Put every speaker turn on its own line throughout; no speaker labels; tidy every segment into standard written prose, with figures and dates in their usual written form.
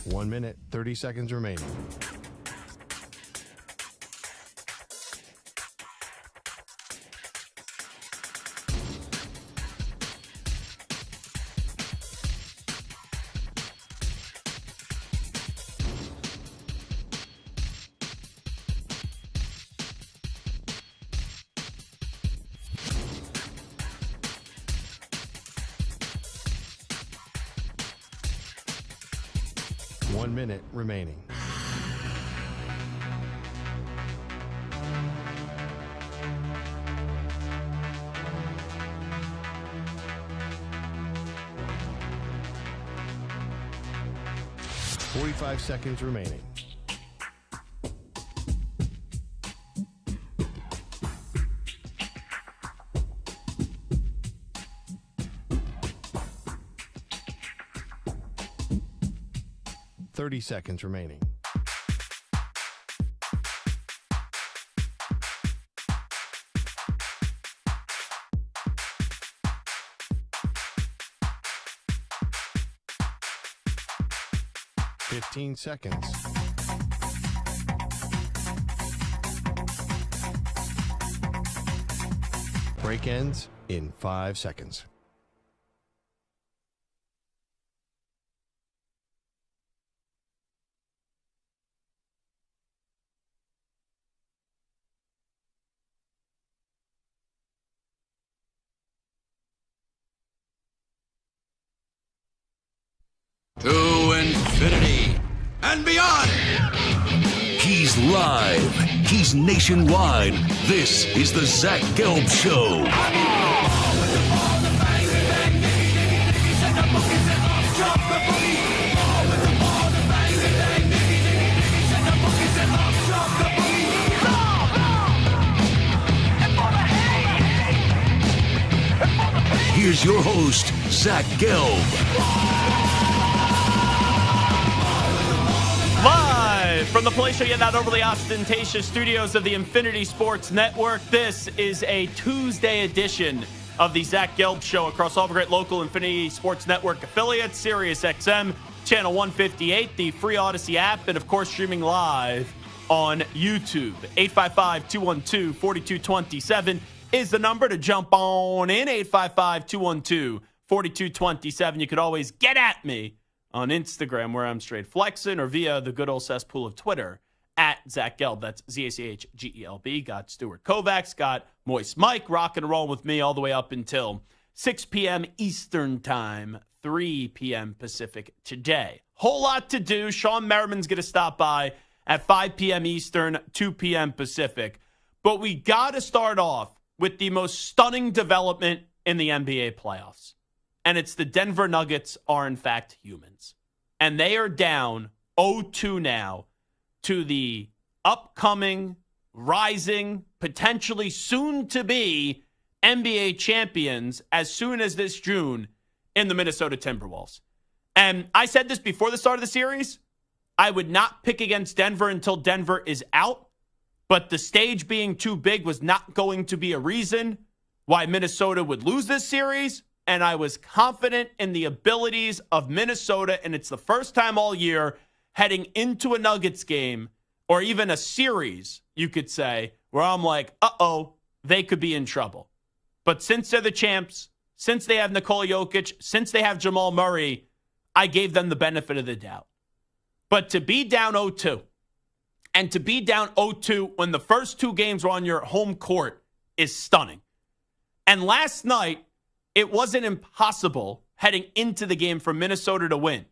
1 minute, 30 seconds remaining. One minute remaining. Forty-five seconds remaining. Thirty seconds remaining. Fifteen seconds. Break ends in 5 seconds.
To infinity and beyond.
He's live. He's nationwide. This is the Zach Gelb Show. Here's your host, Zach Gelb.
Live from the place yet not overly ostentatious studios of the Infinity Sports Network, this is a Tuesday edition of the Zach Gelb Show across all the great local Infinity Sports Network affiliates, Sirius XM, Channel 158, the free Odyssey app, and of course streaming live on YouTube. 855-212-4227 is the number to jump on in. 855-212-4227. You could always get at me on Instagram, where I'm straight flexing, or via the good old cesspool of Twitter, at Zach Gelb. That's ZACHGELB. Got Stuart Kovacs, got Moist Mike rocking and rolling with me all the way up until 6 p.m. Eastern Time, 3 p.m. Pacific today. Whole lot to do. Shawne Merriman's going to stop by at 5 p.m. Eastern, 2 p.m. Pacific. But we got to start off with the most stunning development in the NBA playoffs. And it's the Denver Nuggets are, in fact, humans. And they are down 0-2 now to the upcoming, rising, potentially soon-to-be NBA champions as soon as this June in the Minnesota Timberwolves. And I said this before the start of the series. I would not pick against Denver until Denver is out. But the stage being too big was not going to be a reason why Minnesota would lose this series. And I was confident in the abilities of Minnesota, and it's the first time all year heading into a Nuggets game, or even a series, you could say, where I'm like, they could be in trouble. But since they're the champs, since they have Nikola Jokic, since they have Jamal Murray, I gave them the benefit of the doubt. But to be down 0-2, and to be down 0-2 when the first two games were on your home court is stunning. And last night, it wasn't impossible heading into the game for Minnesota to win.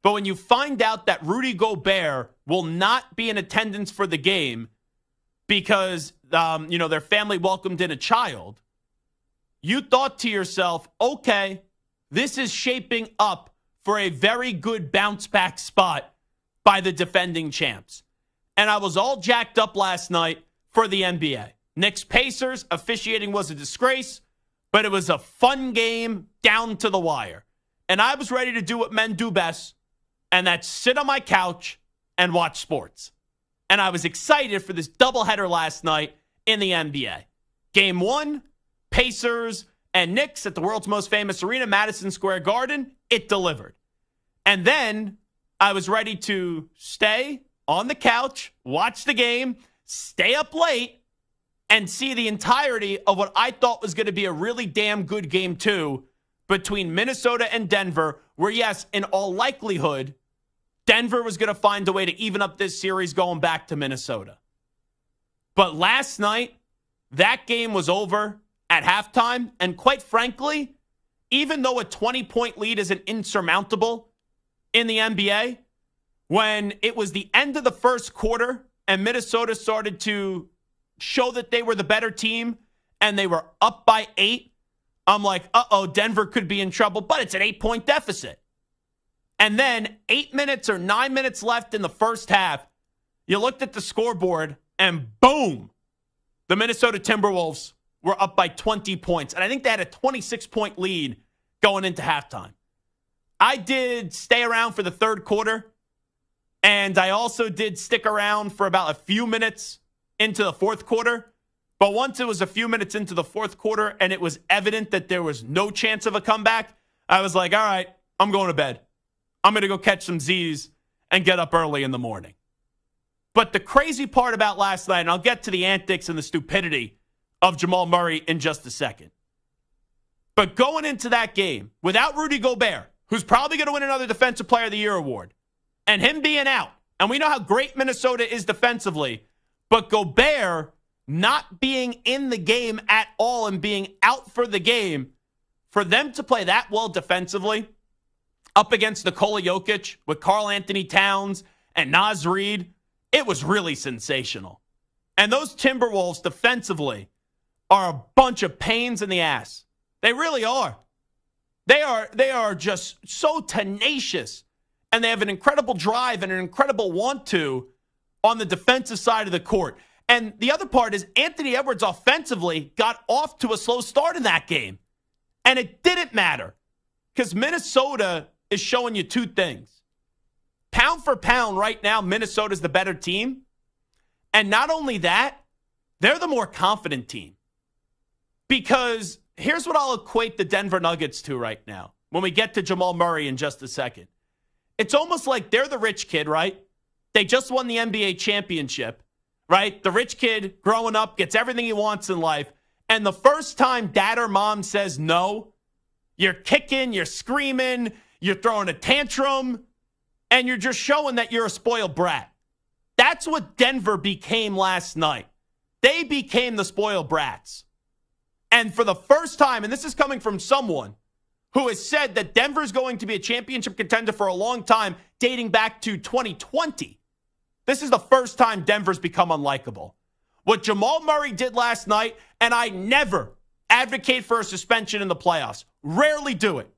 But when you find out that Rudy Gobert will not be in attendance for the game because, their family welcomed in a child, you thought to yourself, okay, this is shaping up for a very good bounce back spot by the defending champs. And I was all jacked up last night for the NBA. Knicks Pacers officiating was a disgrace, but it was a fun game down to the wire. And I was ready to do what men do best, and that's sit on my couch and watch sports. And I was excited for this doubleheader last night in the NBA. Game 1, Pacers and Knicks at the world's most famous arena, Madison Square Garden. It delivered. And then I was ready to stay on the couch, watch the game, stay up late, and see the entirety of what I thought was going to be a really damn good game 2 between Minnesota and Denver, where, yes, in all likelihood, Denver was going to find a way to even up this series going back to Minnesota. But last night, that game was over at halftime, and quite frankly, even though a 20-point lead isn't insurmountable in the NBA, when it was the end of the first quarter and Minnesota started to show that they were the better team and they were up by 8, I'm like, uh-oh, Denver could be in trouble, but it's an 8-point deficit. And then 8 minutes or 9 minutes left in the first half, you looked at the scoreboard and boom, the Minnesota Timberwolves were up by 20 points. And I think they had a 26-point lead going into halftime. I did stay around for the third quarter, and I also did stick around for about a few minutes into the fourth quarter. But once it was a few minutes into the fourth quarter and it was evident that there was no chance of a comeback, I was like, all right, I'm going to bed. I'm going to go catch some Z's and get up early in the morning. But the crazy part about last night, and I'll get to the antics and the stupidity of Jamal Murray in just a second. But going into that game, without Rudy Gobert, who's probably going to win another Defensive Player of the Year award, and him being out, and we know how great Minnesota is defensively, but Gobert not being in the game at all and being out for the game, for them to play that well defensively up against Nikola Jokic with Karl Anthony Towns and Naz Reid, it was really sensational. And those Timberwolves defensively are a bunch of pains in the ass. They really are. They are just so tenacious, and they have an incredible drive and an incredible want to on the defensive side of the court. And the other part is Anthony Edwards offensively got off to a slow start in that game. And it didn't matter because Minnesota is showing you two things. Pound for pound right now, Minnesota's the better team. And not only that, they're the more confident team. Because here's what I'll equate the Denver Nuggets to right now when we get to Jamal Murray in just a second. It's almost like they're the rich kid, right? They just won the NBA championship, right? The rich kid growing up gets everything he wants in life. And the first time dad or mom says no, you're kicking, you're screaming, you're throwing a tantrum, and you're just showing that you're a spoiled brat. That's what Denver became last night. They became the spoiled brats. And for the first time, and this is coming from someone who has said that Denver's going to be a championship contender for a long time, dating back to 2020. This is the first time Denver's become unlikable. What Jamal Murray did last night, and I never advocate for a suspension in the playoffs. Rarely do it.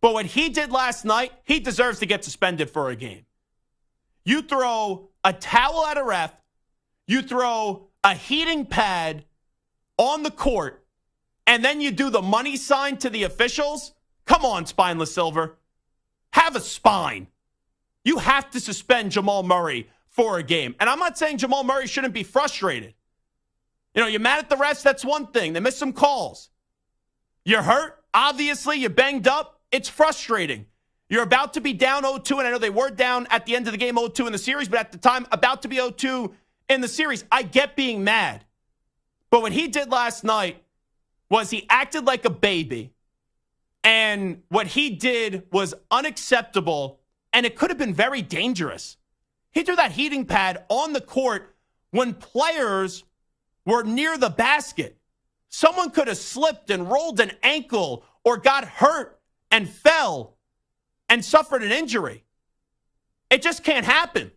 But what he did last night, he deserves to get suspended for a game. You throw a towel at a ref, you throw a heating pad on the court, and then you do the money sign to the officials. Come on, Spineless Silver. Have a spine. You have to suspend Jamal Murray for a game. And I'm not saying Jamal Murray shouldn't be frustrated. You know, you're mad at the refs, that's one thing. They missed some calls. You're hurt. Obviously, you're banged up. It's frustrating. You're about to be down 0-2, and I know they were down at the end of the game 0-2 in the series, but at the time, about to be 0-2 in the series. I get being mad. But what he did last night was he acted like a baby. And what he did was unacceptable, and it could have been very dangerous. He threw that heating pad on the court when players were near the basket. Someone could have slipped and rolled an ankle or got hurt and fell and suffered an injury. It just can't happen.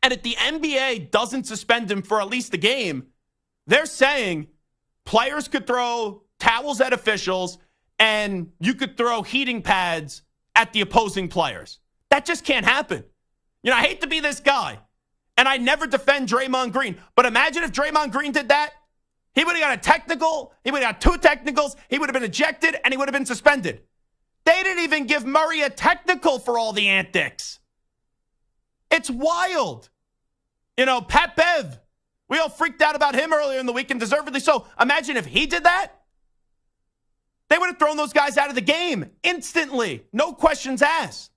And if the NBA doesn't suspend him for at least the game, they're saying players could throw towels at officials and you could throw heating pads at the opposing players. That just can't happen. You know, I hate to be this guy, and I never defend Draymond Green, but imagine if Draymond Green did that. He would have got a technical, he would have got 2 technicals, he would have been ejected, and he would have been suspended. They didn't even give Murray a technical for all the antics. It's wild. You know, Pat Bev, we all freaked out about him earlier in the week, and deservedly so. Imagine if he did that. They would have thrown those guys out of the game instantly. No questions asked.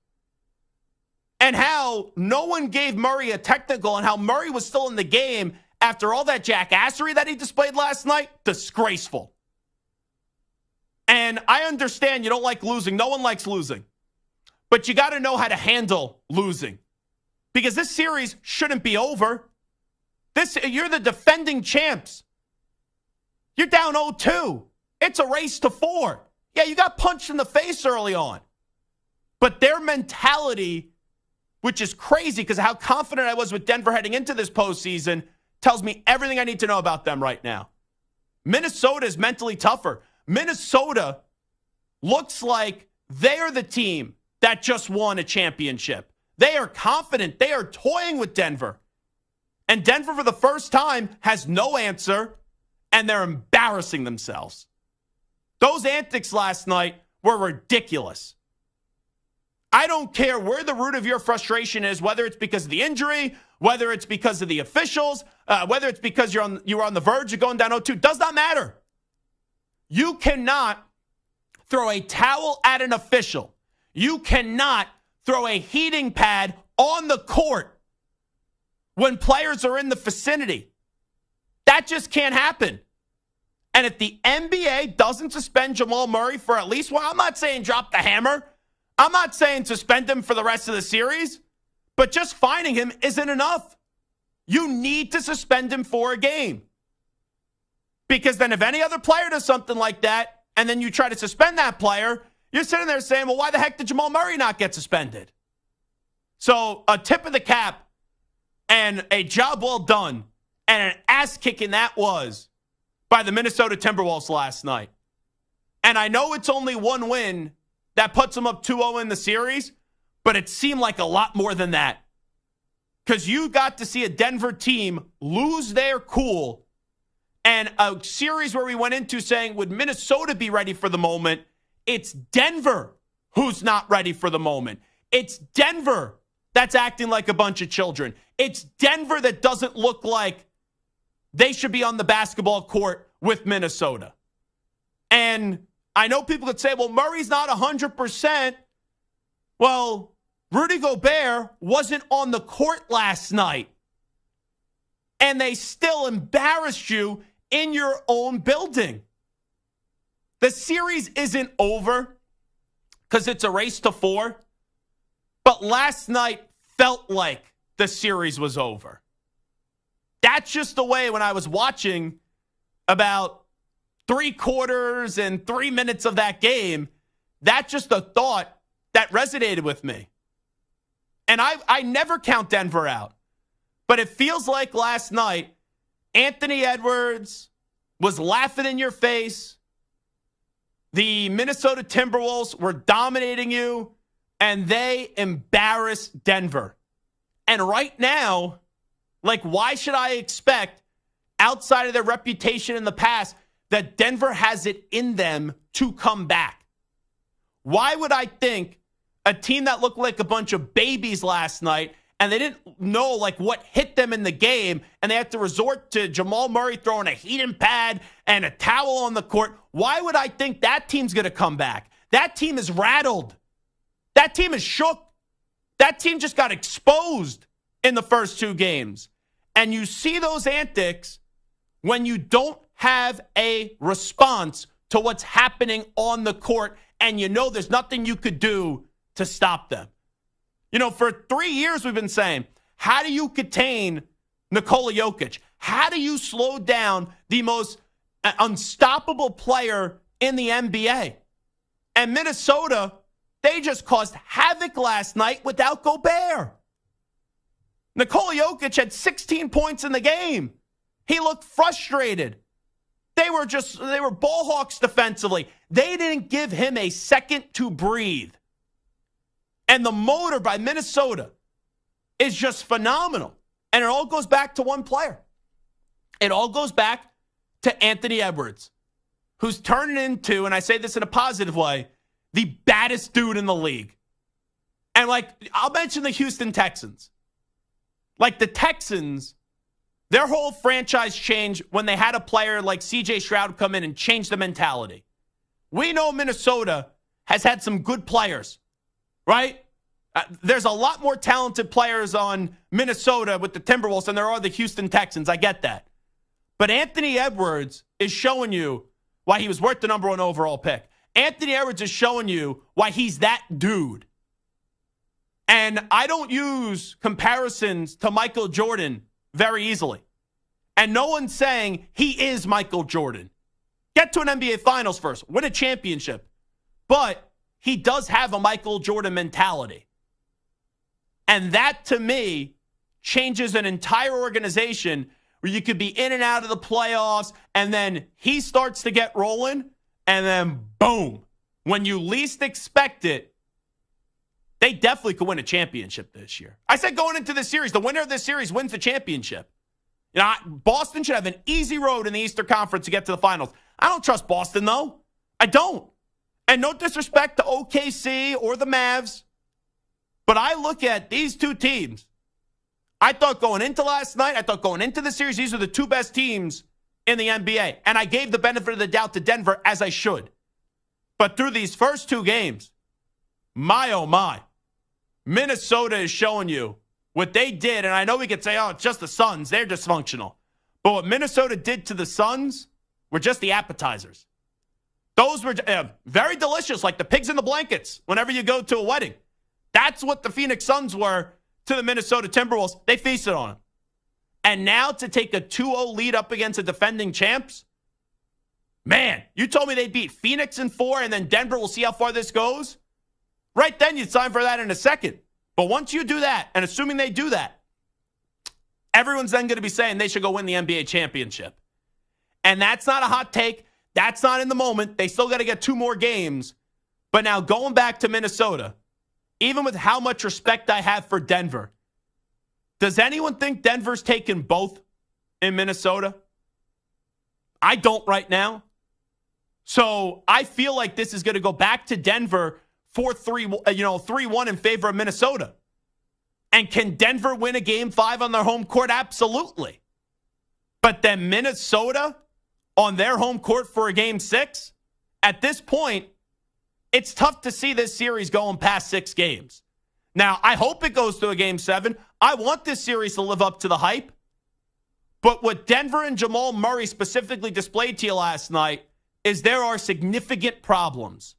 and how no one gave Murray a technical and how Murray was still in the game after all that jackassery that he displayed last night, disgraceful. And I understand you don't like losing. No one likes losing. But you got to know how to handle losing. Because this series shouldn't be over. You're the defending champs. You're down 0-2. It's a race to 4. Yeah, you got punched in the face early on. But their mentality, which is crazy because how confident I was with Denver heading into this postseason, tells me everything I need to know about them right now. Minnesota is mentally tougher. Minnesota looks like they're the team that just won a championship. They are confident. They are toying with Denver. And Denver, for the first time, has no answer, and they're embarrassing themselves. Those antics last night were ridiculous. I don't care where the root of your frustration is, whether it's because of the injury, whether it's because of the officials, whether it's because you were on the verge of going down 0-2. Does not matter. You cannot throw a towel at an official. You cannot throw a heating pad on the court when players are in the vicinity. That just can't happen. And if the NBA doesn't suspend Jamal Murray for at least, well, I'm not saying drop the hammer. I'm not saying suspend him for the rest of the series, but just fining him isn't enough. You need to suspend him for a game. Because then if any other player does something like that, and then you try to suspend that player, you're sitting there saying, well, why the heck did Jamal Murray not get suspended? So a tip of the cap and a job well done and an ass kicking that was by the Minnesota Timberwolves last night. And I know it's only one win that puts them up 2-0 in the series, but it seemed like a lot more than that. Because you got to see a Denver team lose their cool and a series where we went into saying, would Minnesota be ready for the moment? It's Denver who's not ready for the moment. It's Denver that's acting like a bunch of children. It's Denver that doesn't look like they should be on the basketball court with Minnesota. And I know people could say, well, Murray's not 100%. Well, Rudy Gobert wasn't on the court last night. And they still embarrassed you in your own building. The series isn't over because it's a race to 4. But last night felt like the series was over. That's just the way when I was watching about 3 quarters and 3 minutes of that game, that's just a thought that resonated with me. And I never count Denver out. But it feels like last night, Anthony Edwards was laughing in your face. The Minnesota Timberwolves were dominating you, and they embarrassed Denver. And right now, like, why should I expect, outside of their reputation in the past, that Denver has it in them to come back? Why would I think a team that looked like a bunch of babies last night and they didn't know like what hit them in the game and they had to resort to Jamal Murray throwing a heating pad and a towel on the court, why would I think that team's going to come back? That team is rattled. That team is shook. That team just got exposed in the first 2 games. And you see those antics when you don't have a response to what's happening on the court and you know there's nothing you could do to stop them. You know, for 3 years we've been saying, how do you contain Nikola Jokic? How do you slow down the most unstoppable player in the NBA? And Minnesota, they just caused havoc last night without Gobert. Nikola Jokic had 16 points in the game. He looked frustrated. They were ball hawks defensively. They didn't give him a second to breathe. And the motor by Minnesota is just phenomenal. And it all goes back to one player. It all goes back to Anthony Edwards, who's turning into, and I say this in a positive way, the baddest dude in the league. And like, I'll mention the Houston Texans. Like the Texans, their whole franchise changed when they had a player like C.J. Stroud come in and change the mentality. We know Minnesota has had some good players, right? There's a lot more talented players on Minnesota with the Timberwolves than there are the Houston Texans. I get that. But Anthony Edwards is showing you why he was worth the number 1 overall pick. Anthony Edwards is showing you why he's that dude. And I don't use comparisons to Michael Jordan very easily. And no one's saying he is Michael Jordan. Get to an NBA Finals first. Win a championship. But he does have a Michael Jordan mentality. And that, to me, changes an entire organization where you could be in and out of the playoffs, and then he starts to get rolling, and then boom. When you least expect it, they definitely could win a championship this year. I said going into this series, the winner of this series wins the championship. You know, Boston should have an easy road in the Eastern Conference to get to the finals. I don't trust Boston, though. I don't. And no disrespect to OKC or the Mavs, but I look at these two teams. I thought going into last night, I thought going into the series, these are the two best teams in the NBA. And I gave the benefit of the doubt to Denver, as I should. But through these first two games, my oh my, Minnesota is showing you what they did. And I know we could say, oh, it's just the Suns. They're dysfunctional. But what Minnesota did to the Suns were just the appetizers. Those were very delicious, like the pigs in the blankets whenever you go to a wedding. That's what the Phoenix Suns were to the Minnesota Timberwolves. They feasted on them. And now to take a 2-0 lead up against the defending champs, man, you told me they'd beat Phoenix in 4 and then Denver, we'll see how far this goes. Right then, you'd sign for that in a second. But once you do that, and assuming they do that, everyone's then going to be saying they should go win the NBA championship. And that's not a hot take. That's not in the moment. They still got to get 2 more games. But now going back to Minnesota, even with how much respect I have for Denver, does anyone think Denver's taken both in Minnesota? I don't right now. So I feel like this is going to go back to Denver 3-1 in favor of Minnesota. And can Denver win a Game 5 on their home court? Absolutely. But then Minnesota on their home court for a Game 6? At this point, it's tough to see this series going past 6 games. Now, I hope it goes to a Game 7. I want this series to live up to the hype. But what Denver and Jamal Murray specifically displayed to you last night is there are significant problems.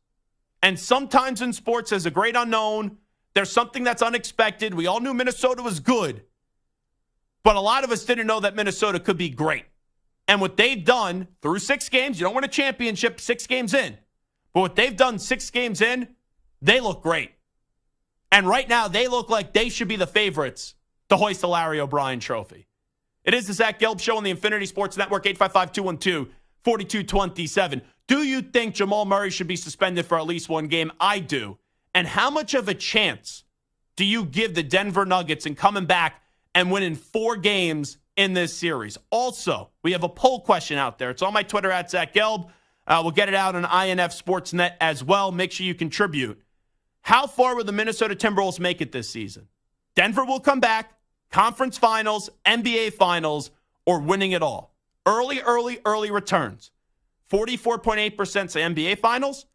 And sometimes in sports, there's a great unknown. There's something that's unexpected. We all knew Minnesota was good. But a lot of us didn't know that Minnesota could be great. And what they've done through 6 games, you don't win a championship 6 games in. But what they've done 6 games in, they look great. And right now, they look like they should be the favorites to hoist the Larry O'Brien trophy. It is the Zach Gelb Show on the Infinity Sports Network, 855-212-4227. Do you think Jamal Murray should be suspended for at least 1 game? I do. And how much of a chance do you give the Denver Nuggets in coming back and winning 4 games in this series? Also, we have a poll question out there. It's on my Twitter at Zach Gelb. We'll get it out on INF Sportsnet as well. Make sure you contribute. How far will the Minnesota Timberwolves make it this season? Denver will come back, conference finals, NBA finals, or winning it all. Early returns. 44.8% say NBA finals.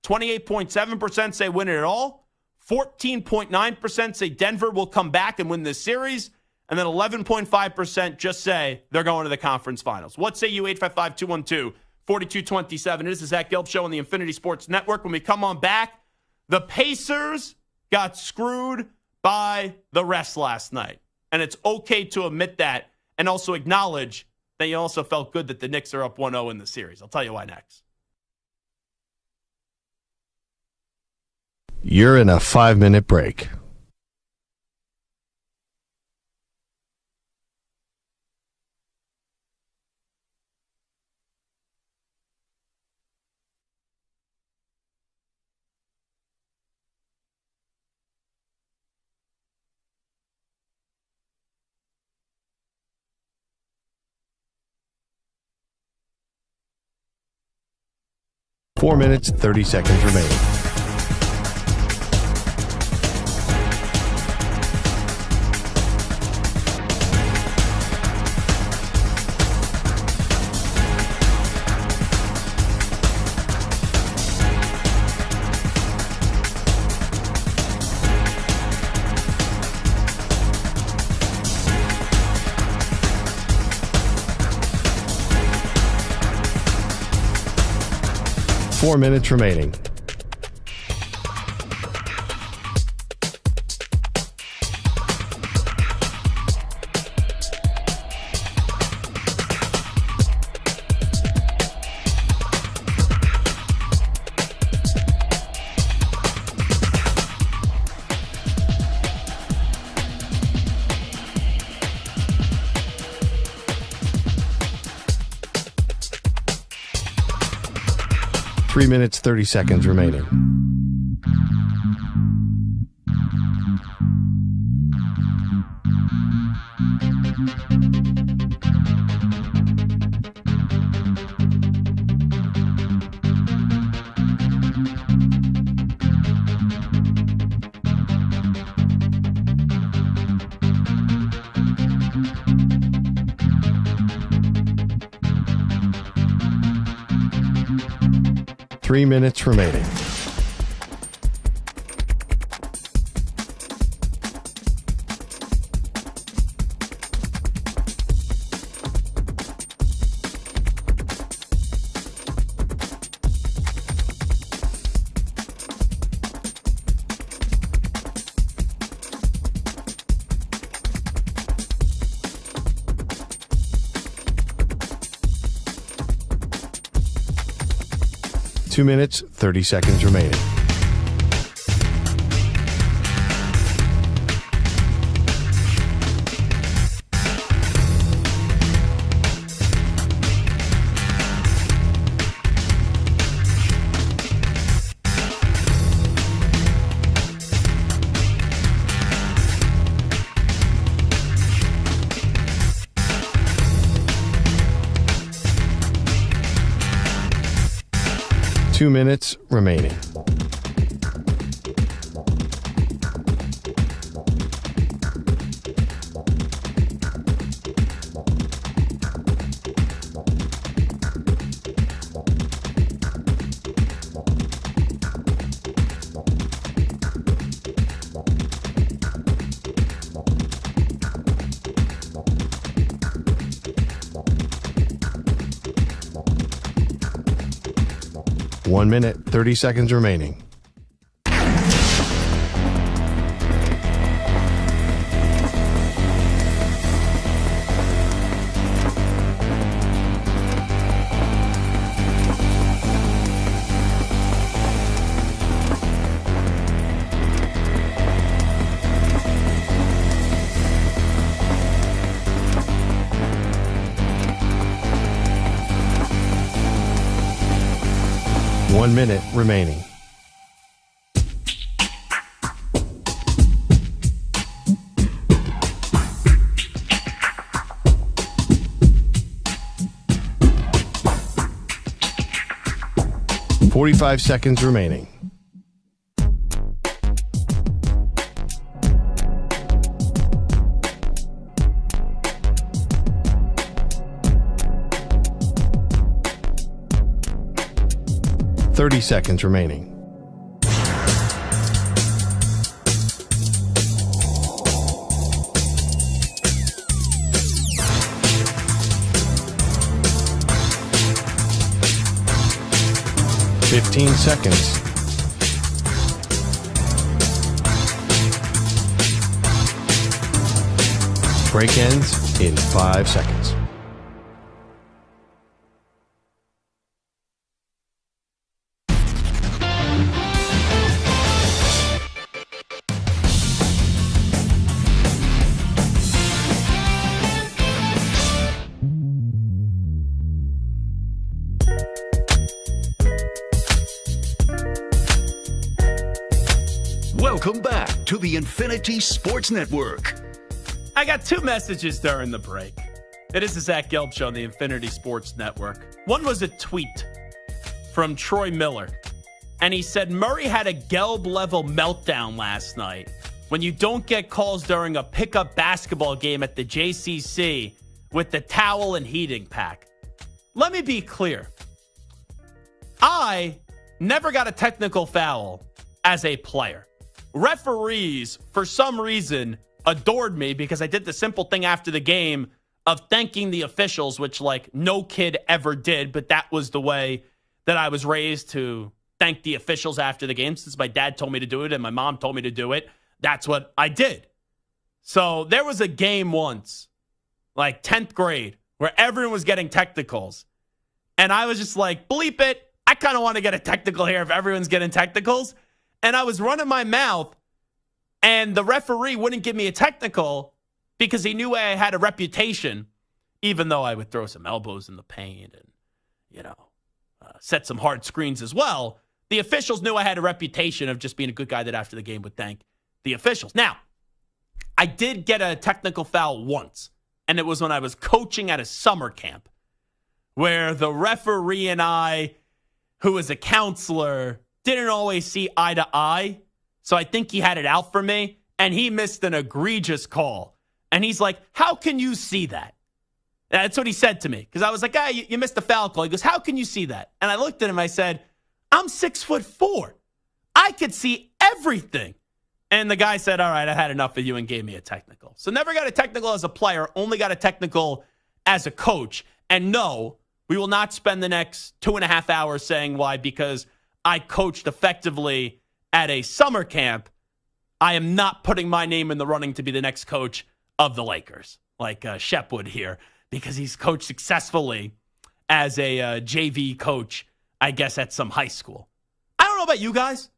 28.7% say win it all. 14.9% say Denver will come back and win this series. And then 11.5% just say they're going to the conference finals. What say you, 855-212-4227? It is the Zach Gelb Show on the Infinity Sports Network. When we come on back, the Pacers got screwed by the rest last night. And it's okay to admit that and also acknowledge that you also felt good that the Knicks are up 1-0 in the series. I'll tell you why next.
You're in a 5-minute break. Four minutes, 30 seconds remaining. 4 minutes remaining. Three minutes, 30 seconds remaining. Three minutes remaining. Two minutes, 30 seconds remaining. Two minutes remaining. One minute, 30 seconds remaining. One minute remaining. .45 seconds remaining. .30 seconds remaining. .15 seconds. Break ends in 5 seconds.
Welcome back to the Infinity Sports Network.
I got two messages during the break. It is the Zach Gelb Show on the Infinity Sports Network. One was a tweet from Troy Miller, and he said Murray had a Gelb-level meltdown last night when you don't get calls during a pickup basketball game at the JCC with the towel and heating pack. Let me be clear. I never got a technical foul as a player. Referees, for some reason, adored me because I did the simple thing after the game of thanking the officials, which, like, no kid ever did, but that was the way that I was raised to thank the officials after the game. Since my dad told me to do it and my mom told me to do it, that's what I did. So there was a game once, like 10th grade, where everyone was getting technicals. And I was just like, bleep it. I kind of want to get a technical here if everyone's getting technicals. And I was running my mouth, and the referee wouldn't give me a technical because he knew I had a reputation, even though I would throw some elbows in the paint and, set some hard screens as well. The officials knew I had a reputation of just being a good guy that after the game would thank the officials. Now, I did get a technical foul once, and it was when I was coaching at a summer camp where the referee and I, who was a counselor, didn't always see eye to eye. So I think he had it out for me, and he missed an egregious call. And he's like, how can you see that? That's what he said to me. Because I was like, you missed a foul call. He goes, how can you see that? And I looked at him, I said, I'm 6'4". I could see everything. And the guy said, all right, I had enough of you, and gave me a technical. So never got a technical as a player, only got a technical as a coach. And no, we will not spend the next 2.5 hours saying why, because I coached effectively at a summer camp. I am not putting my name in the running to be the next coach of the Lakers, like Shep would here, because he's coached successfully as a JV coach, I guess, at some high school. I don't know about you guys,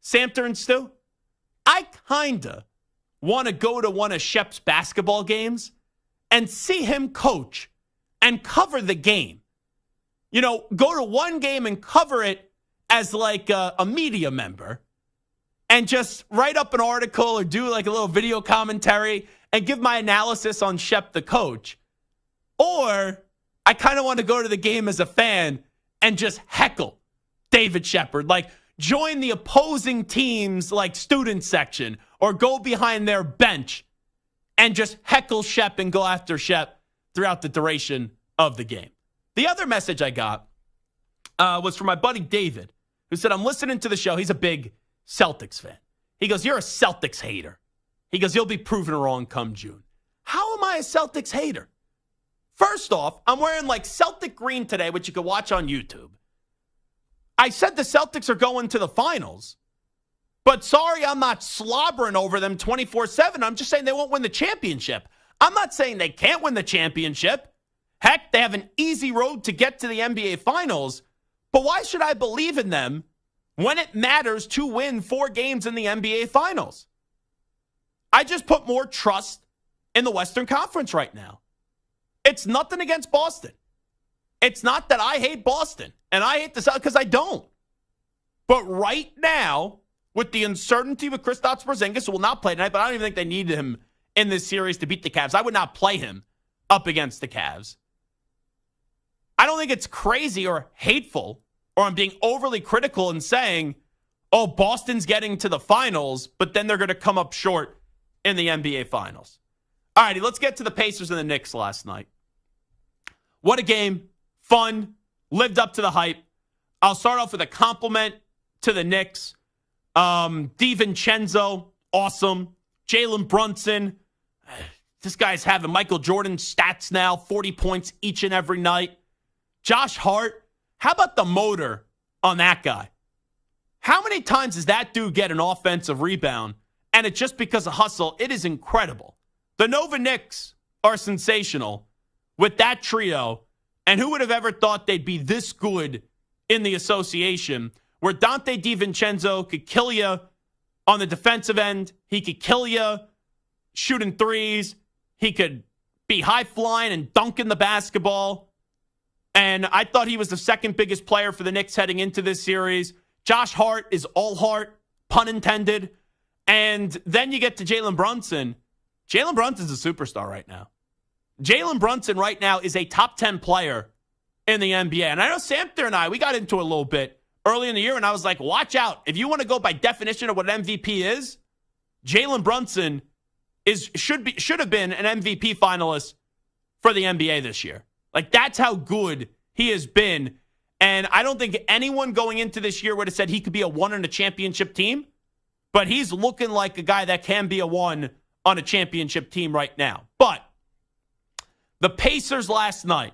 Samter and Stu. I kind of want to go to one of Shep's basketball games and see him coach and cover the game. Go to one game and cover it as like a media member and just write up an article or do like a little video commentary and give my analysis on Shep the coach. Or I kind of want to go to the game as a fan and just heckle David Shepard. Like, join the opposing team's like student section or go behind their bench and just heckle Shep and go after Shep throughout the duration of the game. The other message I got was from my buddy David, who said, I'm listening to the show. He's a big Celtics fan. He goes, you're a Celtics hater. He goes, you'll be proven wrong come June. How am I a Celtics hater? First off, I'm wearing like Celtic green today, which you can watch on YouTube. I said the Celtics are going to the finals, but sorry, I'm not slobbering over them 24/7. I'm just saying they won't win the championship. I'm not saying they can't win the championship. Heck, they have an easy road to get to the NBA finals, but why should I believe in them when it matters to win 4 games in the NBA finals? I just put more trust in the Western Conference right now. It's nothing against Boston. It's not that I hate Boston, and I hate the Celtics because I don't. But right now, with the uncertainty with Kristaps Porzingis, who will not play tonight, but I don't even think they need him in this series to beat the Cavs. I would not play him up against the Cavs. I don't think it's crazy or hateful, or I'm being overly critical in saying, oh, Boston's getting to the finals, but then they're going to come up short in the NBA finals. All righty, let's get to the Pacers and the Knicks last night. What a game. Fun. Lived up to the hype. I'll start off with a compliment to the Knicks. DiVincenzo, awesome. Jalen Brunson. This guy's having Michael Jordan stats now, 40 points each and every night. Josh Hart. How about the motor on that guy? How many times does that dude get an offensive rebound and it's just because of hustle? It is incredible. The Nova Knicks are sensational with that trio. And who would have ever thought they'd be this good in the association where Dante DiVincenzo could kill you on the defensive end. He could kill you shooting threes. He could be high flying and dunking the basketball. And I thought he was the second biggest player for the Knicks heading into this series. Josh Hart is all heart, pun intended. And then you get to Jalen Brunson. Jalen Brunson's a superstar right now. Jalen Brunson right now is a top 10 player in the NBA. And I know Samter and I, we got into it a little bit early in the year, and I was like, watch out. If you want to go by definition of what an MVP is, Jalen Brunson should have been an MVP finalist for the NBA this year. Like, that's how good he has been. And I don't think anyone going into this year would have said he could be a 1 on a championship team, but he's looking like a guy that can be a 1 on a championship team right now. But the Pacers last night,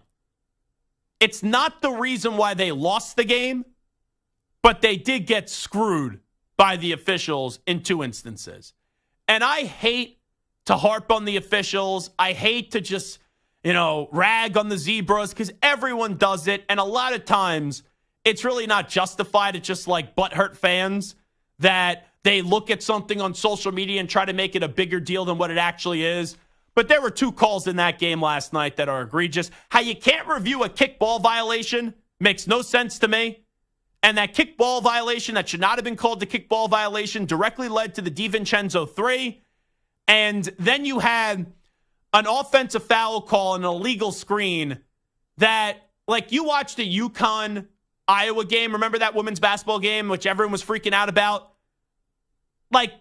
It's not the reason why they lost the game, but they did get screwed by the officials in 2 instances. And I hate to harp on the officials. I hate to just, rag on the Zebras because everyone does it. And a lot of times it's really not justified. It's just like butthurt fans that they look at something on social media and try to make it a bigger deal than what it actually is. But there were 2 calls in that game last night that are egregious. How you can't review a kickball violation makes no sense to me. And that kickball violation that should not have been called the kickball violation directly led to the DiVincenzo 3. And then you had an offensive foul call and an illegal screen that, like, you watched the UConn-Iowa game. Remember that women's basketball game, which everyone was freaking out about? Like,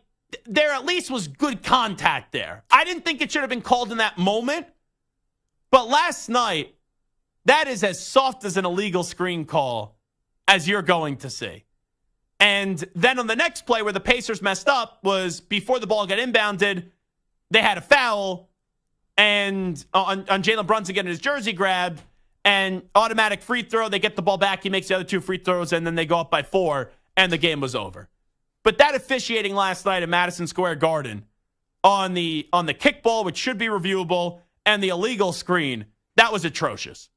there at least was good contact there. I didn't think it should have been called in that moment. But last night, that is as soft as an illegal screen call as you're going to see. And then on the next play where the Pacers messed up was before the ball got inbounded, they had a foul and on Jalen Brunson getting his jersey grabbed and automatic free throw. They get the ball back. He makes the other 2 free throws and then they go up by 4 and the game was over. But that officiating last night at Madison Square Garden on the kickball, which should be reviewable, and the illegal screen, that was atrocious.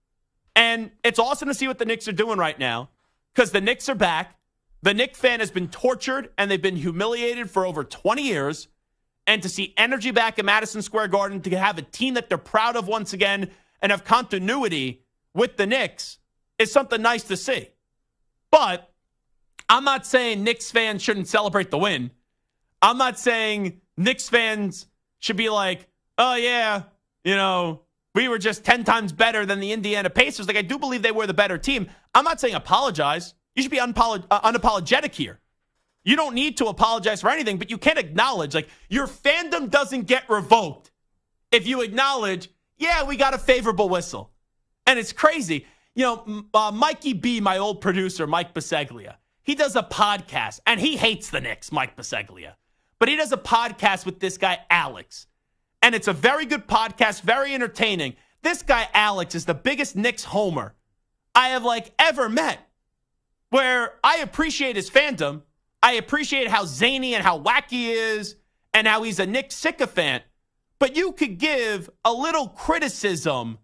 And it's awesome to see what the Knicks are doing right now because the Knicks are back. The Knicks fan has been tortured and they've been humiliated for over 20 years. And to see energy back at Madison Square Garden, to have a team that they're proud of once again and have continuity with the Knicks is something nice to see. But I'm not saying Knicks fans shouldn't celebrate the win. I'm not saying Knicks fans should be like, oh, yeah, we were just 10 times better than the Indiana Pacers. Like, I do believe they were the better team. I'm not saying apologize. You should be unapologetic here. You don't need to apologize for anything, but you can acknowledge, like, your fandom doesn't get revoked if you acknowledge, yeah, we got a favorable whistle. And it's crazy. Mikey B, my old producer, Mike Biseglia, he does a podcast, and he hates the Knicks, Mike Biseglia. But he does a podcast with this guy, Alex. And it's a very good podcast, very entertaining. This guy, Alex, is the biggest Knicks homer I have, ever met. Where I appreciate his fandom. I appreciate how zany and how wacky he is and how he's a Knicks sycophant. But you could give a little criticism,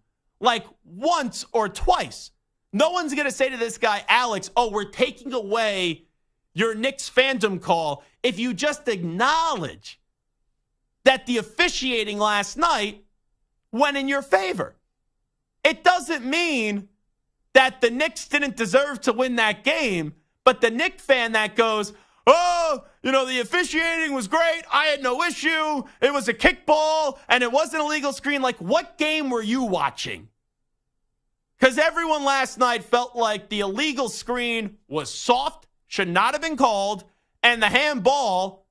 once or twice. No one's going to say to this guy, Alex, oh, we're taking away your Knicks fandom call if you just acknowledge that the officiating last night went in your favor. It doesn't mean that the Knicks didn't deserve to win that game, but the Knicks fan that goes, oh, the officiating was great. I had no issue. It was a kickball and it wasn't a legal screen. What game were you watching? Because everyone last night felt like the illegal screen was soft, should not have been called, and the handball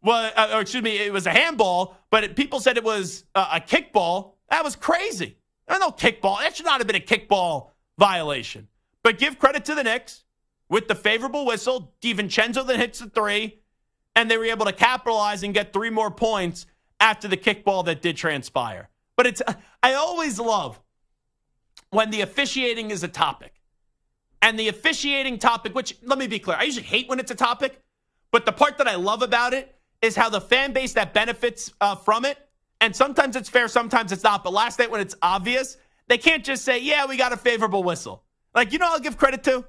was, it was a handball, but people said it was a kickball. That was crazy. There's no kickball. That should not have been a kickball violation. But give credit to the Knicks with the favorable whistle. DiVincenzo then hits the 3, and they were able to capitalize and get 3 more points after the kickball that did transpire. But I always love when the officiating is a topic. And the officiating topic, which, let me be clear, I usually hate when it's a topic, but the part that I love about it is how the fan base that benefits from it, and sometimes it's fair, sometimes it's not, but last night when it's obvious, they can't just say, yeah, we got a favorable whistle. I'll give credit to?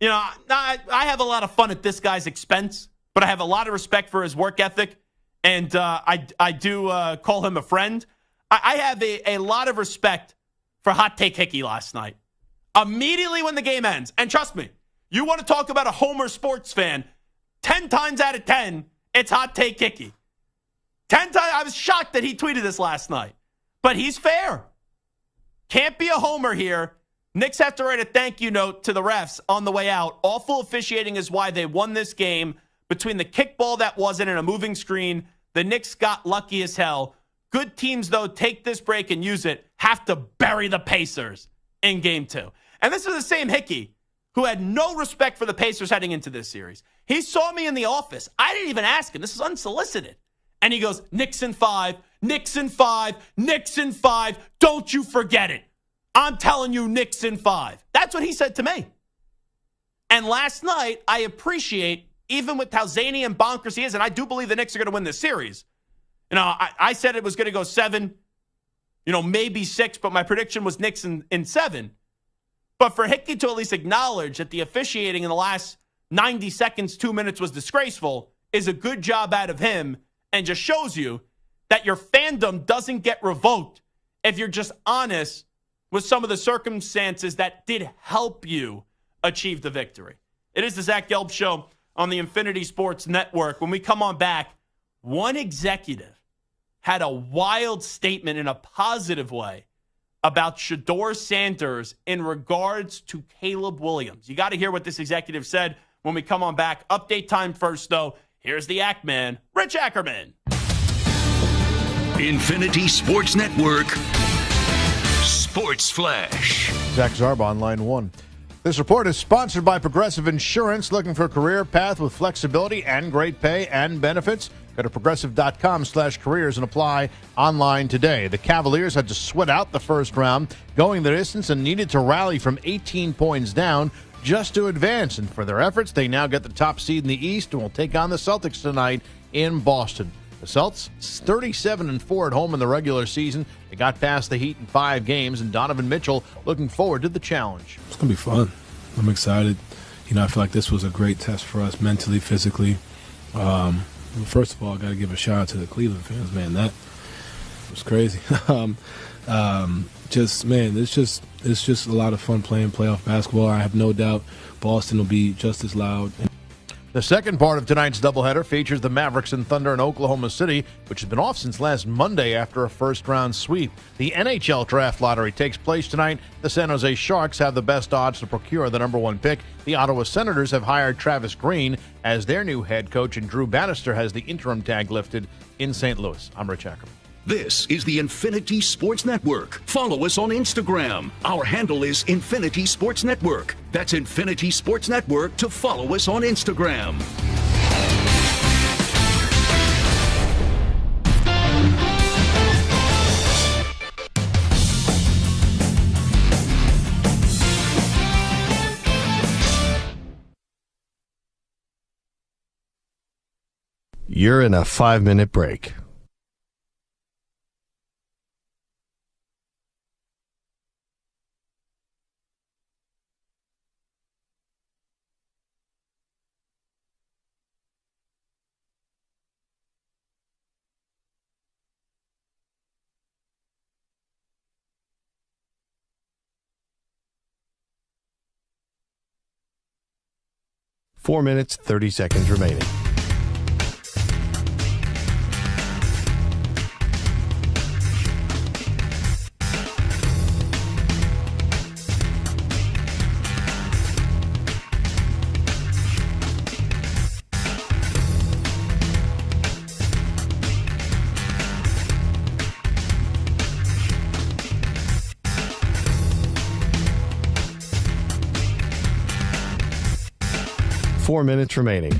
I have a lot of fun at this guy's expense, but I have a lot of respect for his work ethic, and I do call him a friend. I have a lot of respect for Hot Take Hickey last night. Immediately when the game ends, and trust me, you want to talk about a Homer sports fan, 10 times out of 10, it's Hot Take Hickey. 10 times, I was shocked that he tweeted this last night, but he's fair. Can't be a homer here. Knicks have to write a thank you note to the refs on the way out. Awful officiating is why they won this game. Between the kickball that wasn't in a moving screen, the Knicks got lucky as hell. Good teams, though, take this break and use it, have to bury the Pacers in Game 2. And this is the same Hickey who had no respect for the Pacers heading into this series. He saw me in the office. I didn't even ask him. This is unsolicited. And he goes, Knicks in 5, Knicks in 5, Knicks in 5. Don't you forget it. I'm telling you, Knicks in 5. That's what he said to me. And last night, I appreciate, even with how zany and bonkers he is, and I do believe the Knicks are going to win this series. I said it was going to go 7, maybe 6, but my prediction was Knicks in 7. But for Hickey to at least acknowledge that the officiating in the last 90 seconds, 2 minutes was disgraceful is a good job out of him, and just shows you that your fandom doesn't get revoked if you're just honest with some of the circumstances that did help you achieve the victory. It is the Zach Gelb Show on the Infinity Sports Network. When we come on back, one executive had a wild statement in a positive way about Shedeur Sanders in regards to Caleb Williams. You got to hear what this executive said when we come on back. Update time first, though. Here's the Act Man, Rich Ackerman.
Infinity Sports Network. Sports Flash.
Zach Zarba on line 1. This report is sponsored by Progressive Insurance. Looking for a career path with flexibility and great pay and benefits? Go to progressive.com/careers and apply online today. The Cavaliers had to sweat out the first round, going the distance, and needed to rally from 18 points down just to advance. And for their efforts, they now get the top seed in the East and will take on the Celtics tonight in Boston. The Celtics 37-4 at home in the regular season. They got past the Heat in 5 games, and Donovan Mitchell looking forward to the challenge.
It's going to be fun. I'm excited. I feel like this was a great test for us mentally, physically. First of all, I got to give a shout out to the Cleveland fans, man. That was crazy. It's just a lot of fun playing playoff basketball. I have no doubt Boston will be just as loud.
The second part of tonight's doubleheader features the Mavericks and Thunder in Oklahoma City, which has been off since last Monday after a first-round sweep. The NHL draft lottery takes place tonight. The San Jose Sharks have the best odds to procure the number 1 pick. The Ottawa Senators have hired Travis Green as their new head coach, and Drew Bannister has the interim tag lifted in St. Louis. I'm Rich Ackerman.
This is the Infinity Sports Network. Follow us on Instagram. Our handle is Infinity Sports Network. That's Infinity Sports Network to follow us on Instagram.
You're in a 5-minute break. Four minutes, 30 seconds remaining. Four minutes remaining.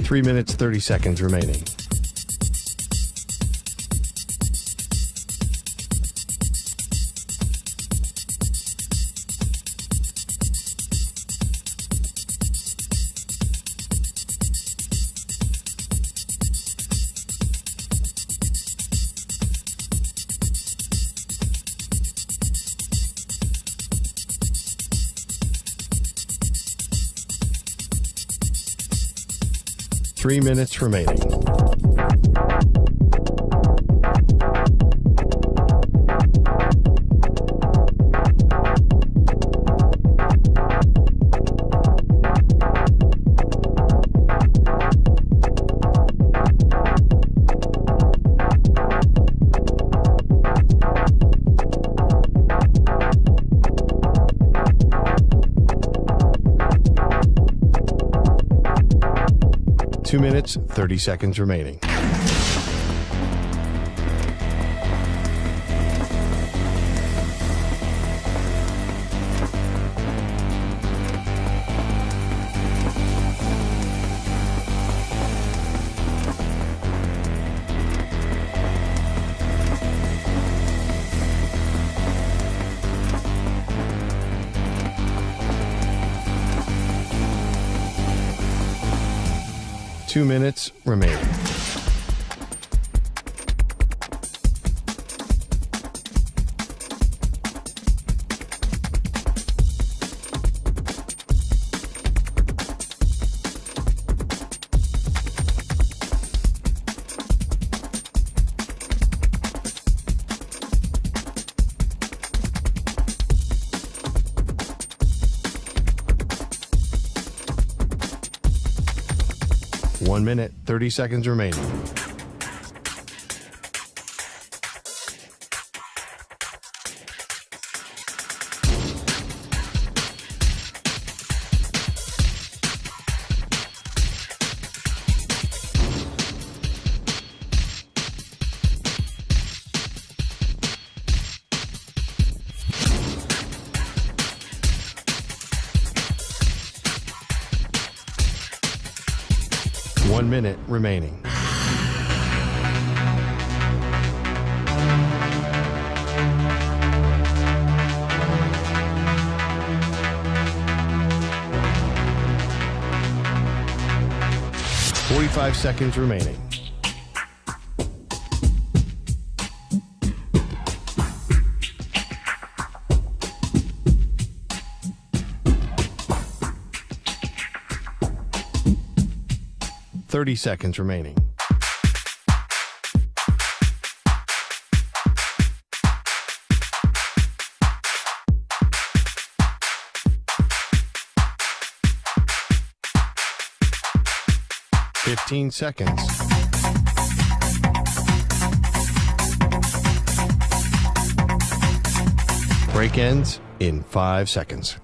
Three minutes, 30 seconds remaining. Three minutes remaining. 2 minutes, 30 seconds remaining. Two minutes remaining. One minute, 30 seconds remaining. One minute remaining. Forty-five seconds remaining. Thirty seconds remaining. Fifteen seconds. Break ends in 5 seconds.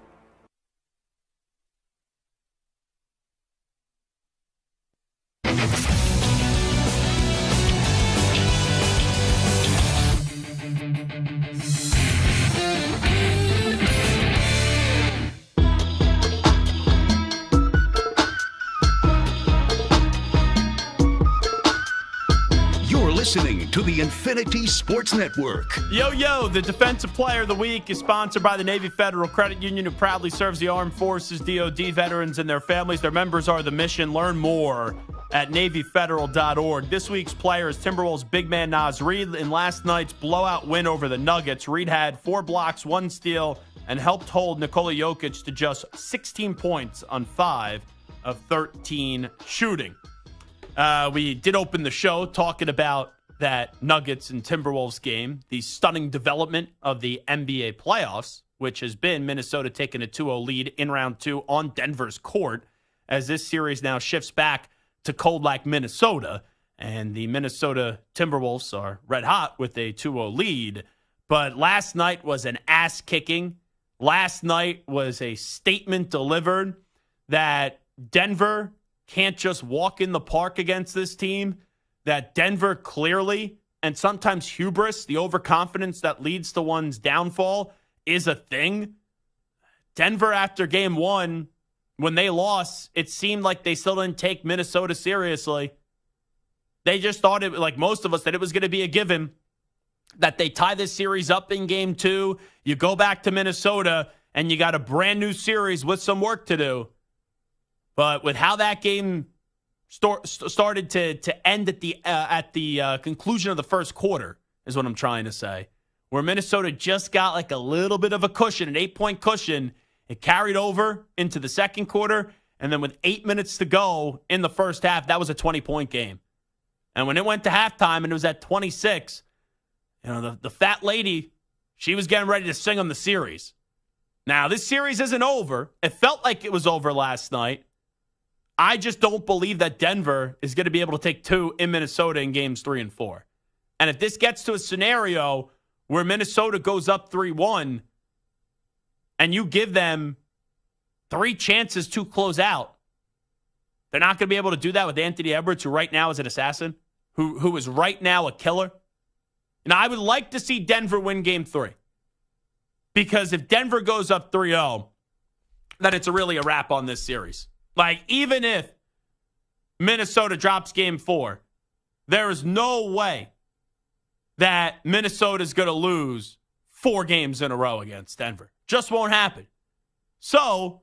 Listening to the Infinity Sports Network.
Yo, the Defensive Player of the Week is sponsored by the Navy Federal Credit Union, who proudly serves the Armed Forces, DoD veterans, and their families. Their members are the mission. Learn more at NavyFederal.org. This week's player is Timberwolves big man Naz Reid. In last night's blowout win over the Nuggets, Reid had 4 blocks, 1 steal, and helped hold Nikola Jokic to just 16 points on 5 of 13 shooting. We did open the show talking about that Nuggets and Timberwolves game, the stunning development of the NBA playoffs, which has been Minnesota taking a 2-0 lead in round 2 on Denver's court, as this series now shifts back to cold like Minnesota, and the Minnesota Timberwolves are red hot with a 2-0 lead. But last night was an ass-kicking. Last night was a statement delivered that Denver can't just walk in the park against this team, that Denver clearly, and sometimes hubris, the overconfidence that leads to one's downfall, is a thing. Denver, after game 1, when they lost, it seemed like they still didn't take Minnesota seriously. They just thought, it, like most of us, that it was going to be a given, that they tie this series up in game 2, you go back to Minnesota, and you got a brand new series with some work to do. But with how that game started to end at the conclusion of the first quarter, is what I'm trying to say, where Minnesota just got like a little bit of a cushion, an 8-point cushion. It carried over into the second quarter, and then with 8 minutes to go in the first half, that was a 20-point game. And when it went to halftime and it was at 26, the fat lady, she was getting ready to sing on the series. Now, this series isn't over. It felt like it was over last night. I just don't believe that Denver is going to be able to take 2 in Minnesota in games 3 and 4. And if this gets to a scenario where Minnesota goes up 3-1 and you give them 3 chances to close out, They're not going to be able to do that with Anthony Edwards, who right now is an assassin, who is right now a killer. Now, I would like to see Denver win Game 3. Because if Denver goes up 3-0, then it's really a wrap on this series. Like, even if Minnesota drops Game 4, there is no way that Minnesota is going to lose 4 games in a row against Denver. Just won't happen. So,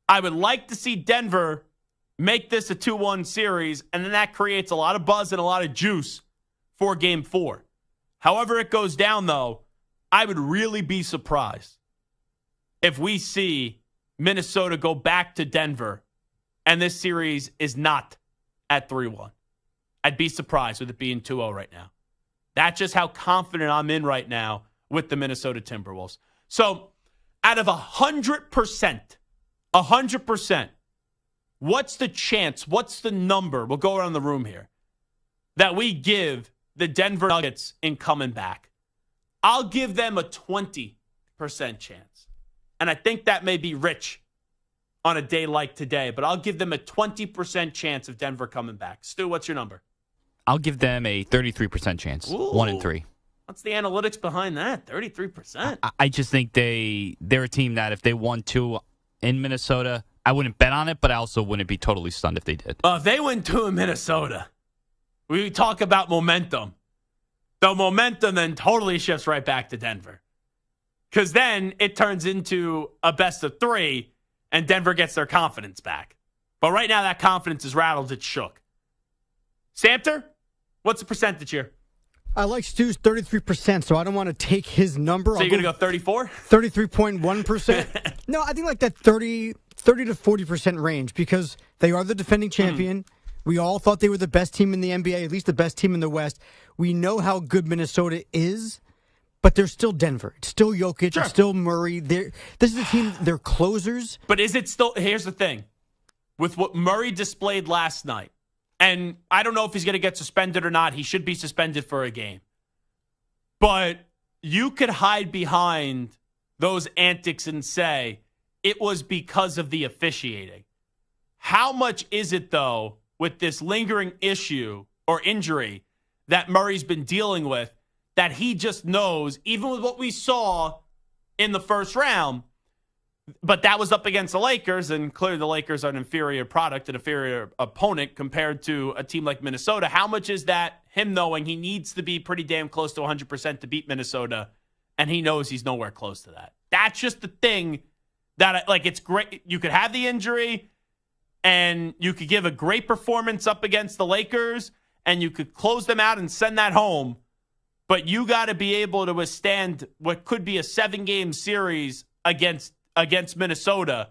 I would like to see Denver make this a 2-1 series, and then that creates a lot of buzz and a lot of juice for Game 4. However it goes down, though, I would really be surprised if we see Minnesota go back to Denver and this series is not at 3-1. I'd be surprised with it being 2-0 right now. That's just how confident I'm in right now with the Minnesota Timberwolves. So, out of 100%, what's the chance, what's the number, we'll go around the room here, that we give the Denver Nuggets in coming back? I'll give them a 20% chance. And I think that may be rich on a day like today, but I'll give them a 20% chance of Denver coming back. Stu, what's your number?
I'll give them a 33% chance.
Ooh.
1-3.
What's the analytics behind that? 33%.
I just think they're a team that if they won 2 in Minnesota, I wouldn't bet on it, but I also wouldn't be totally stunned if they did.
Well, if they win 2 in Minnesota, we talk about momentum. The momentum then totally shifts right back to Denver. Because then it turns into a best of 3, and Denver gets their confidence back. But right now, that confidence is rattled. It's shook. Samter, what's the percentage here?
I like Stu's 33%, so I don't want to take his number.
So you're going to go 34?
33.1%. No, I think like that 30 to 40% range because they are the defending champion. We all thought they were the best team in the NBA, at least the best team in the West. We know how good Minnesota is, but they're still Denver. It's still Jokic.
Sure.
It's still Murray. This is a team, they're closers.
But is it still, here's the thing. With what Murray displayed last night, and I don't know if he's going to get suspended or not. He should be suspended for a game. But you could hide behind those antics and say it was because of the officiating. How much is it, though, with this lingering issue or injury that Murray's been dealing with, that he just knows, even with what we saw in the first round, but that was up against the Lakers, and clearly the Lakers are an inferior product, an inferior opponent compared to a team like Minnesota. How much is that him knowing he needs to be pretty damn close to 100% to beat Minnesota, and he knows he's nowhere close to that? That's just the thing that, it's great. You could have the injury, and you could give a great performance up against the Lakers, and you could close them out and send that home, but you got to be able to withstand what could be a 7-game series against Minnesota,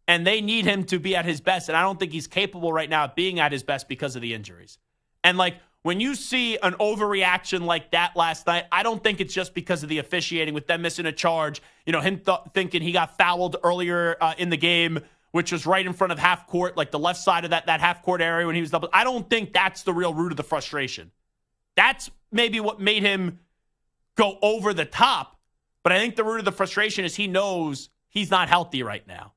and they need him to be at his best, and I don't think he's capable right now of being at his best because of the injuries. And, when you see an overreaction like that last night, I don't think it's just because of the officiating with them missing a charge, him thinking he got fouled earlier in the game, which was right in front of half court, like the left side of that half court area when he was double. I don't think that's the real root of the frustration. That's maybe what made him go over the top, but I think the root of the frustration is he knows he's not healthy right now.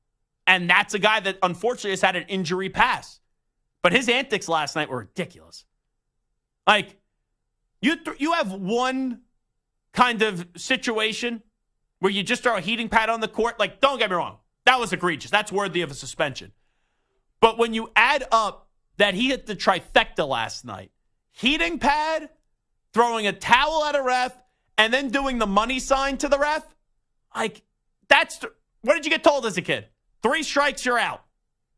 And that's a guy that unfortunately has had an injury past. But his antics last night were ridiculous. You have one kind of situation where you just throw a heating pad on the court. Don't get me wrong. That was egregious. That's worthy of a suspension. But when you add up that he hit the trifecta last night, heating pad, throwing a towel at a ref, and then doing the money sign to the ref, what did you get told as a kid? 3 strikes, you're out.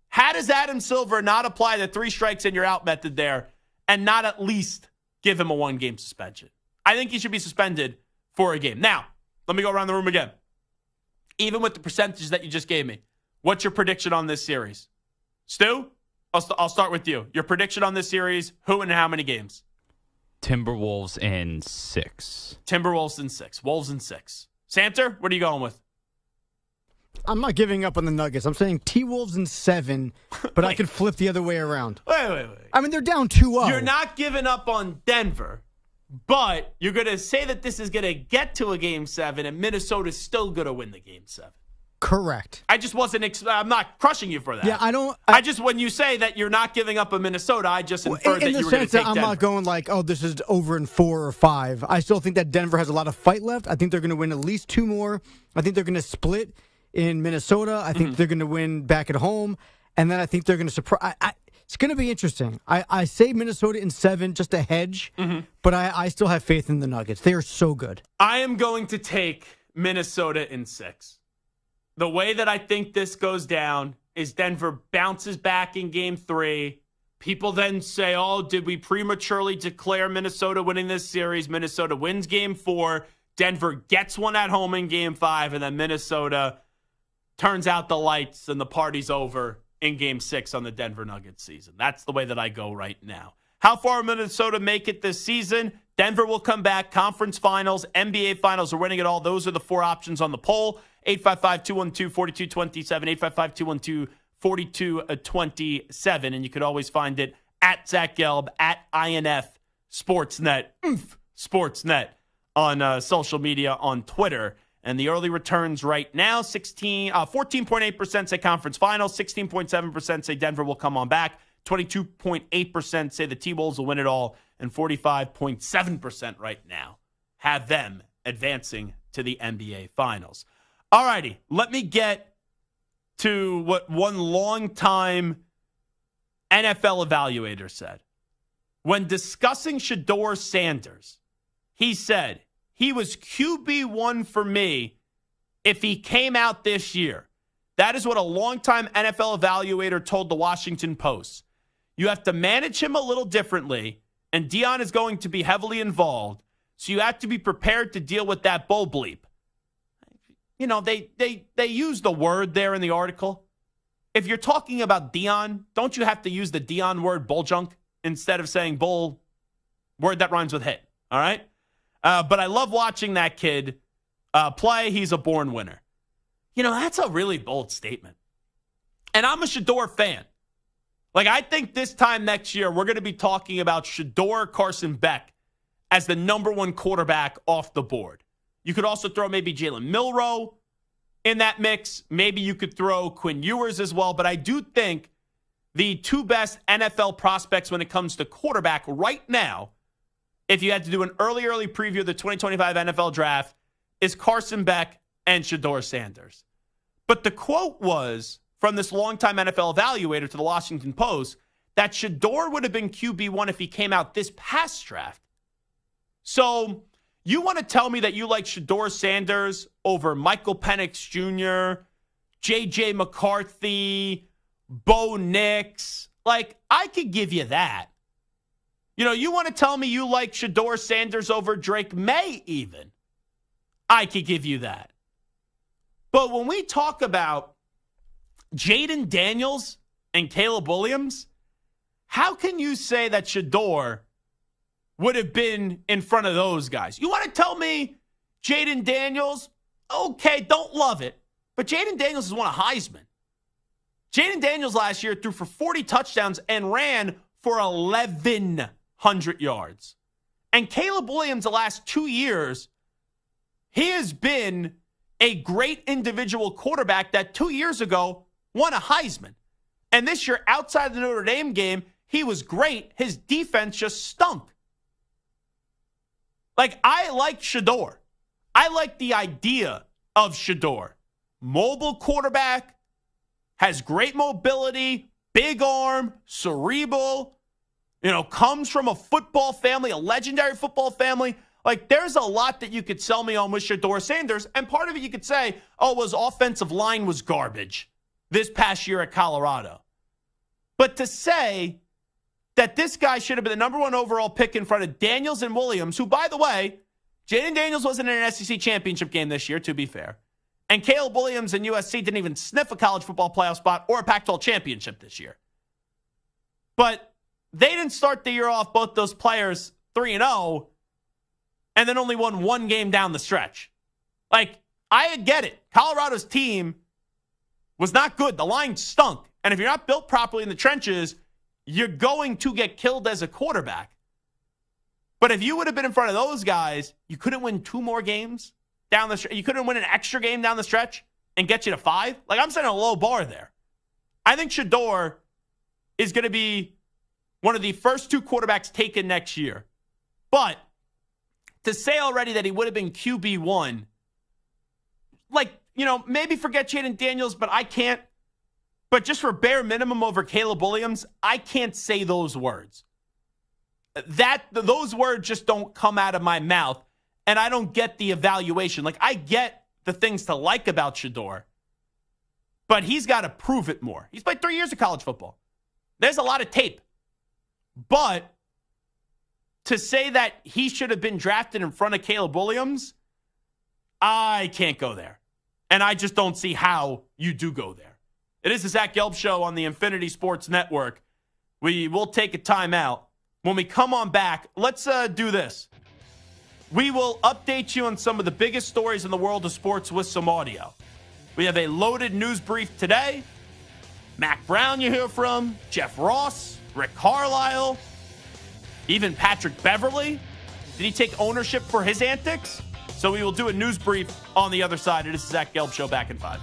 How does Adam Silver not apply the 3 strikes and you're out method there and not at least give him a 1-game suspension? I think he should be suspended for a game. Now, let me go around the room again. Even with the percentages that you just gave me, what's your prediction on this series? Stu, I'll start with you. Your prediction on this series, who and how many games?
Timberwolves in 6.
Timberwolves in 6. Wolves in 6. Samter, what are you going with?
I'm not giving up on the Nuggets. I'm saying T-Wolves in 7, but I could flip the other way around.
Wait.
I mean, they're down 2-0.
You're not giving up on Denver, but you're going to say that this is going to get to a Game 7, and Minnesota's still going to win the Game 7.
Correct.
I just wasn't. I'm not crushing you for that.
Yeah, I don't.
I just, when you say that you're not giving up a Minnesota, I just inferred that you were going to take
I'm
Denver.
not going like, oh, this is over in 4 or 5. I still think that Denver has a lot of fight left. I think they're going to win at least 2 more. I think they're going to split in Minnesota. I think they're going to win back at home, and then I think they're going to surprise. It's going to be interesting. I say Minnesota in 7 just a hedge, but I still have faith in the Nuggets. They are so good.
I am going to take Minnesota in 6. The way that I think this goes down is Denver bounces back in game 3. People then say, oh, did we prematurely declare Minnesota winning this series? Minnesota wins game 4. Denver gets one at home in game 5. And then Minnesota turns out the lights and the party's over in game 6 on the Denver Nuggets season. That's the way that I go right now. How far will Minnesota make it this season? Denver will come back. Conference finals, NBA finals, are winning it all. Those are the 4 options on the poll. 855-212-4227, 855-212-4227. And you could always find it at Zach Gelb, at INF Sportsnet, Sportsnet on social media, on Twitter. And the early returns right now, 14.8% say conference finals, 16.7% say Denver will come on back, 22.8% say the T-Wolves will win it all, and 45.7% right now have them advancing to the NBA Finals. All righty, let me get to what one longtime NFL evaluator said. When discussing Shedeur Sanders, he said, he was QB1 for me if he came out this year. That is what a longtime NFL evaluator told the Washington Post. You have to manage him a little differently, and Deion is going to be heavily involved, so you have to be prepared to deal with that bull bleep. You know, they use the word there in the article. If you're talking about Deion, don't you have to use the Deion word bull junk instead of saying bull, word that rhymes with hit, all right? But I love watching that kid play. He's a born winner. You know, that's a really bold statement. And I'm a Shedeur fan. Like, I think this time next year, we're going to be talking about Shedeur Carson Beck as the number 1 quarterback off the board. You could also throw maybe Jalen Milroe in that mix. Maybe you could throw Quinn Ewers as well. But I do think the 2 best NFL prospects when it comes to quarterback right now, if you had to do an early preview of the 2025 NFL Draft, is Carson Beck and Shedeur Sanders. But the quote was from this longtime NFL evaluator to the Washington Post that Shedeur would have been QB1 if he came out this past draft. So you want to tell me that you like Shedeur Sanders over Michael Penix Jr., J.J. McCarthy, Bo Nix? Like, I could give you that. You know, you want to tell me you like Shedeur Sanders over Drake May even? I could give you that. But when we talk about Jaden Daniels and Caleb Williams, how can you say that Shedeur would have been in front of those guys? You want to tell me Jaden Daniels? Okay, don't love it. But Jaden Daniels has won a Heisman. Jaden Daniels last year threw for 40 touchdowns and ran for 1,100 yards. And Caleb Williams, the last 2 years, he has been a great individual quarterback that 2 years ago won a Heisman. And this year, outside the Notre Dame game, he was great. His defense just stunk. Like, I like Shedeur. I like the idea of Shedeur. Mobile quarterback, has great mobility, big arm, cerebral, comes from a football family, a legendary football family. Like, there's a lot that you could sell me on with Shedeur Sanders. And part of it you could say, his offensive line was garbage this past year at Colorado. But to say that this guy should have been the number 1 overall pick in front of Daniels and Williams, who, by the way, Jaden Daniels wasn't in an SEC championship game this year, to be fair. And Caleb Williams and USC didn't even sniff a college football playoff spot or a Pac-12 championship this year. But they didn't start the year off, both those players, 3-0, and then only won 1 game down the stretch. Like, I get it. Colorado's team was not good. The line stunk. And if you're not built properly in the trenches, you're going to get killed as a quarterback. But if you would have been in front of those guys, you couldn't win 2 more games down the stretch. You couldn't win an extra game down the stretch. and get you to 5? Like, I'm setting a low bar there. I think Shador is going to be one of the first 2 quarterbacks taken next year. But to say already that he would have been QB1, like, maybe forget Jaden Daniels, but I can't. But just for bare minimum over Caleb Williams, I can't say those words. Those words just don't come out of my mouth, and I don't get the evaluation. Like, I get the things to like about Shador, but he's got to prove it more. He's played 3 years of college football. There's a lot of tape. But to say that he should have been drafted in front of Caleb Williams, I can't go there. And I just don't see how you do go there. It is the Zach Gelb Show on the Infinity Sports Network. We will take a timeout. When we come on back, let's do this. We will update you on some of the biggest stories in the world of sports with some audio. We have a loaded news brief today. Mac Brown you hear from, Jeff Ross, Rick Carlisle, even Patrick Beverley. Did he take ownership for his antics? So we will do a news brief on the other side. It is the Zach Gelb Show, back in 5.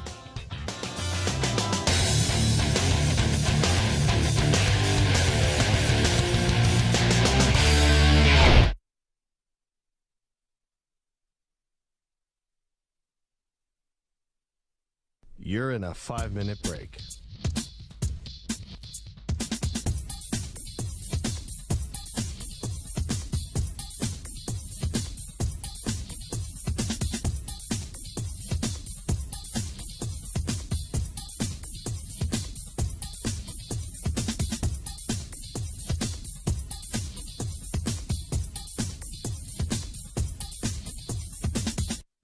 You're in a 5-minute break.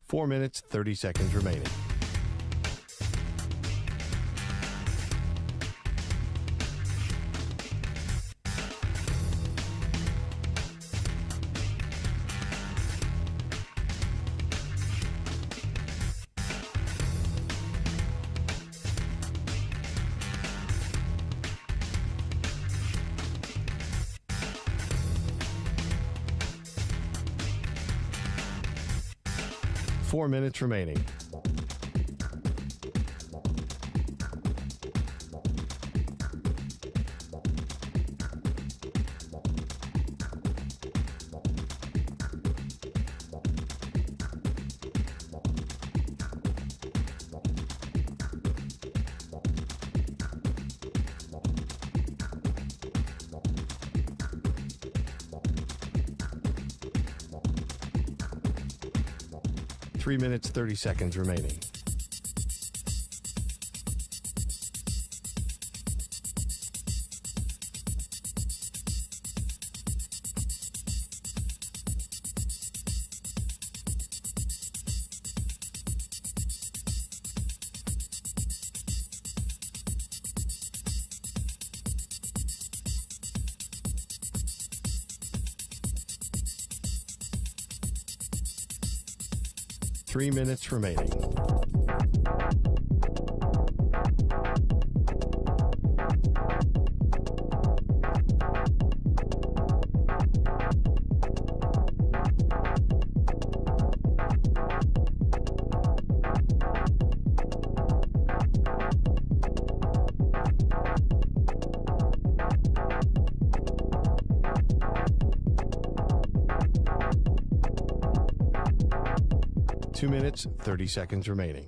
Four minutes, 30 seconds remaining. Four minutes remaining. Three minutes, 30 seconds remaining. Three minutes remaining. Two minutes, 30 seconds remaining.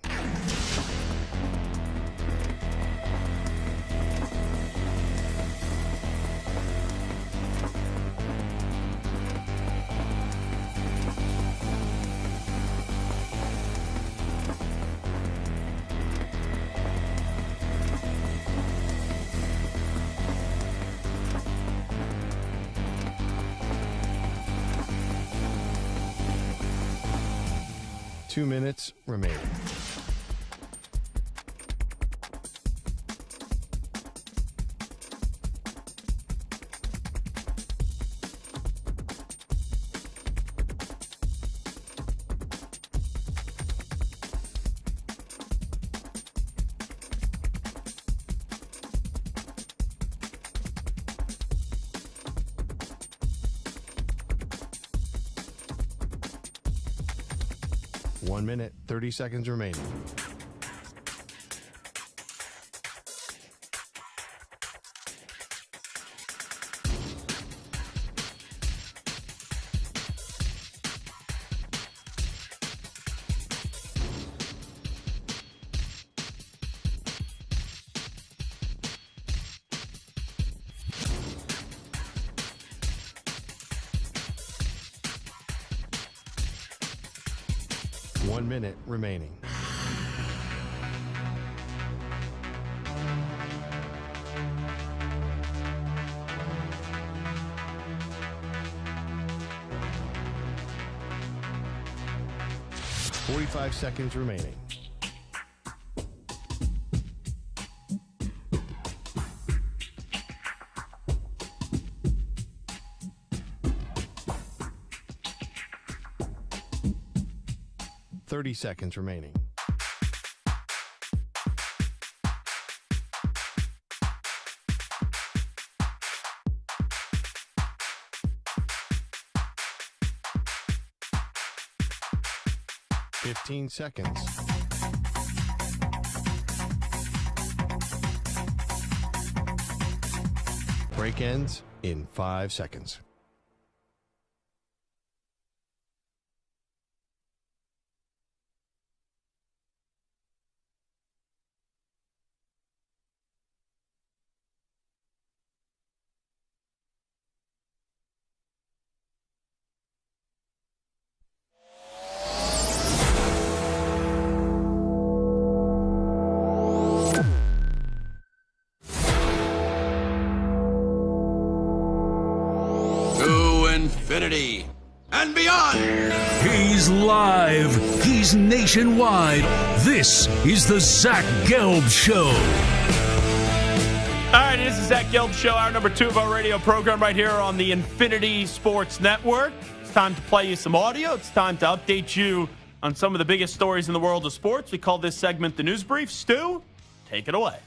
Two minutes remaining. One minute, 30 seconds remaining. 1 minute remaining. Forty-five seconds remaining. Seconds remaining. Fifteen seconds. Break ends in 5 seconds.
Infinity and beyond.
He's live. He's nationwide. This is the Zach Gelb Show.
All right, this is Zach Gelb Show, hour number 2 of our radio program right here on the Infinity Sports Network. It's time to play you some audio. It's time to update you on some of the biggest stories in the world of sports. We call this segment the News Brief. Stu, take it away.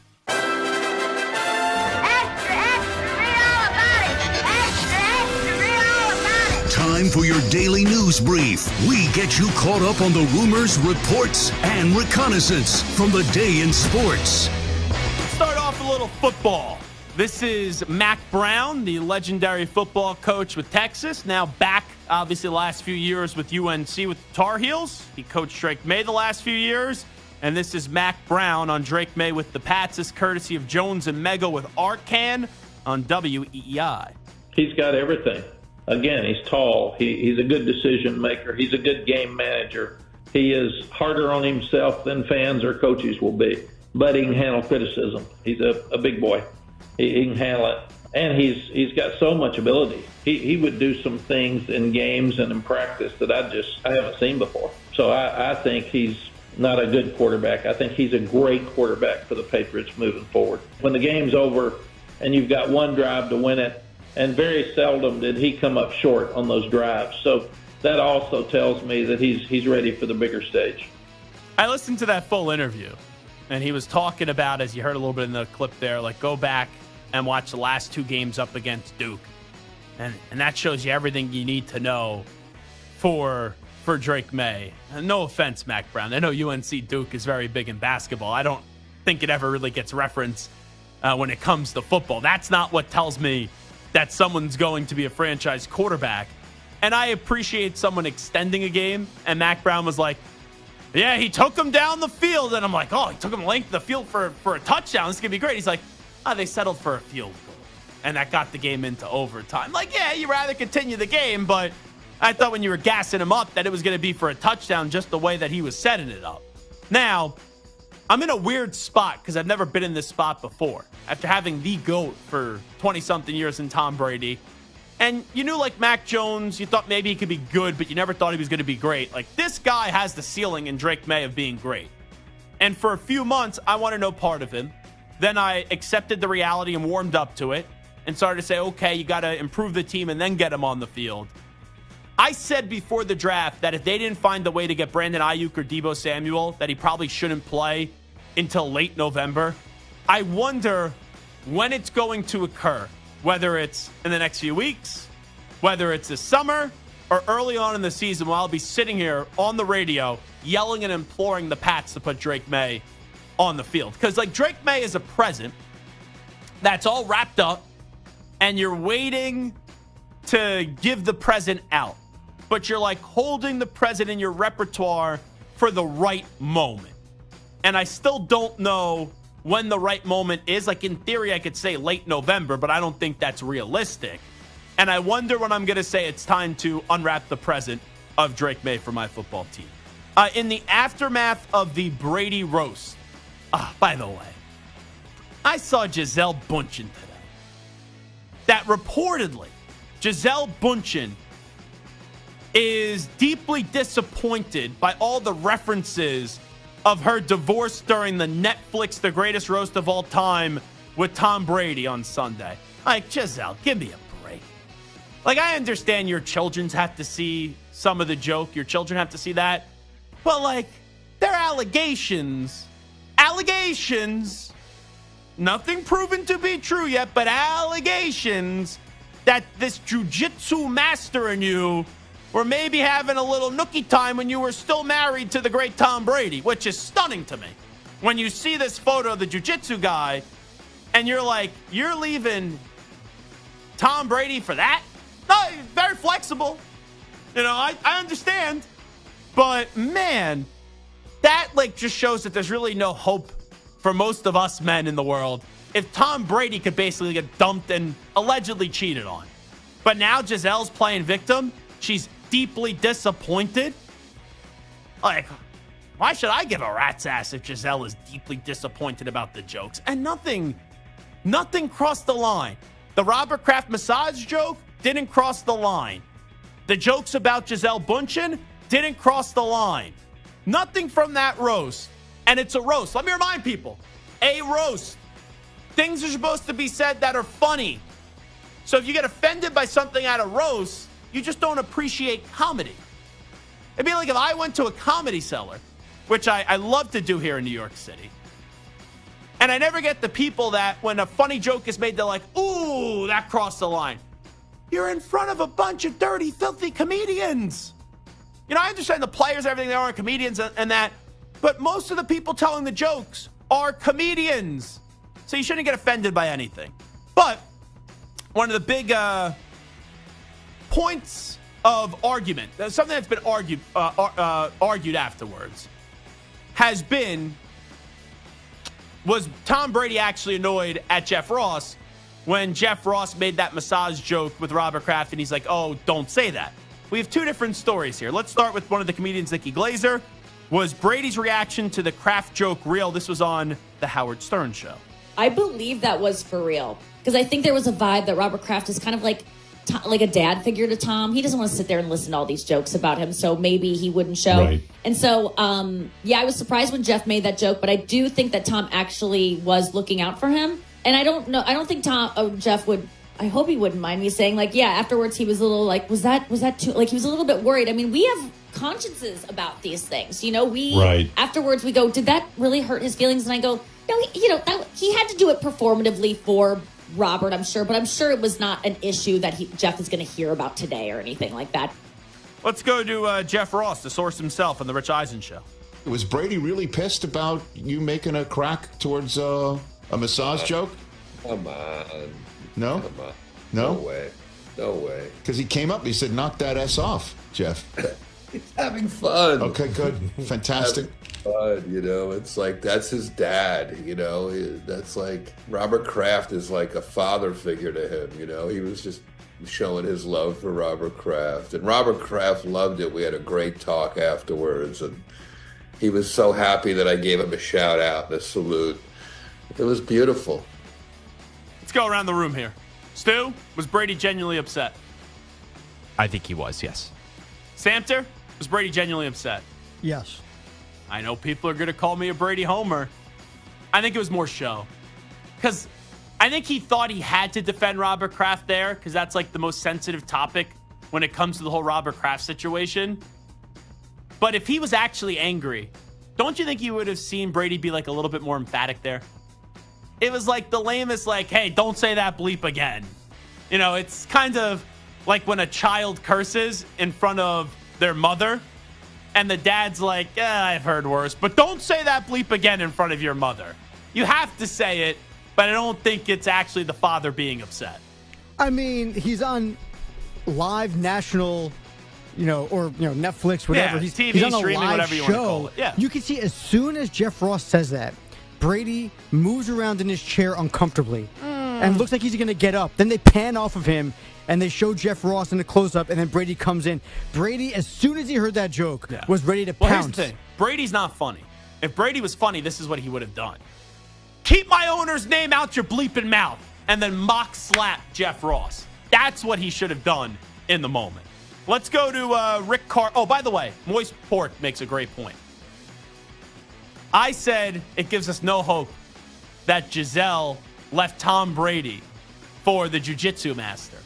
Time for your daily news brief. We get you caught up on the rumors, reports, and reconnaissance from the day in sports.
Let's start off a little football. This is Mack Brown, the legendary football coach with Texas, now back, obviously, the last few years with UNC with the Tar Heels. He coached Drake May the last few years. And this is Mack Brown on Drake May with the Pats. This courtesy of Jones and Mego with Arcan on WEEI.
He's got everything. Again, he's tall. He's a good decision maker. He's a good game manager. He is harder on himself than fans or coaches will be. But he can handle criticism. He's a big boy. He can handle it. And he's got so much ability. He would do some things in games and in practice that I haven't seen before. So I think he's not a good quarterback. I think he's a great quarterback for the Patriots moving forward. When the game's over and you've got one drive to win it, and very seldom did he come up short on those drives. So that also tells me that he's ready for the bigger stage.
I listened to that full interview, and he was talking about, as you heard a little bit in the clip there, like go back and watch the last 2 games up against Duke. And that shows you everything you need to know for Drake May. And no offense, Mack Brown. I know UNC Duke is very big in basketball. I don't think it ever really gets referenced when it comes to football. That's not what tells me that someone's going to be a franchise quarterback. And I appreciate someone extending a game. And Mack Brown was like, yeah, he took him down the field. And I'm like, oh, he took him length of the field for a touchdown. This is going to be great. He's like, they settled for a field goal. And that got the game into overtime. Like, yeah, you'd rather continue the game. But I thought when you were gassing him up that it was going to be for a touchdown just the way that he was setting it up. Now, I'm in a weird spot because I've never been in this spot before. After having the GOAT for 20-something years in Tom Brady. And you knew, like, Mac Jones, you thought maybe he could be good, but you never thought he was going to be great. Like, this guy has the ceiling in Drake May of being great. And for a few months, I wanted no part of him. Then I accepted the reality and warmed up to it and started to say, okay, you got to improve the team and then get him on the field. I said before the draft that if they didn't find a way to get Brandon Ayuk or Deebo Samuel, that he probably shouldn't play until late November. I wonder when it's going to occur, whether it's in the next few weeks, whether it's this summer, or early on in the season, while I'll be sitting here on the radio yelling and imploring the Pats to put Drake May on the field. Because, like, Drake May is a present that's all wrapped up, and you're waiting to give the present out. But you're, like, holding the present in your repertoire for the right moment. And I still don't know when the right moment is. Like, in theory, I could say late November, but I don't think that's realistic. And I wonder when I'm going to say it's time to unwrap the present of Drake May for my football team. in the aftermath of the Brady roast. By the way, I saw Gisele Bündchen today. That reportedly, Gisele Bündchen is deeply disappointed by all the references of her divorce during the Netflix The Greatest Roast of All Time with Tom Brady on Sunday. Like, Gisele, give me a break. Like, I understand your children have to see some of the joke. Your children have to see that. But, like, they're allegations. Allegations. Nothing proven to be true yet, but allegations that this jujitsu master in you were maybe having a little nookie time when you were still married to the great Tom Brady, which is stunning to me. When you see this photo of the jiu-jitsu guy, and you're like, you're leaving Tom Brady for that? No, very flexible. You know, I understand. But, man, that, like, just shows that there's really no hope for most of us men in the world if Tom Brady could basically get dumped and allegedly cheated on. But now Gisele's playing victim. She's deeply disappointed. Like, why should I give a rat's ass if Gisele is deeply disappointed about the jokes? And nothing crossed the line. The Robert Kraft massage joke didn't cross the line. The jokes about Gisele Bündchen didn't cross the line. Nothing from that roast. And it's a roast. Let me remind people, a roast. Things are supposed to be said that are funny. So if you get offended by something at a roast, you just don't appreciate comedy. It'd be like if I went to a Comedy Cellar, which I love to do here in New York City, and I never get the people that when a funny joke is made, they're like, ooh, that crossed the line. You're in front of a bunch of dirty, filthy comedians. You know, I understand the players, everything, they are comedians and that, but most of the people telling the jokes are comedians. So you shouldn't get offended by anything. But one of the big points of argument, something that's been argued afterwards, has been, was Tom Brady actually annoyed at Jeff Ross when Jeff Ross made that massage joke with Robert Kraft, and he's like, oh, don't say that. We have two different stories here. Let's start with one of the comedians, Nikki Glazer. Was Brady's reaction to the Kraft joke real? This was on the Howard Stern show.
I believe that was for real, because I think there was a vibe that Robert Kraft is kind of like a dad figure to Tom. He doesn't want to sit there and listen to all these jokes about him, so maybe he wouldn't show. Right. And so, I was surprised when Jeff made that joke, but I do think that Tom actually was looking out for him. And I don't think Jeff would, I hope he wouldn't mind me saying, like, yeah, afterwards he was a little like, was that too, like, he was a little bit worried. I mean, we have consciences about these things. You know, afterwards we go, did that really hurt his feelings? And I go, no, he had to do it performatively for Robert, I'm sure, but I'm sure it was not an issue that Jeff is going to hear about today or anything like that.
Let's go to Jeff Ross, the source himself on the Rich Eisen show.
Was Brady really pissed about you making a crack towards a massage joke?
Come on.
No?
Come on.
No?
No way. No way.
Because he came up, he said, knock that S off, Jeff.
He's having fun.
Okay, good. Fantastic.
Fun, it's like, that's his dad, that's like, Robert Kraft is like a father figure to him, he was just showing his love for Robert Kraft, and Robert Kraft loved it. We had a great talk afterwards, and he was so happy that I gave him a shout out and a salute. It was beautiful.
Let's go around the room here. Stu, was Brady genuinely upset?
I think he was, yes.
Samter, was Brady genuinely upset?
Yes.
I know people are going to call me a Brady homer. I think it was more show. Because I think he thought he had to defend Robert Kraft there, because that's like the most sensitive topic when it comes to the whole Robert Kraft situation. But if he was actually angry, don't you think you would have seen Brady be like a little bit more emphatic there? It was like the lamest, like, hey, don't say that bleep again. It's kind of like when a child curses in front of their mother. And the dad's like, yeah, I've heard worse, but don't say that bleep again in front of your mother. You have to say it, but I don't think it's actually the father being upset.
I mean, he's on live national, Netflix, whatever.
Yeah,
he's
TV,
on a
streaming,
live
whatever you want to call it. Yeah.
You can see as soon as Jeff Ross says that, Brady moves around in his chair uncomfortably. and it looks like he's going to get up. Then they pan off of him, and they show Jeff Ross in the close-up, and then Brady comes in. Brady, as soon as he heard that joke, was ready to pounce.
Here's the thing. Brady's not funny. If Brady was funny, this is what he would have done. Keep my owner's name out your bleeping mouth, and then mock slap Jeff Ross. That's what he should have done in the moment. Let's go to Rick Carr. Oh, by the way, Moist Pork makes a great point. I said it gives us no hope that Giselle left Tom Brady for the jiu-jitsu master.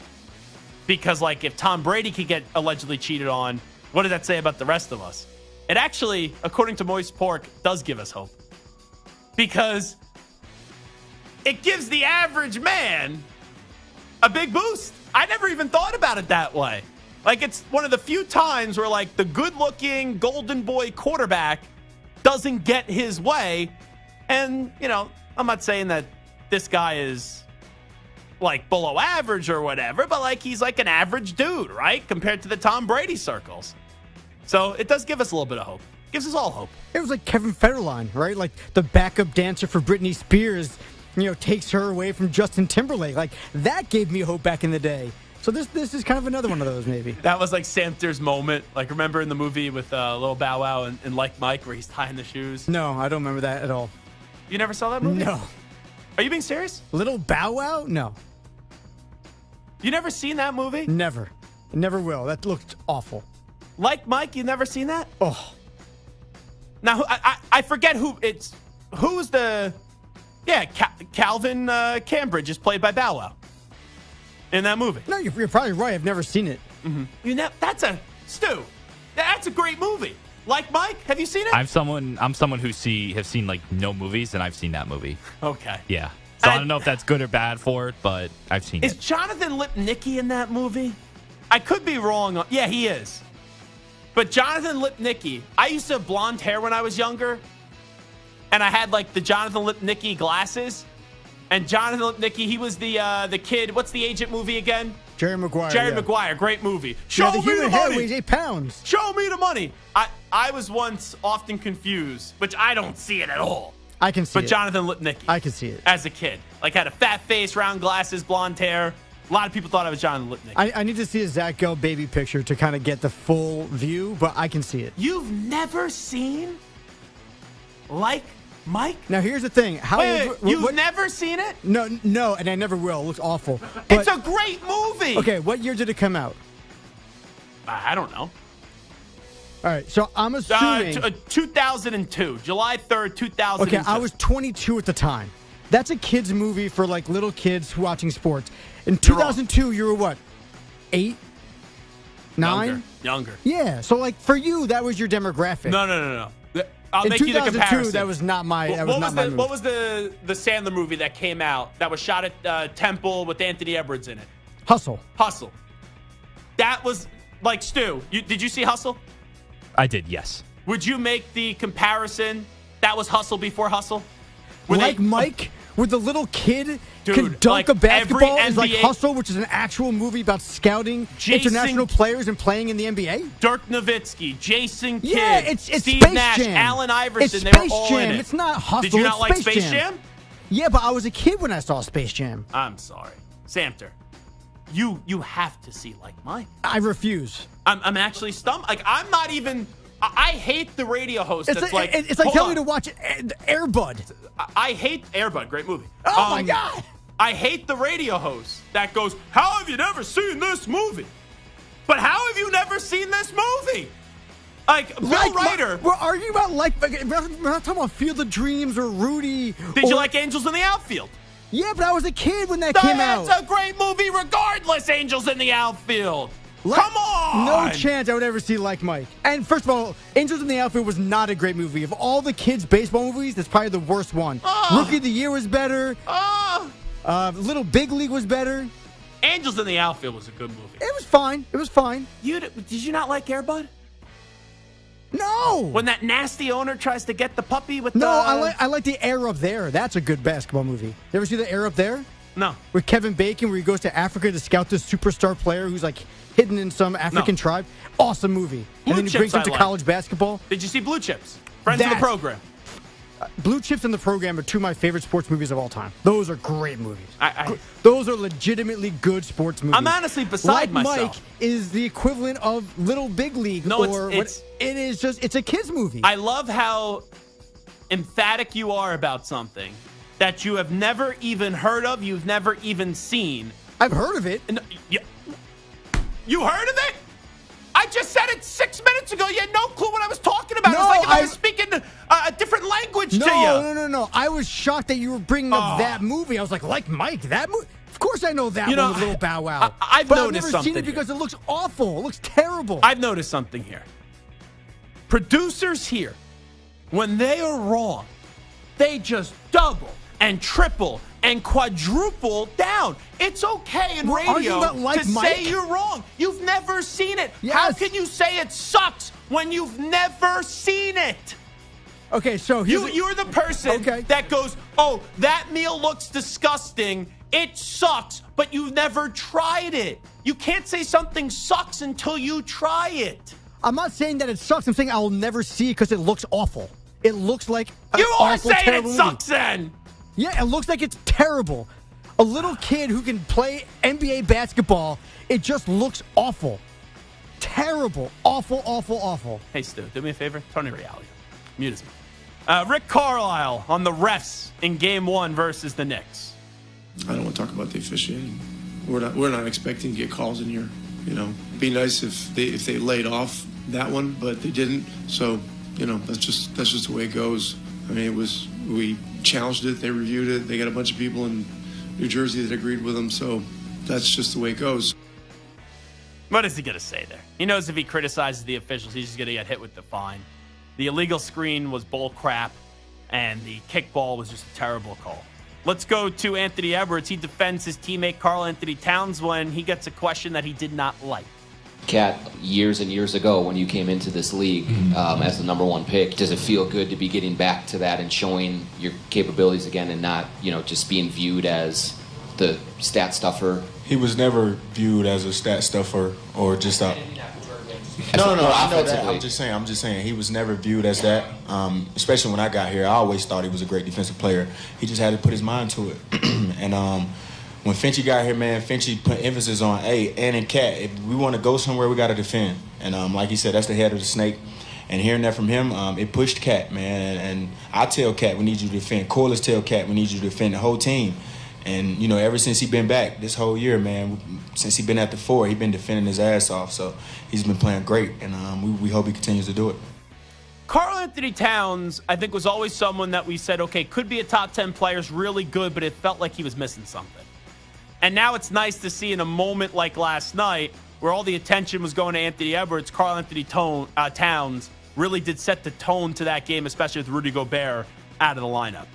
Because, like, if Tom Brady could get allegedly cheated on, what does that say about the rest of us? It actually, according to Moist Pork, does give us hope. Because it gives the average man a big boost. I never even thought about it that way. Like, it's one of the few times where, like, the good-looking golden boy quarterback doesn't get his way. And, you know, I'm not saying that this guy is, like, below average or whatever, but, like, he's like an average dude, right? Compared to the Tom Brady circles. So it does give us a little bit of hope. Gives us all hope.
It was like Kevin Federline, right? Like the backup dancer for Britney Spears, you know, takes her away from Justin Timberlake. Like, that gave me hope back in the day. So this is kind of another one of those, maybe.
That was like Samter's moment. Like, remember in the movie with Lil Bow Wow and Like Mike where he's tying the shoes?
No, I don't remember that at all.
You never saw that movie?
No.
Are you being serious?
Little Bow Wow? No.
You never seen that movie?
Never. Never will. That looked awful.
Like Mike, you never seen that?
Oh.
Now, I forget who it's... Who's the... Yeah, Calvin Cambridge is played by Bow Wow in that movie.
No, you're probably right. I've never seen it.
Mm-hmm. Stu, that's a great movie. Like Mike, have you seen it?
I'm someone who have seen like no movies, and I've seen that movie.
Okay.
Yeah. So I don't know if that's good or bad for it, but I've seen it.
Is Jonathan Lipnicki in that movie? I could be wrong. Yeah, he is. But Jonathan Lipnicki, I used to have blonde hair when I was younger, and I had like the Jonathan Lipnicki glasses. And Jonathan Lipnicki, he was the kid. What's the Agent movie again?
Jerry Maguire.
Jerry Maguire, great movie.
Show
me
the human
the
hair
money.
weighs 8 pounds.
Show me the money. I was once often confused, which I don't see it at all.
I can see it.
But Jonathan Lipnicki.
I can see it.
As a kid. Like, had a fat face, round glasses, blonde hair. A lot of people thought I was Jonathan Lipnicki.
I need to see a Zach Gelb baby picture to kind of get the full view, but I can see it.
You've never seen Like Mike?
Now, here's the thing.
You've never seen it?
No, and I never will. It looks awful.
It's a great movie.
Okay, what year did it come out?
I don't know.
All right, so I'm assuming...
2002, July 3rd, 2002.
Okay, I was 22 at the time. That's a kid's movie for, like, little kids watching sports. In 2002, you were what? 8? 9?
Younger.
Yeah, so, like, for you, that was your demographic.
No. I'll
in
make you the
2002,
comparison.
that was not my movie.
What was the Sandler movie that came out that was shot at Temple with Anthony Edwards in it?
Hustle.
That was, like, Stu, did you see Hustle?
I did, yes.
Would you make the comparison that was Hustle before Hustle?
Mike, with the little kid
Dude,
can dunk
like
a basketball
every
is like
NBA
Hustle, which is an actual movie about scouting international players and playing in the NBA?
Dirk Nowitzki, Jason Kidd,
yeah, it's
Steve
Space
Nash,
Jam.
Allen Iverson,
It's
they
Space
were all
Jam.
in it.
It's not Hustle.
Did you not
it's
like
Space
Jam?
Yeah, but I was a kid when I saw Space Jam.
I'm sorry. Samter, you have to see Like Mike.
I refuse.
I'm actually stumped. Like, I'm not even... I hate the radio host
It's like telling me to watch Air Bud.
I hate Air Bud. Great movie.
Oh, my God.
I hate the radio host that goes, how have you never seen this movie? But how have you never seen this movie? Like, Bill Ryder.
We're arguing about, like, we're not talking about Field of Dreams or Rudy.
Did you like Angels in the Outfield?
Yeah, but I was a kid when that came out.
That's a great movie regardless, Angels in the Outfield. Come on!
No chance I would ever see Like Mike. And first of all, Angels in the Outfield was not a great movie. Of all the kids' baseball movies, that's probably the worst one. Rookie of the Year was better. Little Big League was better.
Angels in the Outfield was a good movie.
It was fine.
Did you not like Air Bud?
No.
When that nasty owner tries to get the puppy with
I like the Air Up There. That's a good basketball movie. You ever see the Air Up There?
No.
With Kevin Bacon, where he goes to Africa to scout this superstar player who's like hidden in some African tribe. Awesome movie. And then he brings him to college basketball.
Did you see Blue Chips? Friends of the program.
Blue Chips and The Program are two of my favorite sports movies of all time. Those are great movies. Those are legitimately good sports movies.
I'm honestly beside myself.
Mike is the equivalent of Little Big League.
No,
it's a kid's movie.
I love how emphatic you are about something that you have never even heard of, you've never even seen.
I've heard of it.
You heard of it? I just said it 6 minutes ago. You had no clue what I was talking about. It was like if I was speaking a different language to you.
No. I was shocked that you were bringing up that movie. I was like Mike, that movie? Of course I know that one with Little Bow Wow.
I've
but
noticed
I've never
something
seen it because
here.
it looks awful. It looks terrible.
I've noticed something here. Producers here, when they are wrong, they just double and triple and quadruple down. It's okay in radio to say you're wrong. You've never seen it.
Yes.
How can you say it sucks when you've never seen it?
Okay, so
you're the person that goes, oh, that meal looks disgusting. It sucks, but you've never tried it. You can't say something sucks until you try it.
I'm not saying that it sucks. I'm saying I'll never see it because it looks awful. It looks like
you are
awful,
saying it sucks then.
Yeah, it looks like it's terrible. A little kid who can play NBA basketball, it just looks awful. Terrible. Awful.
Hey, Stu, do me a favor. Tony Realia. Mute his mic. Rick Carlisle on the refs in Game 1 versus the Knicks.
I don't want to talk about the officiating. We're not expecting to get calls in here. It'd be nice if they laid off that one, but they didn't. So, that's just the way it goes. I mean, we challenged it, they reviewed it, they got a bunch of people in New Jersey that agreed with them, so that's just the way it goes.
What is he going to say there? He knows if he criticizes the officials, he's just going to get hit with the fine. The illegal screen was bull crap, and the kickball was just a terrible call. Let's go to Anthony Edwards. He defends his teammate Karl Anthony Towns when he gets a question that he did not like.
Kat, years and years ago when you came into this league as the number one pick, does it feel good to be getting back to that and showing your capabilities again and not, just being viewed as the stat stuffer?
He was never viewed as a stat stuffer or just a... No, I know that. I'm just saying he was never viewed as that. Especially when I got here, I always thought he was a great defensive player. He just had to put his mind to it. And when Finchy got here, man, Finchy put emphasis on, and Cat, if we want to go somewhere, we got to defend. And like he said, that's the head of the snake. And hearing that from him, it pushed Cat, man. And I tell Cat, we need you to defend. Corliss tell Cat, we need you to defend the whole team. And, ever since he been back this whole year, man, since he been at the 4, he been defending his ass off. So he's been playing great, and we hope he continues to do it.
Karl Anthony Towns, I think, was always someone that we said, okay, could be a top 10 player, is really good, but it felt like he was missing something. And now it's nice to see in a moment like last night where all the attention was going to Anthony Edwards, Karl Anthony Towns really did set the tone to that game, especially with Rudy Gobert out of the lineup.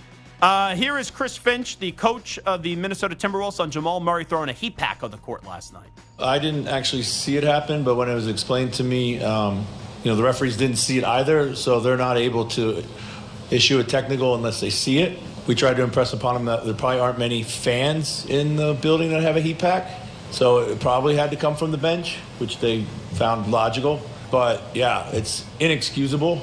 Here is Chris Finch, the coach of the Minnesota Timberwolves, on Jamal Murray throwing a heat pack on the court last night.
I didn't actually see it happen, but when it was explained to me, the referees didn't see it either, so they're not able to issue a technical unless they see it. We tried to impress upon them that there probably aren't many fans in the building that have a heat pack, so it probably had to come from the bench, which they found logical. But, yeah, it's inexcusable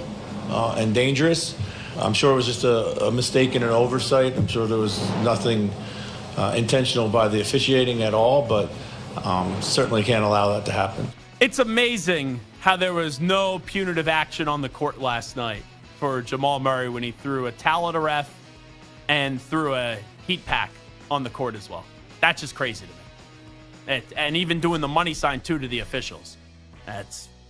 and dangerous. I'm sure it was just a mistake and an oversight. I'm sure there was nothing intentional by the officiating at all, but certainly can't allow that to happen.
It's amazing how there was no punitive action on the court last night for Jamal Murray when he threw a towel at a ref and threw a heat pack on the court as well. That's just crazy to me. And even doing the money sign, too, to the officials.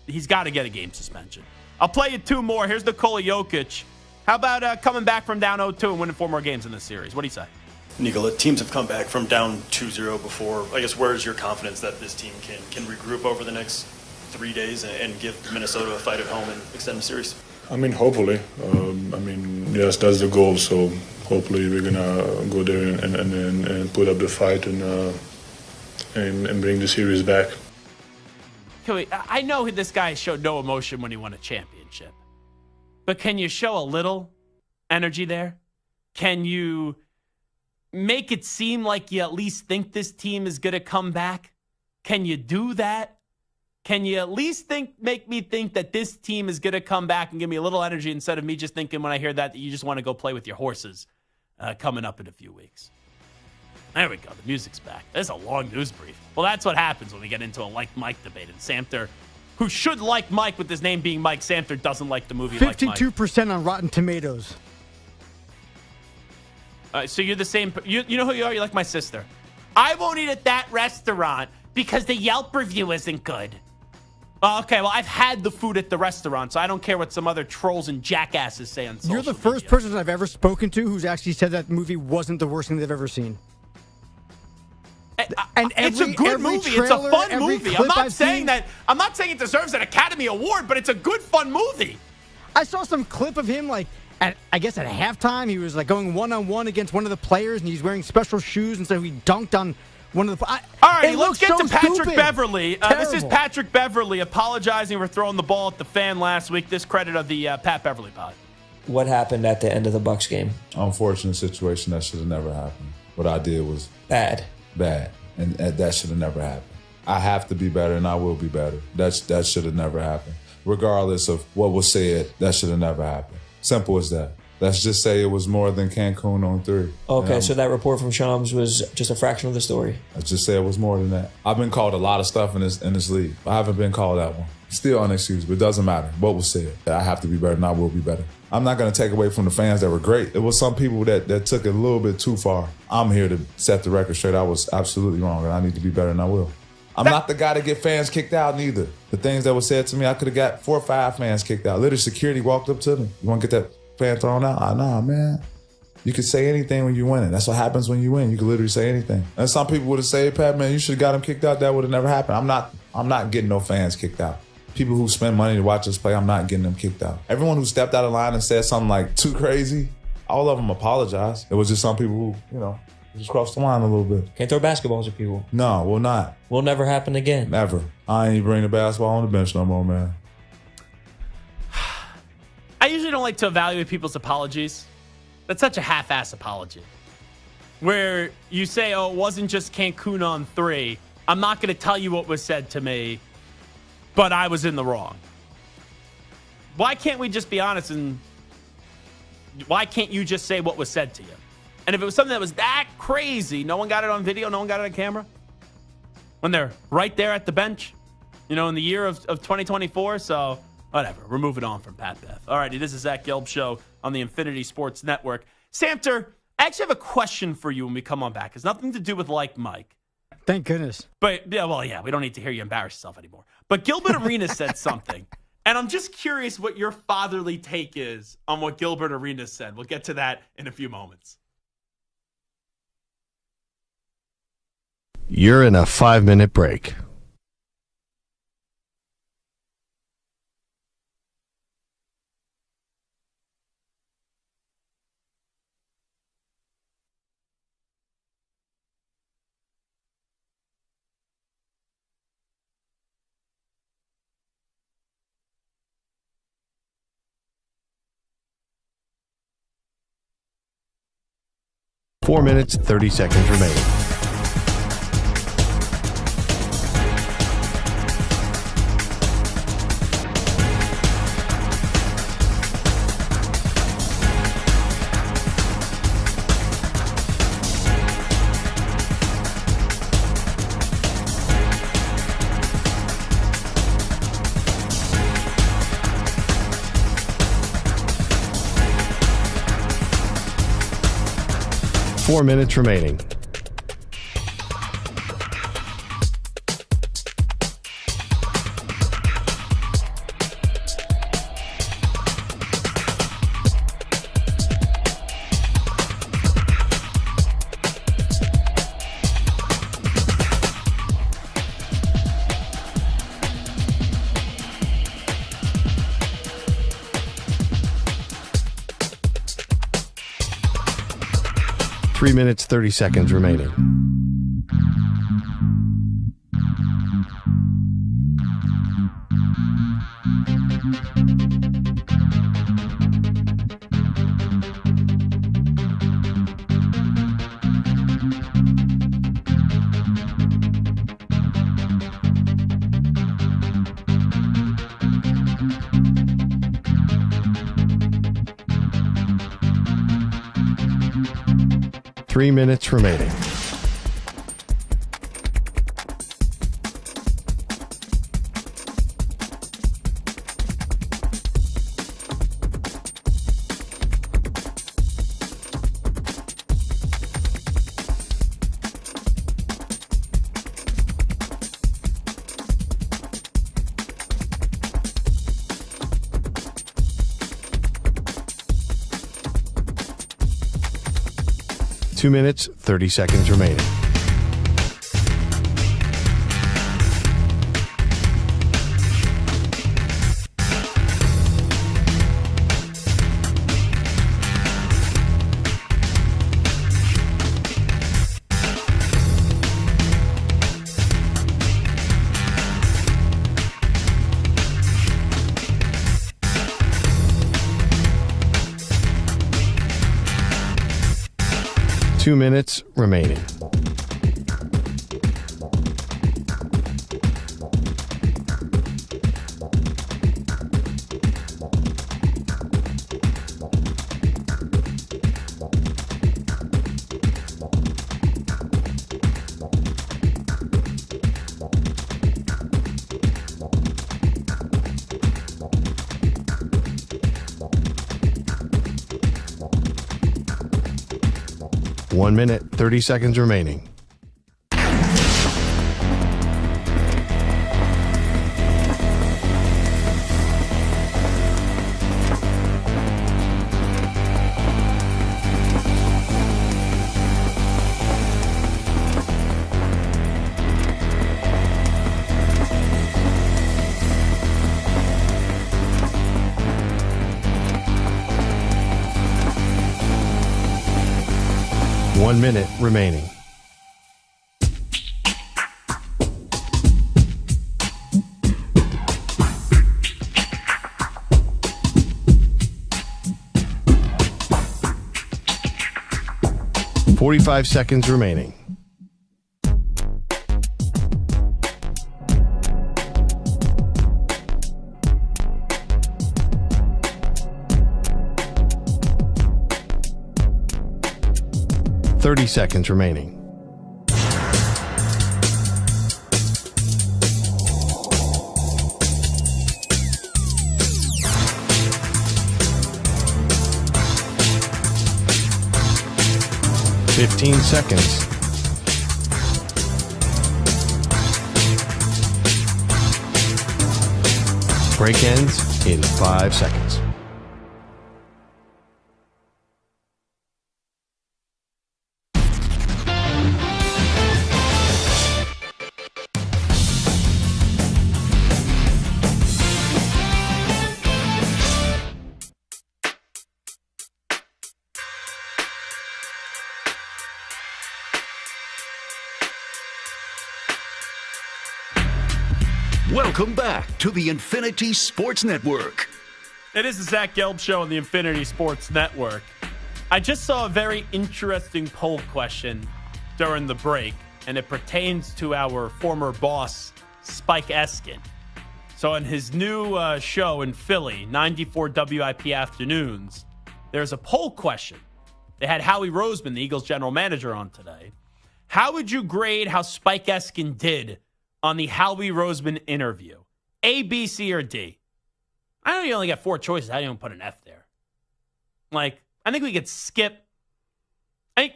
He's got to get a game suspension. I'll play you two more. Here's Nikola Jokic. How about coming back from down 0-2 and winning 4 more games in this series? What do you say?
Nikola, teams have come back from down 2-0 before. I guess where is your confidence that this team can regroup over the next 3 days and give Minnesota a fight at home and extend the series?
Hopefully. Yes, that's the goal. So hopefully we're gonna go there and put up the fight and bring the series back.
I know this guy showed no emotion when he won a championship, but can you show a little energy there? Can you make it seem like you at least think this team is going to come back? Can you do that? can you at least make me think that this team is going to come back and give me a little energy instead of me just thinking when I hear that you just want to go play with your horses coming up in a few weeks? There we go. The music's back. There's a long news brief. Well, that's what happens when we get into a Like Mike debate. And Samter, who should like Mike with his name being Mike, Samter doesn't like the movie
52% on Rotten Tomatoes.
So you're the same. You know who you are? You're like my sister. I won't eat at that restaurant because the Yelp review isn't good. Okay, well, I've had the food at the restaurant, so I don't care what some other trolls and jackasses say on social
You're the first person I've ever spoken to who's actually said that movie wasn't the worst thing they've ever seen. And
it's a good movie. It's a fun movie. I'm not saying it deserves an Academy Award, but it's a good, fun movie.
I saw some clip of him, like, at halftime. He was, like, going one-on-one against one of the players, and he's wearing special shoes, and so he dunked on one of the... All
right, let's get to Patrick Beverley. This is Patrick Beverley apologizing for throwing the ball at the fan last week. This credit of the Pat Beverley pod.
What happened at the end of the Bucks game?
Unfortunate situation. That should have never happened. What I did was...
Bad.
And that should have never happened. I have to be better, and I will be better. That should have never happened. Regardless of what was said, that should have never happened. Simple as that. Let's just say it was more than Cancun on 3.
Okay, so that report from Shams was just a fraction of the story.
Let's just say it was more than that. I've been called a lot of stuff in this league. I haven't been called that one. Still unexcused, but it doesn't matter what was said. I have to be better, and I will be better. I'm not going to take away from the fans that were great. It was some people that took it a little bit too far. I'm here to set the record straight. I was absolutely wrong, and I need to be better, and I will. I'm not the guy to get fans kicked out neither. The things that were said to me, I could have got 4 or 5 fans kicked out. Literally, security walked up to me. You want to get that fan thrown out? Nah, man. You can say anything when you're winning. That's what happens when you win. You can literally say anything. And some people would have said, Pat, man, you should have got him kicked out. That would have never happened. I'm not getting no fans kicked out. People who spend money to watch us play, I'm not getting them kicked out. Everyone who stepped out of line and said something like too crazy, all of them apologized. It was just some people who, just crossed the line a little bit.
Can't throw basketballs at people.
No, will not.
Will never happen again.
Never. I ain't bring the basketball on the bench no more, man.
I usually don't like to evaluate people's apologies. That's such a half-ass apology. Where you say, oh, it wasn't just Cancun on 3. I'm not going to tell you what was said to me, but I was in the wrong. Why can't we just be honest and why can't you just say what was said to you? And if it was something that was that crazy, no one got it on video, no one got it on camera, when they're right there at the bench, in the year of 2024, so whatever. We're moving on from Pat Bev. All righty, this is Zach Gelb Show on the Infinity Sports Network. Samter, I actually have a question for you when we come on back. It's nothing to do with Like Mike.
Thank goodness.
But, we don't need to hear you embarrass yourself anymore. But Gilbert Arenas said something, and I'm just curious what your fatherly take is on what Gilbert Arenas said. We'll get to that in a few moments.
You're in a 5-minute break. Four minutes, 30 seconds remaining. Four minutes remaining. Three minutes, 30 seconds remaining. 3 minutes remaining. Two minutes, 30 seconds remaining. Two minutes remaining. One minute, 30 seconds remaining. One minute remaining. .45 seconds remaining. .30 seconds remaining. .15 seconds. Break ends in 5 seconds.
Welcome back to the Infinity Sports Network.
It is the Zach Gelb Show on the Infinity Sports Network. I just saw a very interesting poll question during the break, and it pertains to our former boss, Spike Eskin. So on his new show in Philly, 94 WIP Afternoons, there's a poll question. They had Howie Roseman, the Eagles general manager, on today. How would you grade how Spike Eskin did on the Howie Roseman interview? A, B, C, or D? I know you only got 4 choices. How do you even put an F there? Like, I think we could skip. I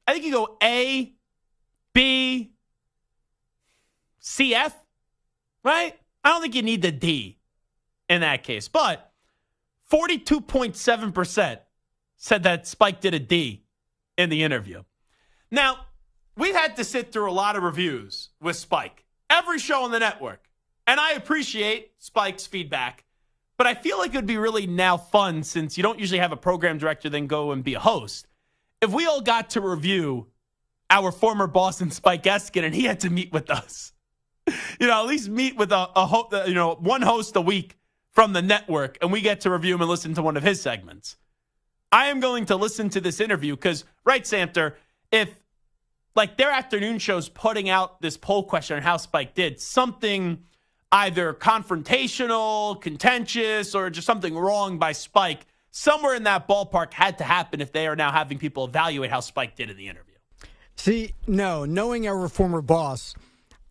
think you go A, B, C, F, right? I don't think you need the D in that case. But 42.7% said that Spike did a D in the interview. Now, we've had to sit through a lot of reviews with Spike. Every show on the network. And I appreciate Spike's feedback. But I feel like it would be really now fun, since you don't usually have a program director then go and be a host, if we all got to review our former boss and Spike Eskin, and he had to meet with us. At least meet with one host a week from the network, and we get to review him and listen to one of his segments. I am going to listen to this interview because, right, Samter, if their afternoon show's putting out this poll question on how Spike did, something either confrontational, contentious, or just something wrong by Spike somewhere in that ballpark had to happen if they are now having people evaluate how Spike did in the interview.
See, no, knowing our former boss,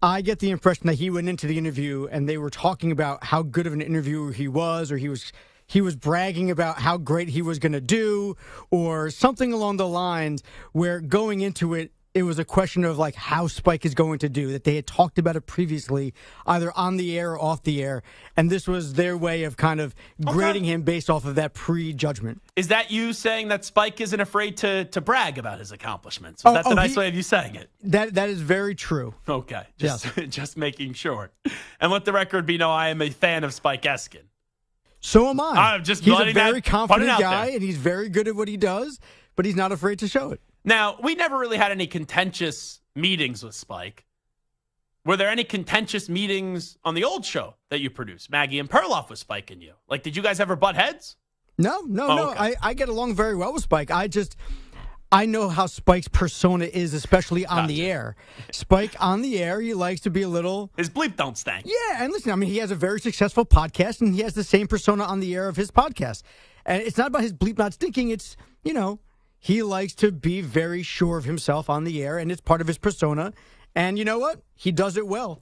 I get the impression that he went into the interview and they were talking about how good of an interviewer he was, or he was bragging about how great he was going to do, or something along the lines where going into it, it was a question of like how Spike is going to do, that they had talked about it previously, either on the air or off the air. And this was their way of kind of grading him based off of that prejudgment.
Is that you saying that Spike isn't afraid to brag about his accomplishments? Is that the nice way of you saying it?
That is very true.
Okay.
Yes.
Just making sure. And let the record be known, I am a fan of Spike Eskin.
So am I.
I'm just
he's a
letting
very
that-
confident
put it out
guy,
there.
and he's very good at what he does, but he's not afraid to show it.
Now, we never really had any contentious meetings with Spike. Were there any contentious meetings on the old show that you produced, Maggie and Perloff, with Spike and you? Like, did you guys ever butt heads?
No.
Okay.
I get along very well with Spike. I know how Spike's persona is, especially on the air. Spike on the air, he likes to be a little...
His bleep don't stank.
Yeah, and listen, I mean, he has a very successful podcast, and he has the same persona on the air of his podcast. And it's not about his bleep not stinking. It's, he likes to be very sure of himself on the air, and it's part of his persona. And you know what? He does it well.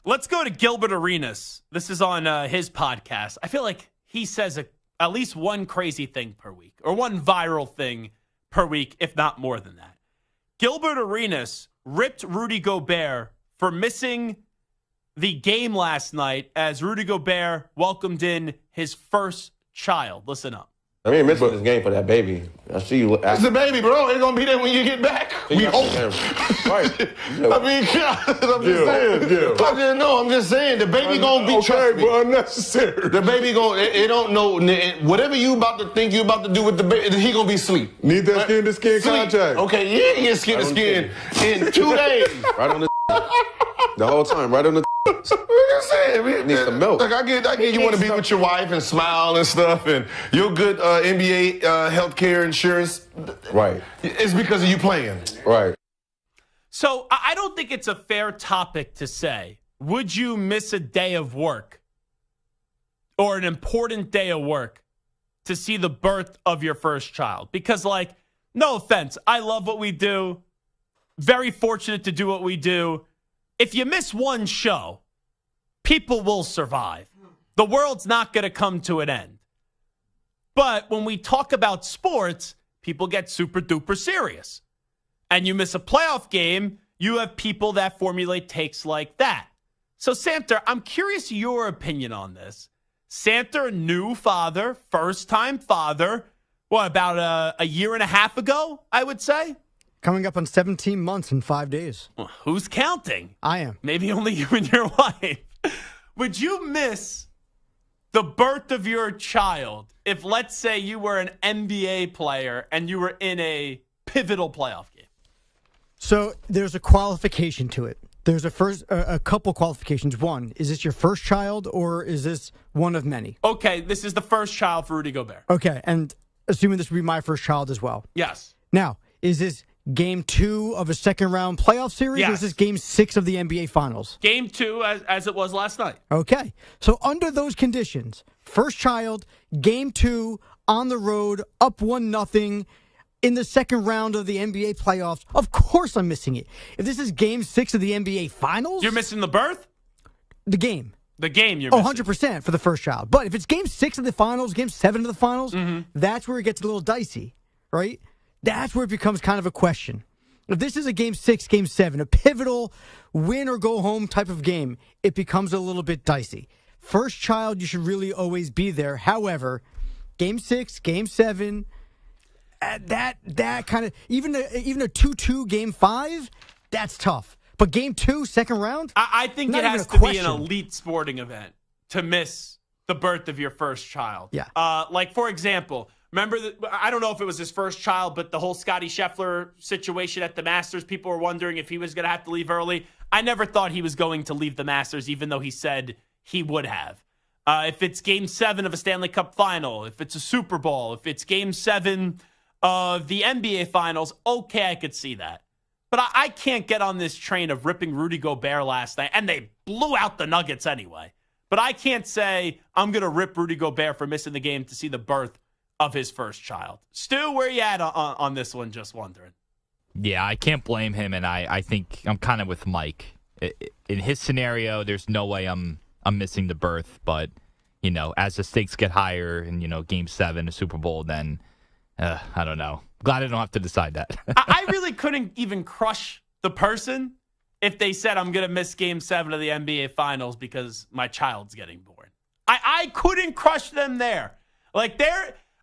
Let's go to Gilbert Arenas. This is on his podcast. I feel like he says at least one crazy thing per week, or one viral thing per week, if not more than that. Gilbert Arenas ripped Rudy Gobert for missing the game last night as Rudy Gobert welcomed in his first child. Listen up.
I mean, missing this game for that baby. I see you.
It's a baby, bro. It's gonna be there when you get back. We hope.
Right.
I mean, I'm just saying. The baby gonna be trust me.
Bro, unnecessary.
The baby gonna. It don't know. Whatever you about to think you about to do with the baby, he gonna be asleep.
Need that skin to skin contact.
Okay, you ain't get skin to skin in 2 days.
Right on the. The whole time, right on the.
I'm just saying,
need some milk.
Like I get you want to be with your wife and smile and stuff, and your good NBA healthcare insurance.
Right.
It's because of you playing.
Right.
So I don't think it's a fair topic to say, would you miss a day of work or an important day of work to see the birth of your first child? Because, like, no offense, I love what we do. Very fortunate to do what we do. If you miss one show, people will survive. The world's not going to come to an end. But when we talk about sports, people get super duper serious. And you miss a playoff game, you have people that formulate takes like that. So, Santa, I'm curious your opinion on this. Santa, new father, first-time father, about a year and a half ago, I would say?
Coming up on 17 months and 5 days.
Well, who's counting?
I am.
Maybe only you and your wife. Would you miss the birth of your child if, let's say, you were an NBA player and you were in a pivotal playoff game?
So there's a qualification to it. There's a couple qualifications. One, is this your first child or is this one of many?
Okay, this is the first child for Rudy Gobert.
Okay, and assuming this would be my first child as well.
Yes.
Now, is this Game 2 of a second-round playoff series, or is this Game 6 of the NBA Finals?
Game 2, as it was last night.
Okay. So under those conditions, first child, Game 2, on the road, up 1-0, in the second round of the NBA playoffs, of course I'm missing it. If this is Game 6 of the NBA Finals...
You're missing the birth?
The game.
The game you're missing.
100% for the first child. But if it's Game 6 of the Finals, Game 7 of the Finals, that's where it gets a little dicey, right? That's where it becomes kind of a question. If this is a Game 6, Game 7, a pivotal win-or-go-home type of game, it becomes a little bit dicey. First child, you should really always be there. However, Game 6, Game 7, that kind of, even a 2-2 Game 5, that's tough. But Game 2, second round?
I think it has to be an elite sporting event to miss the birth of your first child.
Yeah.
Like, for example... Remember, I don't know if it was his first child, but the whole Scottie Scheffler situation at the Masters, people were wondering if he was going to have to leave early. I never thought he was going to leave the Masters, even though he said he would have. If it's Game 7 of a Stanley Cup final, if it's a Super Bowl, if it's Game 7 of the NBA Finals, okay, I could see that. But I can't get on this train of ripping Rudy Gobert last night, and they blew out the Nuggets anyway. But I can't say I'm going to rip Rudy Gobert for missing the game to see the birth of his first child. Stu, where you at on this one? Just wondering.
Yeah, I can't blame him, and I think I'm kind of with Mike. In his scenario, there's no way I'm missing the birth, but as the stakes get higher in Game 7, the Super Bowl, then I don't know. Glad I don't have to decide that.
I really couldn't even crush the person if they said I'm going to miss Game 7 of the NBA Finals because my child's getting born. I couldn't crush them there. Like,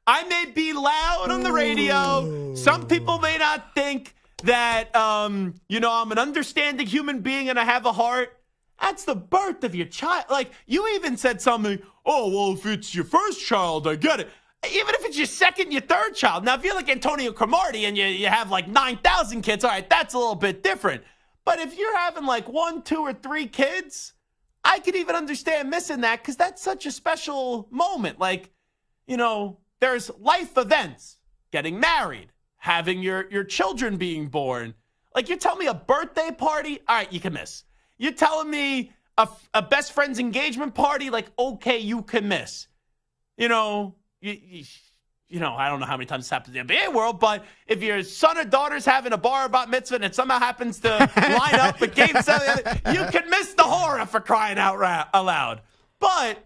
I may be loud on the radio. Some people may not think that, I'm an understanding human being and I have a heart. That's the birth of your child. Like, you even said something, oh, well, if it's your first child, I get it. Even if it's your second, your third child. Now, if you're like Antonio Cromartie and you have like 9,000 kids, all right, that's a little bit different. But if you're having like 1, 2, or 3 kids, I could even understand missing that because that's such a special moment. Like, there's life events, getting married, having your children being born. Like, you're telling me a birthday party? All right, you can miss. You're telling me a best friend's engagement party? Like, okay, you can miss. I don't know how many times this happens in the NBA world, but if your son or daughter's having a bar or bat mitzvah and it somehow happens to line up with Game 7, you can miss the horror for crying out loud. But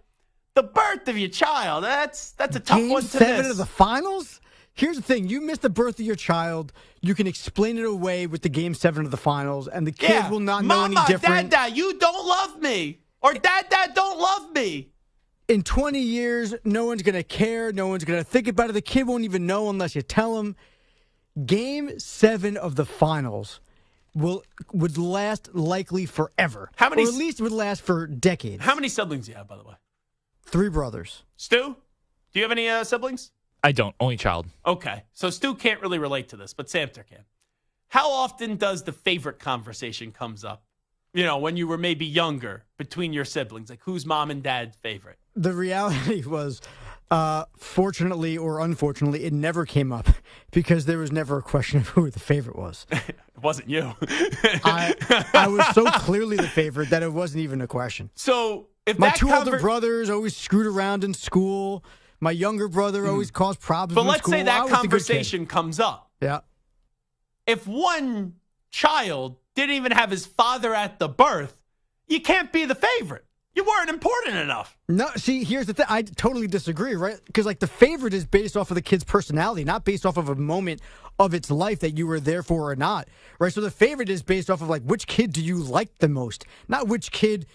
the birth of your child, that's a tough one to miss.
Game 7 of the finals? Here's the thing. You miss the birth of your child, you can explain it away with the Game 7 of the finals, and the kid will not know any different.
Dad, you don't love me. Or Dad, don't love me.
In 20 years, no one's going to care. No one's going to think about it. The kid won't even know unless you tell him. Game 7 of the finals would last likely forever.
How many?
Or at least would last for decades.
How many siblings do you have, by the way?
3 brothers.
Stu, do you have any siblings?
I don't. Only child.
Okay. So Stu can't really relate to this, but Samter can. How often does the favorite conversation comes up? When you were maybe younger, between your siblings, like who's mom and dad's favorite?
The reality was, fortunately or unfortunately, it never came up because there was never a question of who the favorite was.
It wasn't you.
I was so clearly the favorite that it wasn't even a question.
So if
my 2 older brothers always screwed around in school, my younger brother always caused problems in school.
But let's say that conversation comes up.
Yeah.
If one child didn't even have his father at the birth, you can't be the favorite. You weren't important enough.
No, see, here's the thing. I totally disagree, right? Because, the favorite is based off of the kid's personality, not based off of a moment of its life that you were there for or not, right? So the favorite is based off of, which kid do you like the most, not which kid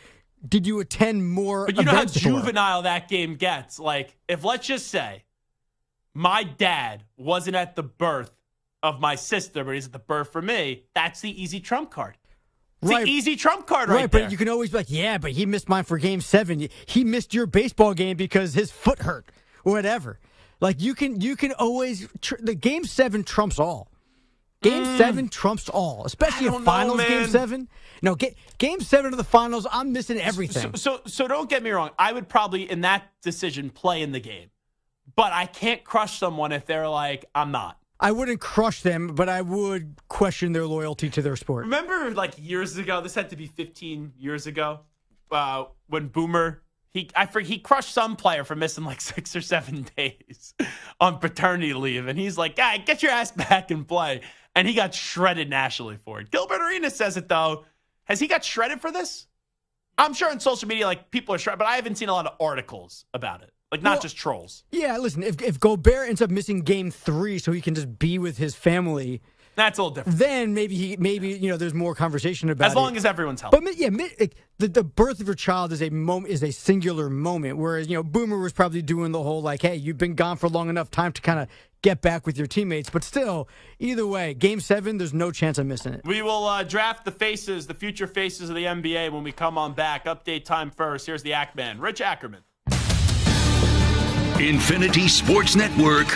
did you attend more
But you know how
events for.
juvenile that game gets. Like, if let's just say my dad wasn't at the birth of my sister, but he's at the birth for me, that's the easy trump card. It's the easy trump card right there.
But you can always be like, yeah, but he missed mine for Game 7. He missed your baseball game because his foot hurt or whatever. You can always the Game 7 trumps all. Game 7 trumps all, especially in finals Game 7. No, Game 7 of the finals, I'm missing everything.
So don't get me wrong. I would probably, in that decision, play in the game. But I can't crush someone if they're like, I'm not.
I wouldn't crush them, but I would question their loyalty to their sport.
Remember, years ago, this had to be 15 years ago, when Boomer, he crushed some player for missing 6 or 7 days on paternity leave. And he's like, guy, get your ass back and play. And he got shredded nationally for it. Gilbert Arenas says it, though. Has he got shredded for this? I'm sure on social media, people are shredded, but I haven't seen a lot of articles about it. Not just trolls.
Yeah, listen, if Gobert ends up missing Game 3 so he can just be with his family,
that's a little different.
Then maybe there's more conversation about it.
As long as everyone's healthy.
But yeah, the birth of your child is a singular moment, whereas Boomer was probably doing the whole hey, you've been gone for long enough, time to kind of get back with your teammates. But still, either way, Game 7, there's no chance I'm missing it.
We will draft the future faces of the NBA when we come on back. Update time first. Here's the Ackman, Rich Ackerman.
Infinity Sports Network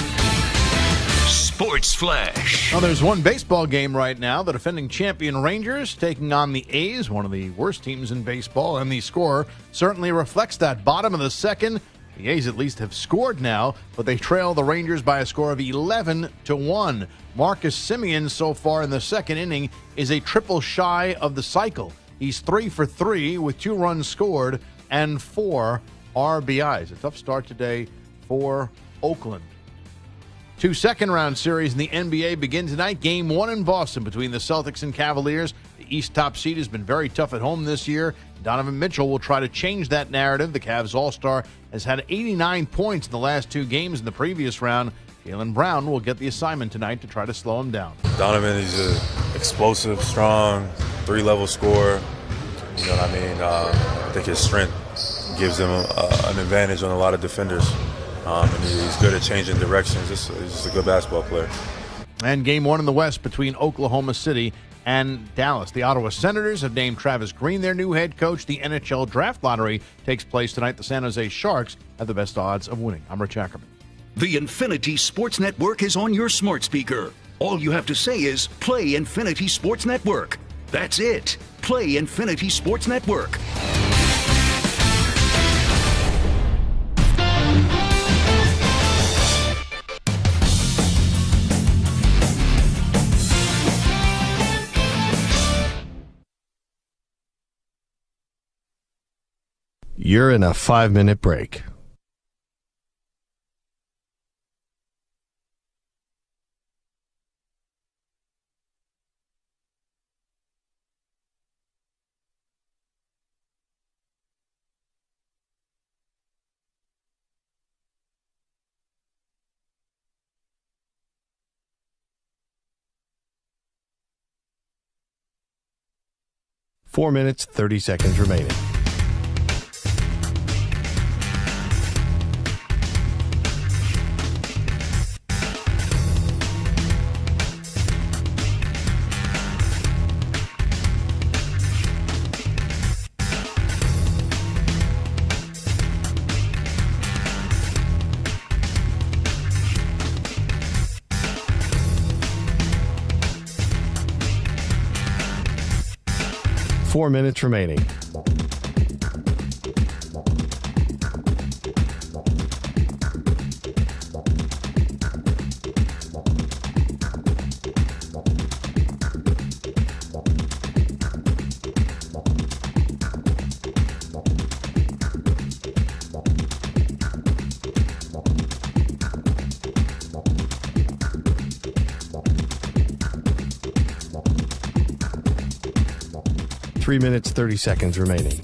Sports Flash.
Well, there's one baseball game right now. The defending champion Rangers taking on the A's, one of the worst teams in baseball, and the score certainly reflects that. Bottom of the second, the A's at least have scored now, but they trail the Rangers by a score of 11-1. Marcus Semien so far in the second inning is a triple shy of the cycle. He's 3 for 3 with 2 runs scored and 4 RBIs. A tough start today for Oakland. Two second-round series in the NBA begin tonight. Game 1 in Boston between the Celtics and Cavaliers. The East top seed has been very tough at home this year. Donovan Mitchell will try to change that narrative. The Cavs All-Star has had 89 points in the last 2 games in the previous round. Jaylen Brown will get the assignment tonight to try to slow him down.
Donovan is an explosive, strong, 3-level scorer. You know what I mean? I think his strength gives him an advantage on a lot of defenders. And he's good at changing directions. He's just a good basketball player.
And game 1 in the West between Oklahoma City and Dallas. The Ottawa Senators have named Travis Green their new head coach. The NHL draft lottery takes place tonight. The San Jose Sharks have the best odds of winning. I'm Rich Ackerman.
The Infinity Sports Network is on your smart speaker. All you have to say is play Infinity Sports Network. That's it. Play Infinity Sports Network.
You're in a 5-minute break. Four minutes, 30 seconds remaining. Four minutes remaining. Three minutes, 30 seconds remaining.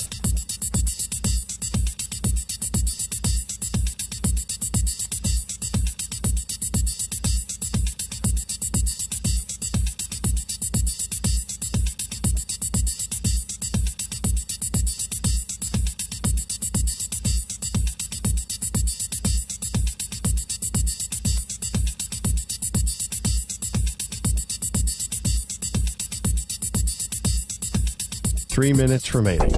Three minutes remaining.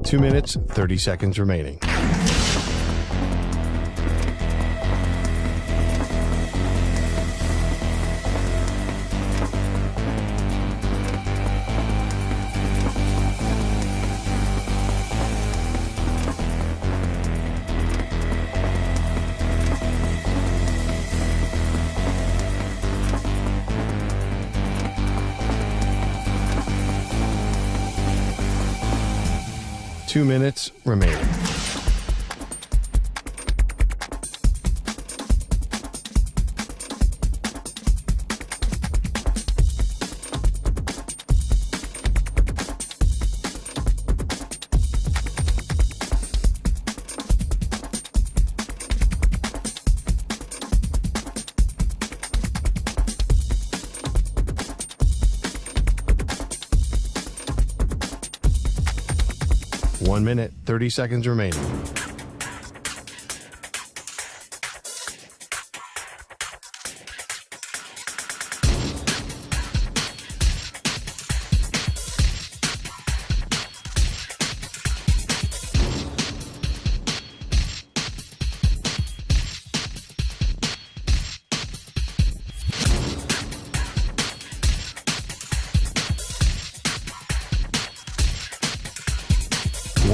Two minutes, 30 seconds remaining. Two minutes remaining. One minute, 30 seconds remaining.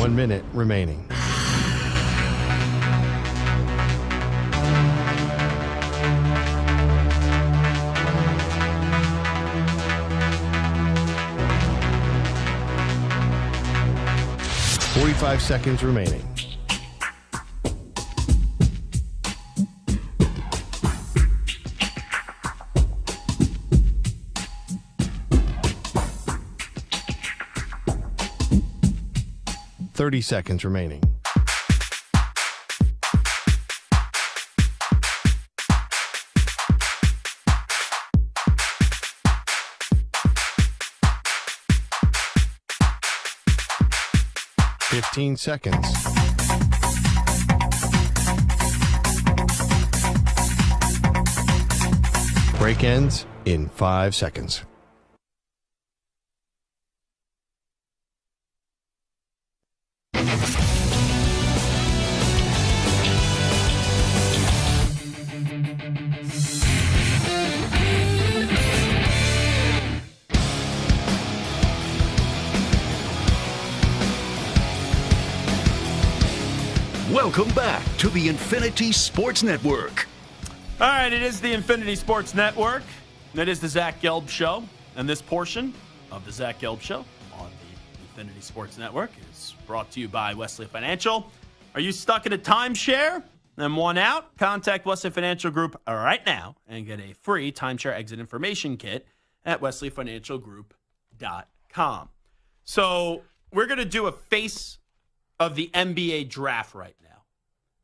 1 minute remaining. Five seconds remaining. Seconds remaining. Seconds. Break ends in 5 seconds.
Welcome back to the Infinity Sports Network.
All right, it is the Infinity Sports Network. It is the Zach Gelb Show. And this portion of the Zach Gelb Show on the Infinity Sports Network is brought to you by Wesley Financial. Are you stuck in a timeshare and want out? Contact Wesley Financial Group right now and get a free timeshare exit information kit at wesleyfinancialgroup.com. So we're going to do a face of the NBA draft right now.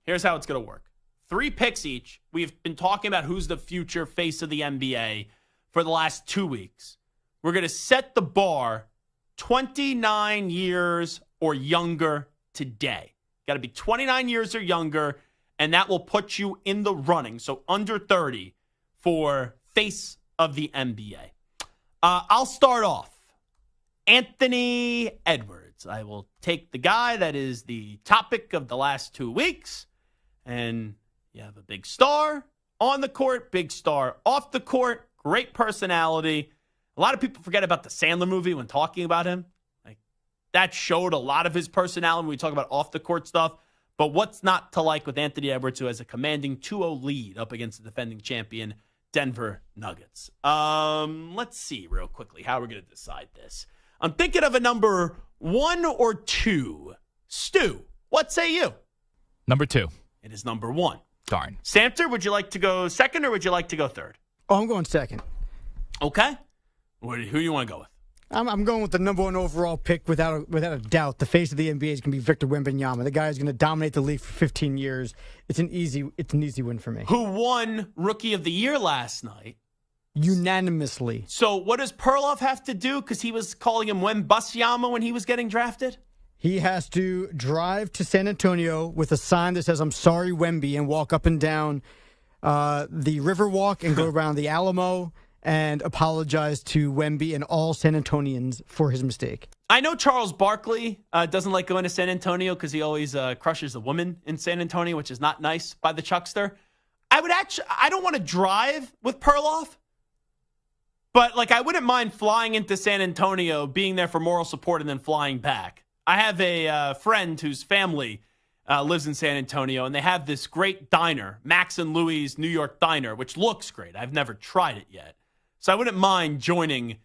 Here's how it's going to work. 3 picks each. We've been talking about who's the future face of the NBA for the last 2 weeks. We're going to set the bar 29 years or younger today. Got to be 29 years or younger, and that will put you in the running, so under 30, for face of the NBA. I'll start off. Anthony Edwards. I will take the guy that is the topic of the last 2 weeks, and you have a big star on the court, big star off the court, great personality. A lot of people forget about the Sandler movie when talking about him. Like, that showed a lot of his personality when we talk about off-the-court stuff. But what's not to like with Anthony Edwards, who has a commanding 2-0 lead up against the defending champion Denver Nuggets? Let's see real quickly how we're going to decide this. I'm thinking of a number 1 or 2. Stu, what say you?
Number 2.
It is number 1.
Darn.
Samter, would you like to go second or would you like to go third?
Oh, I'm going second.
Okay. Who do you want to go with?
I'm going with the number 1 overall pick without a doubt. The face of the NBA is going to be Victor Wembanyama. The guy is going to dominate the league for 15 years. It's an easy win for me.
Who won Rookie of the Year last night?
Unanimously.
So what does Perloff have to do? Because he was calling him Wembusyama when he was getting drafted?
He has to drive to San Antonio with a sign that says, "I'm sorry, Wemby," and walk up and down the Riverwalk and go around the Alamo and apologize to Wemby and all San Antonians for his mistake.
I know Charles Barkley doesn't like going to San Antonio because he always crushes the women in San Antonio, which is not nice by the Chuckster. I don't want to drive with Perloff, but I wouldn't mind flying into San Antonio, being there for moral support, and then flying back. I have a friend whose family lives in San Antonio, and they have this great diner, Max and Louie's New York Diner, which looks great. I've never tried it yet. So I wouldn't mind joining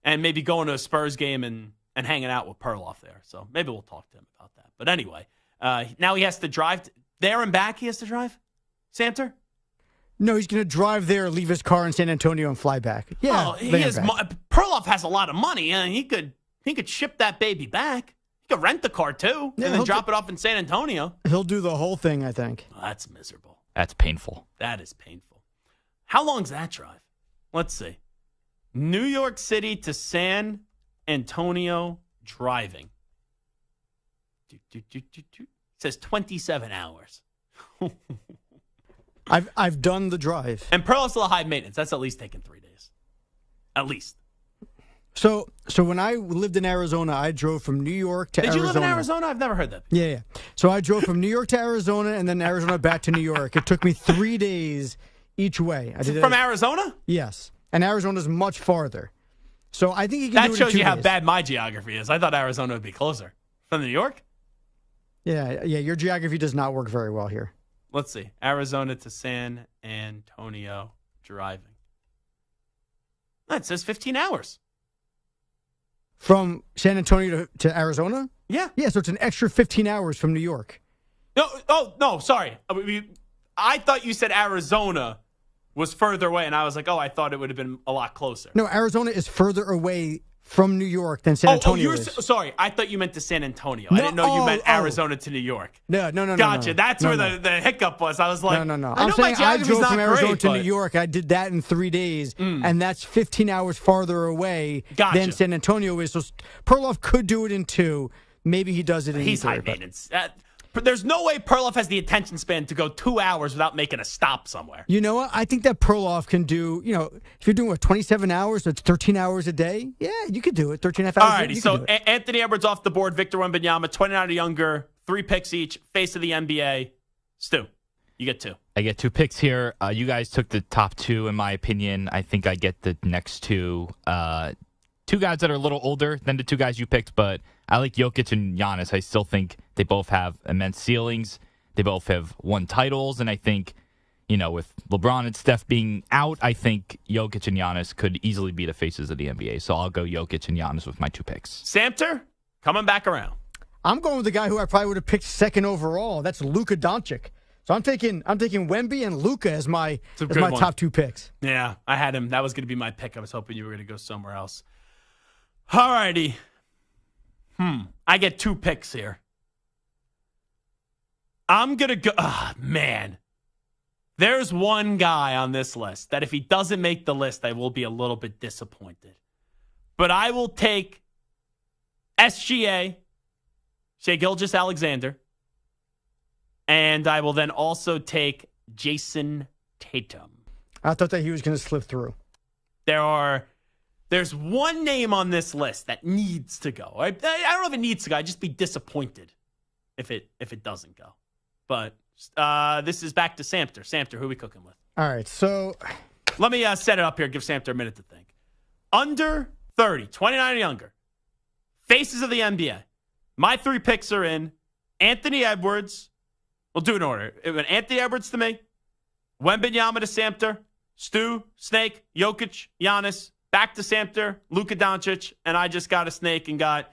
and maybe going to a Spurs game and hanging out with Perloff there. So maybe we'll talk to him about that. But anyway, now he has to drive there and back. He has to drive? Samter?
No, he's going to drive there, leave his car in San Antonio, and fly back. Yeah,
Perloff has a lot of money, and he could ship that baby back. He could rent the car, too, and then drop it off in San Antonio.
He'll do the whole thing, I think.
Oh, that's miserable.
That's painful.
That is painful. How long's that drive? Let's see. New York City to San Antonio driving. It says 27 hours.
I've done the drive.
And Perloff's a little high maintenance. That's at least taking 3 days. At least.
So when I lived in Arizona, I drove from New York to Arizona.
Did you live in Arizona? I've never heard that.
Yeah. So I drove from New York to Arizona and then Arizona back to New York. It took me 3 days each way. I did
From Arizona?
Yes. And Arizona's much farther. So I think you can do it in 2 days.
That shows you how bad my geography is. I thought Arizona would be closer. From New York?
Yeah. Your geography does not work very well here.
Let's see. Arizona to San Antonio driving. It says 15 hours.
From San Antonio to Arizona?
Yeah.
Yeah, so it's an extra 15 hours from New York.
No, sorry. I thought you said Arizona was further away, and I was like, I thought it would have been a lot closer.
No, Arizona is further away from New York than San Antonio is.
Sorry. I thought you meant to San Antonio. I didn't know you meant Arizona to New York.
No.
Gotcha.
No.
That's where the hiccup was. I was like,
No.
I
I'm
know
saying
my
I drove
geography's
from
not
Arizona
great,
to
but-
New York. I did that in 3 days, and that's 15 hours farther away
Gotcha.
than San Antonio is. So Perloff could do it in 2. Maybe he does it in
He's
3.
high maintenance. There's no way Perloff has the attention span to go 2 hours without making a stop somewhere.
You know what? I think that Perloff can do, if you're doing, 27 hours, that's 13 hours a day. Yeah, you could do it. 13 and a half hours
All
a
righty,
day.
so Anthony Edwards off the board, Victor Wembanyama, 29 or younger, 3 picks each, face of the NBA. Stu, you get 2.
I get 2 picks here. You guys took the top 2, in my opinion. I think I get the next 2. 2 guys that are a little older than the 2 guys you picked, but I like Jokic and Giannis. I still think they both have immense ceilings. They both have won titles, and I think, with LeBron and Steph being out, I think Jokic and Giannis could easily be the faces of the NBA. So I'll go Jokic and Giannis with my 2 picks.
Samter, coming back around.
I'm going with the guy who I probably would have picked second overall. That's Luka Doncic. So I'm taking Wemby and Luka as my top 2 picks.
Yeah, I had him. That was going to be my pick. I was hoping you were going to go somewhere else. All righty. I get 2 picks here. I'm going to go. Man. There's one guy on this list that if he doesn't make the list, I will be a little bit disappointed. But I will take SGA, Shai Gilgeous-Alexander, and I will then also take Jason Tatum.
I thought that he was going to slip through.
There's one name on this list that needs to go. I don't know if it needs to go. I'd just be disappointed if it doesn't go. But this is back to Samter. Samter, who are we cooking with?
All right, so
let me set it up here. Give Samter a minute to think. Under 30, 29 or younger, faces of the NBA. My 3 picks are in Anthony Edwards. We'll do it in order. It went Anthony Edwards to me, Wembanyama to Samter, Stu, Snake, Jokic, Giannis, back to Samter, Luka Doncic, and I just got a snake and got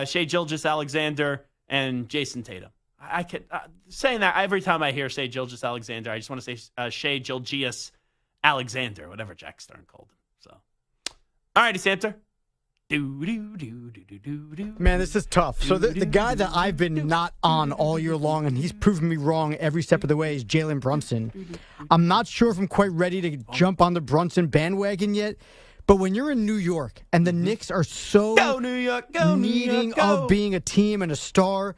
Shai Gilgeous-Alexander and Jason Tatum. I could saying that every time I hear Shai Gilgeous-Alexander, I just want to say Shai Gilgeous-Alexander, whatever Jack Stern called him. So, all righty, Samter.
Man, this is tough. So the guy that I've been not on all year long, and he's proven me wrong every step of the way, is Jalen Brunson. I'm not sure if I'm quite ready to jump on the Brunson bandwagon yet. But when you're in New York and the Knicks are so needing of being a team and a star,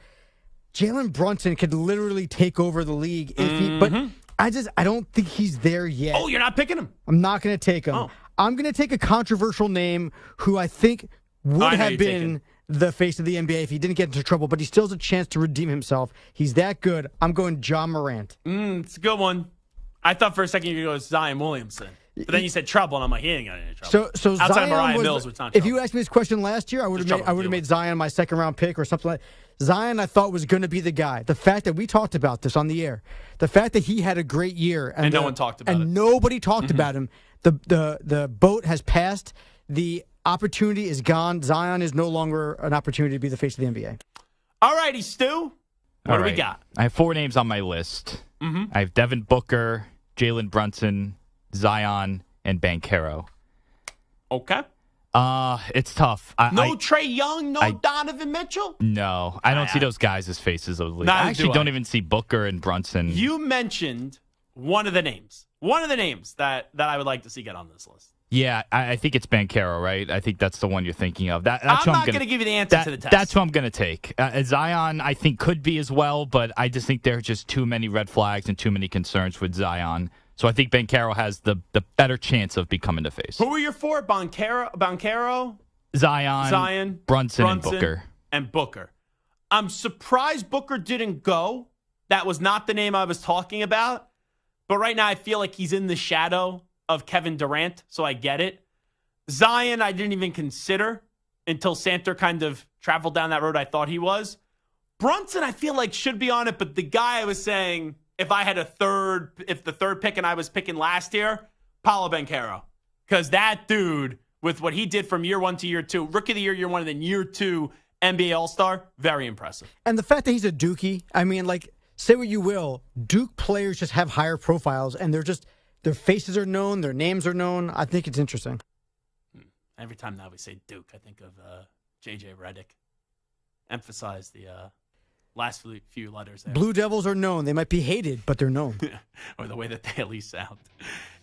Jalen Brunson could literally take over the league. But I don't think he's there yet.
Oh, you're not picking him?
I'm not going to take him.
Oh.
I'm going to take a controversial name who I think would have been the face of the NBA if he didn't get into trouble, but he still has a chance to redeem himself. He's that good. I'm going John Morant.
It's a good one. I thought for a second you were going to go Zion Williamson. But then you said trouble, and I'm like, he ain't got any trouble.
So
outside
Zion
of Mariah
was,
Mills, it's not
if
trouble.
you asked me this question last year, I would have made Zion my second-round pick or something like that. Zion, I thought, was going to be the guy. The fact that we talked about this on the air, the fact that he had a great year.
And no one talked about it.
And nobody talked about him. The boat has passed. The opportunity is gone. Zion is no longer an opportunity to be the face of the NBA.
All righty, Stu. What do we got?
I have 4 names on my list. I have Devin Booker, Jalen Brunson, Zion, and Banchero.
Okay.
It's tough.
No Trae Young, no Donovan Mitchell?
No, I don't see those guys as faces of the league. I actually don't even see Booker and Brunson.
You mentioned one of the names that I would like to see get on this list.
Yeah, I think it's Banchero, right? I think that's the one you're thinking of. That's
I'm not going to give you the answer to the test.
That's who I'm going to take. Zion, I think, could be as well, but I just think there are just too many red flags and too many concerns with Zion. So I think Banchero has the better chance of becoming the face.
Who are your 4? Banchero,
Zion, Brunson,
and Booker. I'm surprised Booker didn't go. That was not the name I was talking about. But right now I feel like he's in the shadow of Kevin Durant, so I get it. Zion, I didn't even consider until Samter kind of traveled down that road I thought he was. Brunson, I feel like should be on it, but the guy I was saying, if the third pick and I was picking last year, Paolo Banchero. Because that dude, with what he did from year 1 to year 2, rookie of the year 1, and then year 2, NBA All-Star, very impressive.
And the fact that he's a Dookie, I mean, like, say what you will, Duke players just have higher profiles, and their faces are known, their names are known. I think it's interesting.
Every time now we say Duke, I think of J.J. Redick. Emphasize the last few letters there.
Blue Devils are known. They might be hated, but they're known.
Or the way that they at least sound.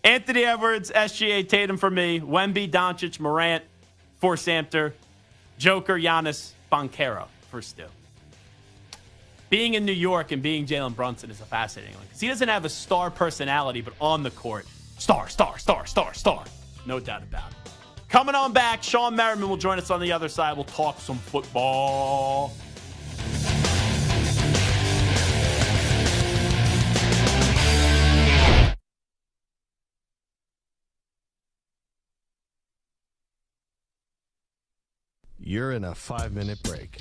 Anthony Edwards, SGA, Tatum for me. Wemby, Doncic, Morant for Samter. Joker, Giannis, Banchero for Stu. Being in New York and being Jalen Brunson is a fascinating one. Because he doesn't have a star personality, but on the court, star. No doubt about it. Coming on back, Shawne Merriman will join us on the other side. We'll talk some football.
You're in a 5-minute break.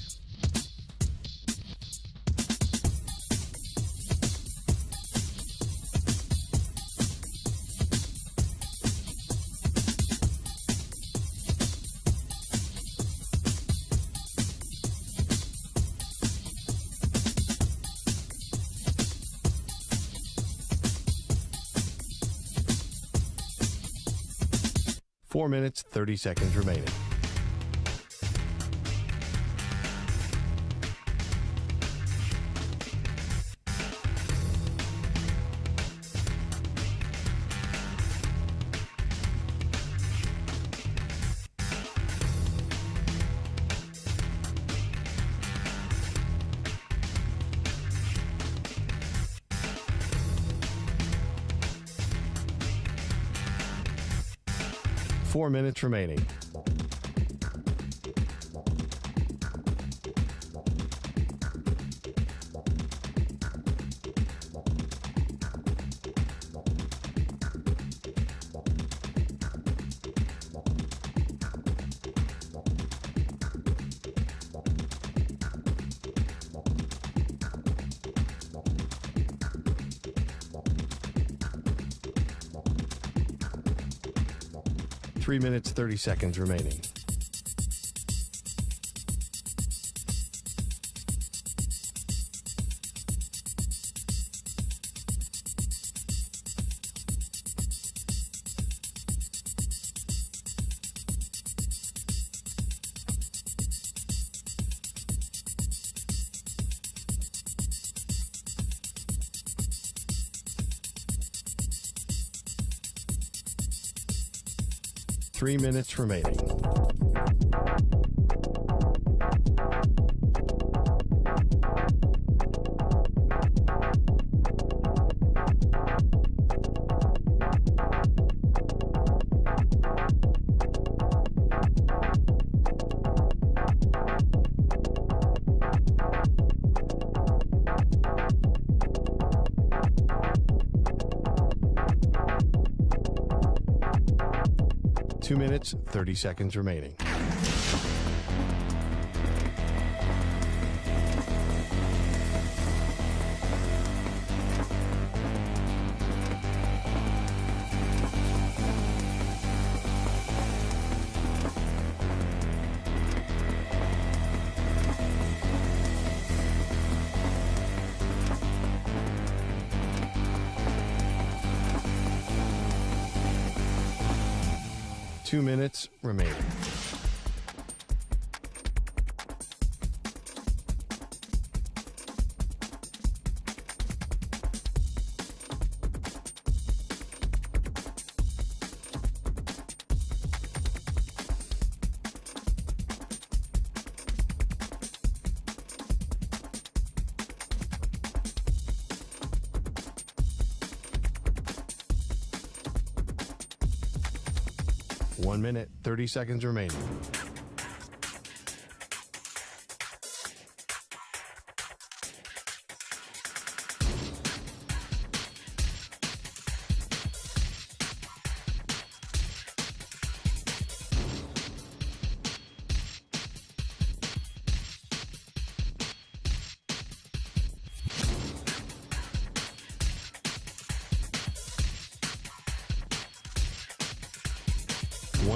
Four minutes, 30 seconds remaining. Four minutes remaining. Three minutes, 30 seconds remaining. Three minutes remaining. Two minutes, 30 seconds remaining. Two minutes remaining. One minute, 30 seconds remaining.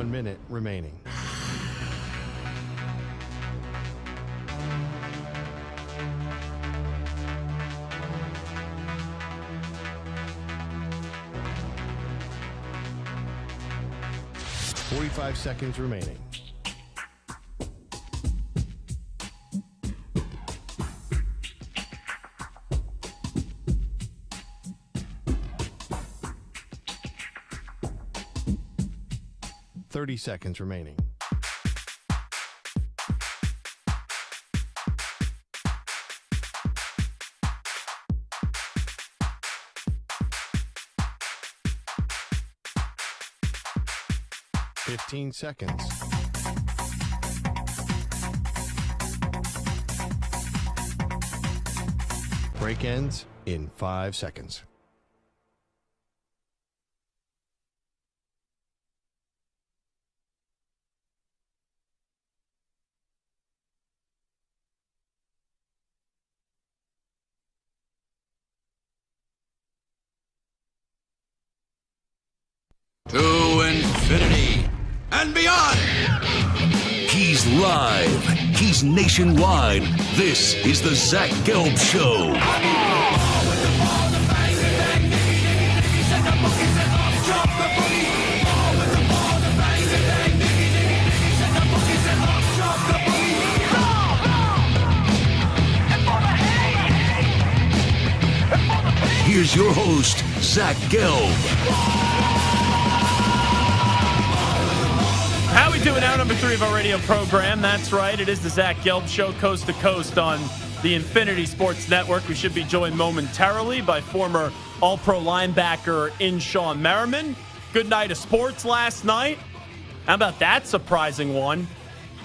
1 minute remaining. $45 seconds remaining. $30 seconds remaining. $15 seconds. Break ends in 5 seconds.
To infinity and beyond. He's live. He's nationwide. This is the Zach Gelb Show. Here's your host, Zach Gelb.
How we doing? Hour number 3 of our radio program. That's right. It is the Zach Gelb Show, coast to coast on the Infinity Sports Network. We should be joined momentarily by former All-Pro linebacker in Shawne Merriman. Good night of sports last night. How about that surprising one?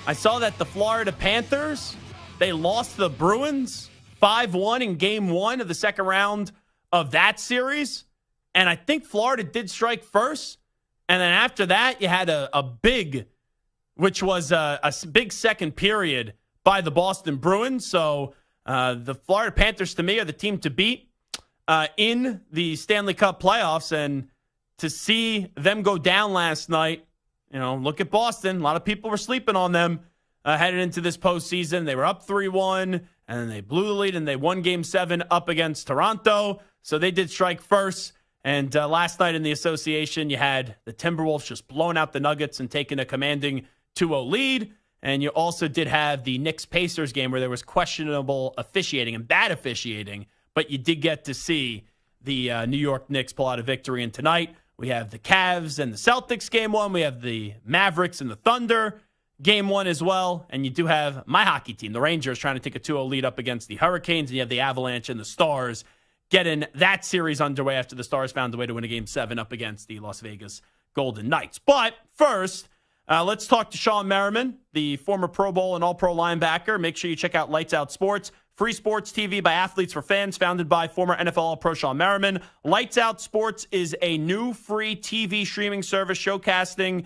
I saw that the Florida Panthers, they lost to the Bruins 5-1 in Game 1 of the second round of that series. And I think Florida did strike first. And then after that, you had a big, which was a big second period by the Boston Bruins. So the Florida Panthers, to me, are the team to beat in the Stanley Cup playoffs. And to see them go down last night, you know, look at Boston. A lot of people were sleeping on them headed into this postseason. They were up 3-1, and then they blew the lead, and they won Game 7 up against Toronto. So they did strike first. And last night in the association, you had the Timberwolves just blowing out the Nuggets and taking a commanding 2-0 lead. And you also did have the Knicks-Pacers game where there was questionable officiating and bad officiating, but you did get to see the New York Knicks pull out a victory. And tonight, we have the Cavs and the Celtics Game 1. We have the Mavericks and the Thunder Game 1 as well. And you do have my hockey team, the Rangers, trying to take a 2-0 lead up against the Hurricanes. And you have the Avalanche and the Stars getting that series underway after the Stars found a way to win a Game 7 up against the Las Vegas Golden Knights. But first, let's talk to Shawne Merriman, the former Pro Bowl and All-Pro linebacker. Make sure you check out Lights Out Sports, free sports TV by athletes for fans, founded by former NFL All-Pro Shawne Merriman. Lights Out Sports is a new free TV streaming service showcasing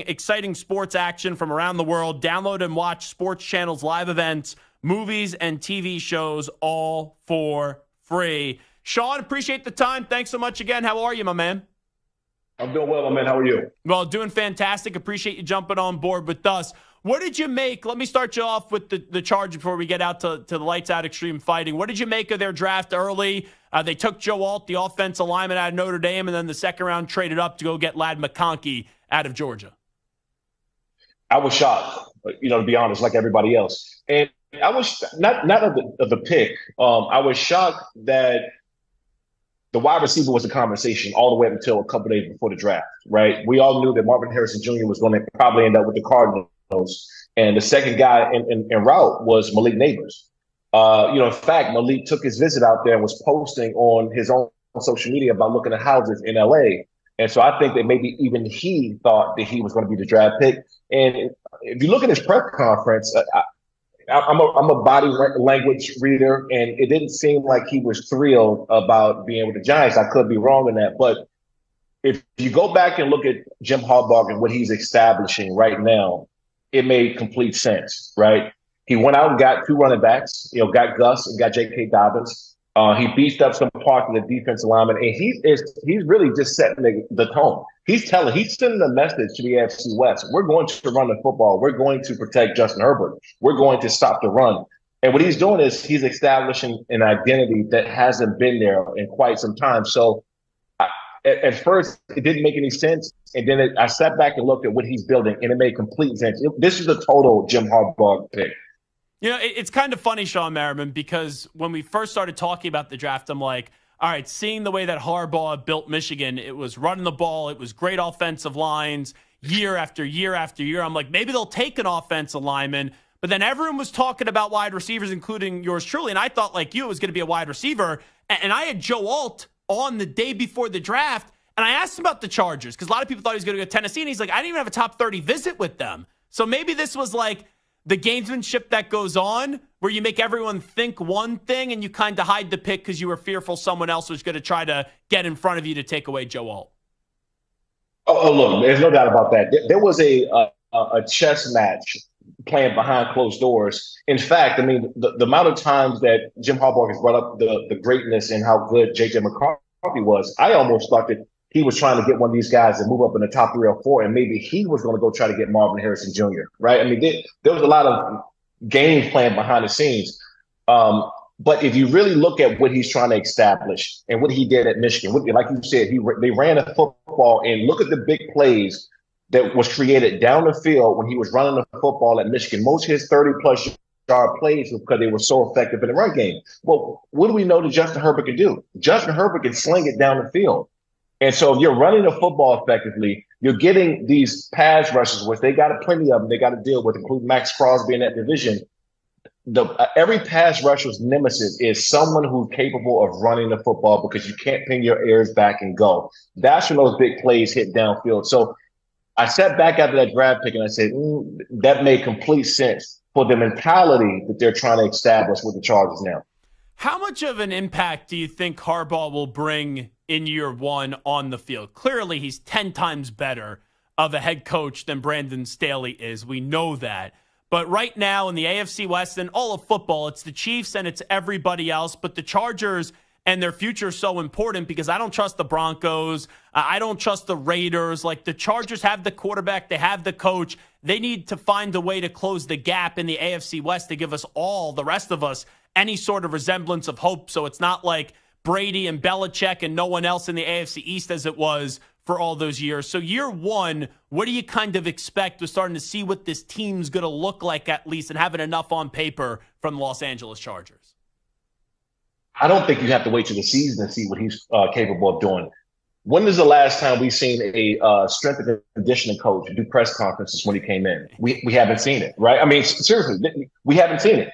exciting sports action from around the world. Download and watch sports channels, live events, movies, and TV shows all for free. Shawne, appreciate the time. Thanks so much again. How are you, my man?
I'm doing well, my man. How are you?
Well, doing fantastic. Appreciate you jumping on board with us. What did you make? Let me start you off with the Chargers before we get out to the Lights Out Extreme Fighting. What did you make of their draft early? They took Joe Alt, the offensive lineman out of Notre Dame, and then the second round traded up to go get Ladd McConkey out of Georgia.
I was shocked, to be honest, like everybody else. And I was not of the pick. I was shocked that the wide receiver was a conversation all the way up until a couple days before the draft, right? We all knew that Marvin Harrison Jr. was going to probably end up with the Cardinals. And the second guy en route was Malik Neighbors. In fact, Malik took his visit out there and was posting on his own social media about looking at houses in L.A. And so I think that maybe even he thought that he was going to be the draft pick. And if you look at his press conference, I'm a body language reader, and it didn't seem like he was thrilled about being with the Giants. I could be wrong in that. But if you go back and look at Jim Harbaugh and what he's establishing right now, it made complete sense, right? He went out and got 2 running backs, got Gus and got J.K. Dobbins. He beefed up some parts of the defensive lineman, and he's really just setting the tone. He's sending a message to the AFC West. We're going to run the football. We're going to protect Justin Herbert. We're going to stop the run. And what he's doing is he's establishing an identity that hasn't been there in quite some time. So at first, it didn't make any sense. And then I sat back and looked at what he's building, and it made complete sense. This is a total Jim Harbaugh pick.
You know, it's kind of funny, Shawne Merriman, because when we first started talking about the draft, I'm like, all right, seeing the way that Harbaugh built Michigan, it was running the ball, it was great offensive lines year after year after year. I'm like, maybe they'll take an offensive lineman. But then everyone was talking about wide receivers, including yours truly, and I thought, like you, it was going to be a wide receiver. And I had Joe Alt on the day before the draft, and I asked him about the Chargers, because a lot of people thought he was going to go to Tennessee, and he's like, I didn't even have a top 30 visit with them. So maybe this was like the gamesmanship that goes on where you make everyone think one thing and you kind of hide the pick because you were fearful someone else was going to try to get in front of you to take away Joe Alt.
Oh, look, there's no doubt about that. There was a chess match playing behind closed doors. In fact, I mean, the amount of times that Jim Harbaugh has brought up the greatness and how good J.J. McCarthy was, I almost thought that he was trying to get one of these guys to move up in the top 3 or 4, and maybe he was going to go try to get Marvin Harrison Jr., right? I mean, there was a lot of games playing behind the scenes. But if you really look at what he's trying to establish and what he did at Michigan, like you said, they ran a football, and look at the big plays that was created down the field when he was running the football at Michigan. Most of his 30-plus yard plays were because they were so effective in the run game. Well, what do we know that Justin Herbert can do? Justin Herbert can sling it down the field. And so if you're running the football effectively, you're getting these pass rushes, which they got plenty of them they got to deal with, including Max Crosby in that division. Every pass rusher's nemesis is someone who's capable of running the football because you can't pin your ears back and go. That's when those big plays hit downfield. So I sat back after that draft pick and I said, that made complete sense for the mentality that they're trying to establish with the Chargers now.
How much of an impact do you think Harbaugh will bring in year one on the field? Clearly, he's 10 times better of a head coach than Brandon Staley is. We know that. But right now in the AFC West and all of football, it's the Chiefs and it's everybody else. But the Chargers and their future is so important because I don't trust the Broncos. I don't trust the Raiders. Like, the Chargers have the quarterback. They have the coach. They need to find a way to close the gap in the AFC West to give us all, the rest of us, any sort of resemblance of hope. So it's not like Brady and Belichick and no one else in the AFC East as it was for all those years. So year one, what do you kind of expect? We're starting to see what this team's going to look like at least and having enough on paper from the Los Angeles Chargers.
I don't think you have to wait till the season to see what he's capable of doing. When is the last time we've seen a strength and conditioning coach do press conferences when he came in? We haven't seen it, right? I mean, seriously, we haven't seen it.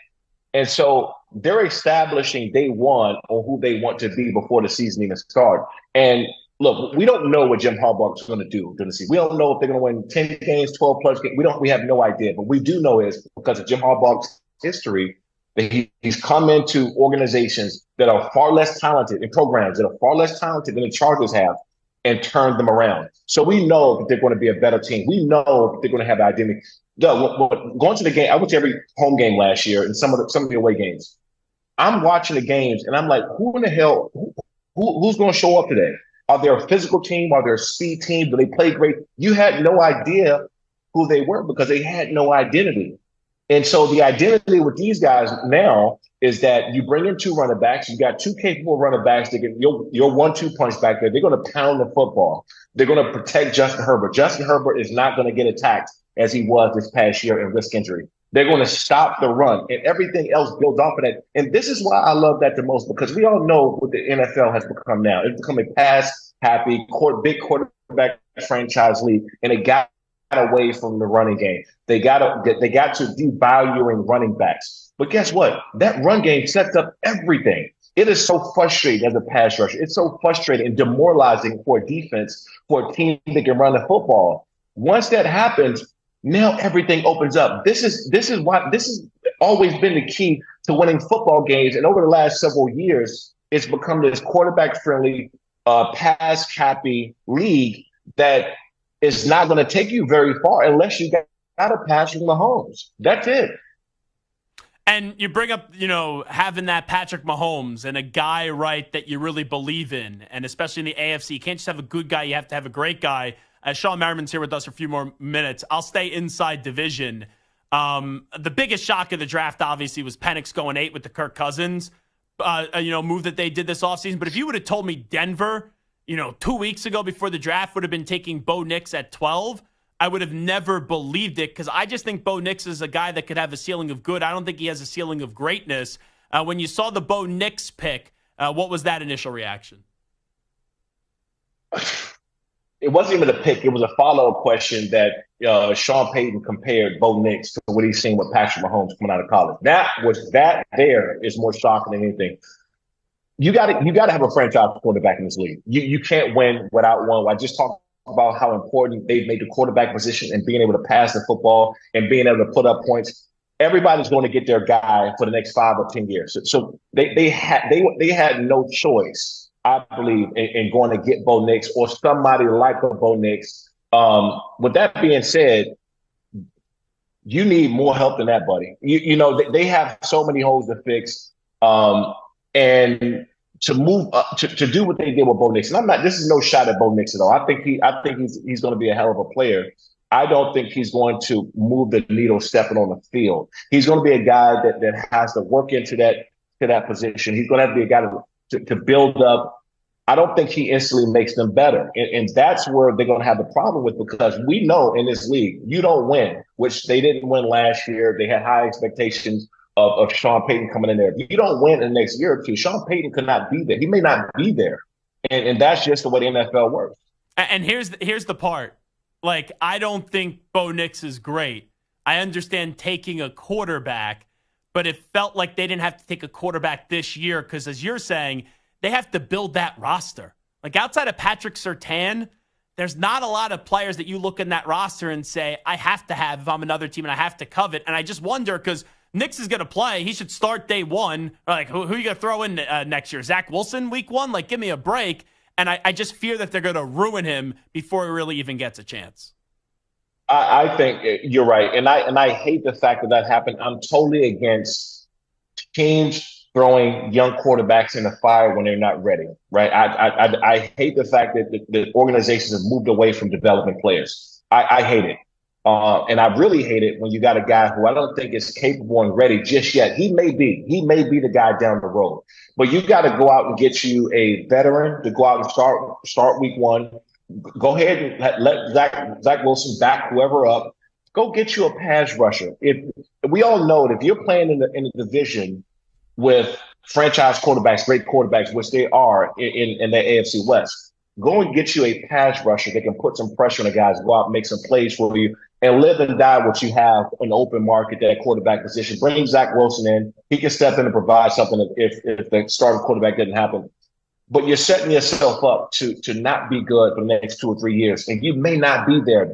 And so they're establishing day one on who they want to be before the season even starts. And look, we don't know what Jim Harbaugh is going to do during the season. We don't know if they're going to win 10 games, 12 plus games. We have no idea. But we do know is because of Jim Harbaugh's history that he's come into organizations that are far less talented, in programs that are far less talented than the Chargers have, and turned them around. So we know that they're going to be a better team. We know that they're going to have identity. Going to the game, I went to every home game last year and some of the away games. I'm watching the games and I'm like, who in the hell, who's going to show up today? Are they a physical team? Are they a speed team? Do they play great? You had no idea who they were because they had no identity. And so the identity with these guys now is that you bring in 2 running backs. You got 2 capable running backs that get your 1-2 punch back there. They're going to pound the football. They're going to protect Justin Herbert. Justin Herbert is not going to get attacked as he was this past year and risk injury. They're going to stop the run, and everything else builds off of that. And this is why I love that the most, because we all know what the NFL has become now. It's become a pass-happy, big quarterback franchise league, and it got away from the running game. They got to devaluing running backs. But guess what? That run game sets up everything. It is so frustrating as a pass rusher. It's so frustrating and demoralizing for a defense, for a team that can run the football. Once that happens, now everything opens up. This is always been the key to winning football games. And over the last several years, it's become this quarterback-friendly, pass-happy league that is not going to take you very far unless you got a pass from Mahomes. That's it.
And you bring up, having that Patrick Mahomes and a guy, right, that you really believe in, and especially in the AFC. You can't just have a good guy. You have to have a great guy. Shawne Merriman's here with us for a few more minutes. I'll stay inside division. The biggest shock of the draft, obviously, was Penix going 8 with the Kirk Cousins, move that they did this offseason. But if you would have told me Denver, 2 weeks ago before the draft would have been taking Bo Nix at 12, I would have never believed it, because I just think Bo Nix is a guy that could have a ceiling of good. I don't think he has a ceiling of greatness. When you saw the Bo Nix pick, what was that initial reaction?
It wasn't even a pick. It was a follow-up question that Sean Payton compared Bo Nix to what he's seen with Patrick Mahomes coming out of college. That is more shocking than anything. You got to have a franchise quarterback in this league. You can't win without one. I just talked about how important they've made the quarterback position and being able to pass the football and being able to put up points. Everybody's going to get their guy for the next 5 or 10 years. So they had no choice, I believe, in going to get Bo Nix or somebody like a Bo Nix. With that being said, you need more help than that, buddy. They have so many holes to fix, and to move up, to do what they did with Bo Nix. And this is no shot at Bo Nix at all. I think he's going to be a hell of a player. I don't think he's going to move the needle stepping on the field. He's going to be a guy that has to work into that position. He's going to have to be a guy to build up. I don't think he instantly makes them better. And that's where they're going to have the problem with, because we know in this league, you don't win, which they didn't win last year. They had high expectations of Sean Payton coming in there. If you don't win in the next year or two, Sean Payton could not be there. He may not be there. And that's just the way the NFL works.
And here's the part. Like, I don't think Bo Nix is great. I understand taking a quarterback, but it felt like they didn't have to take a quarterback this year because, as you're saying, they have to build that roster. Like, outside of Patrick Surtain, there's not a lot of players that you look in that roster and say, I have to have if I'm another team and I have to covet. And I just wonder, because Nix is going to play. He should start day one. Like, who are you going to throw in next year? Zach Wilson week 1? Like, give me a break. And I just fear that they're going to ruin him before he really even gets a chance.
I think you're right. And I hate the fact that happened. I'm totally against teams throwing young quarterbacks in the fire when they're not ready, right? I hate the fact that the organizations have moved away from developing players. I hate it. And I really hate it when you got a guy who I don't think is capable and ready just yet. He may be the guy down the road, but you got to go out and get you a veteran to go out and start week 1. Go ahead and let Zach Wilson back whoever up. Go get you a pass rusher. If we all know that if you're playing in the division with franchise quarterbacks, great quarterbacks, which they are in the AFC West, go and get you a pass rusher that can put some pressure on the guys, go out and make some plays for you, and live and die what you have in the open market, that quarterback position. Bring Zach Wilson in. He can step in and provide something if the starting quarterback didn't happen. But you're setting yourself up to not be good for the next 2 or 3 years, and you may not be there.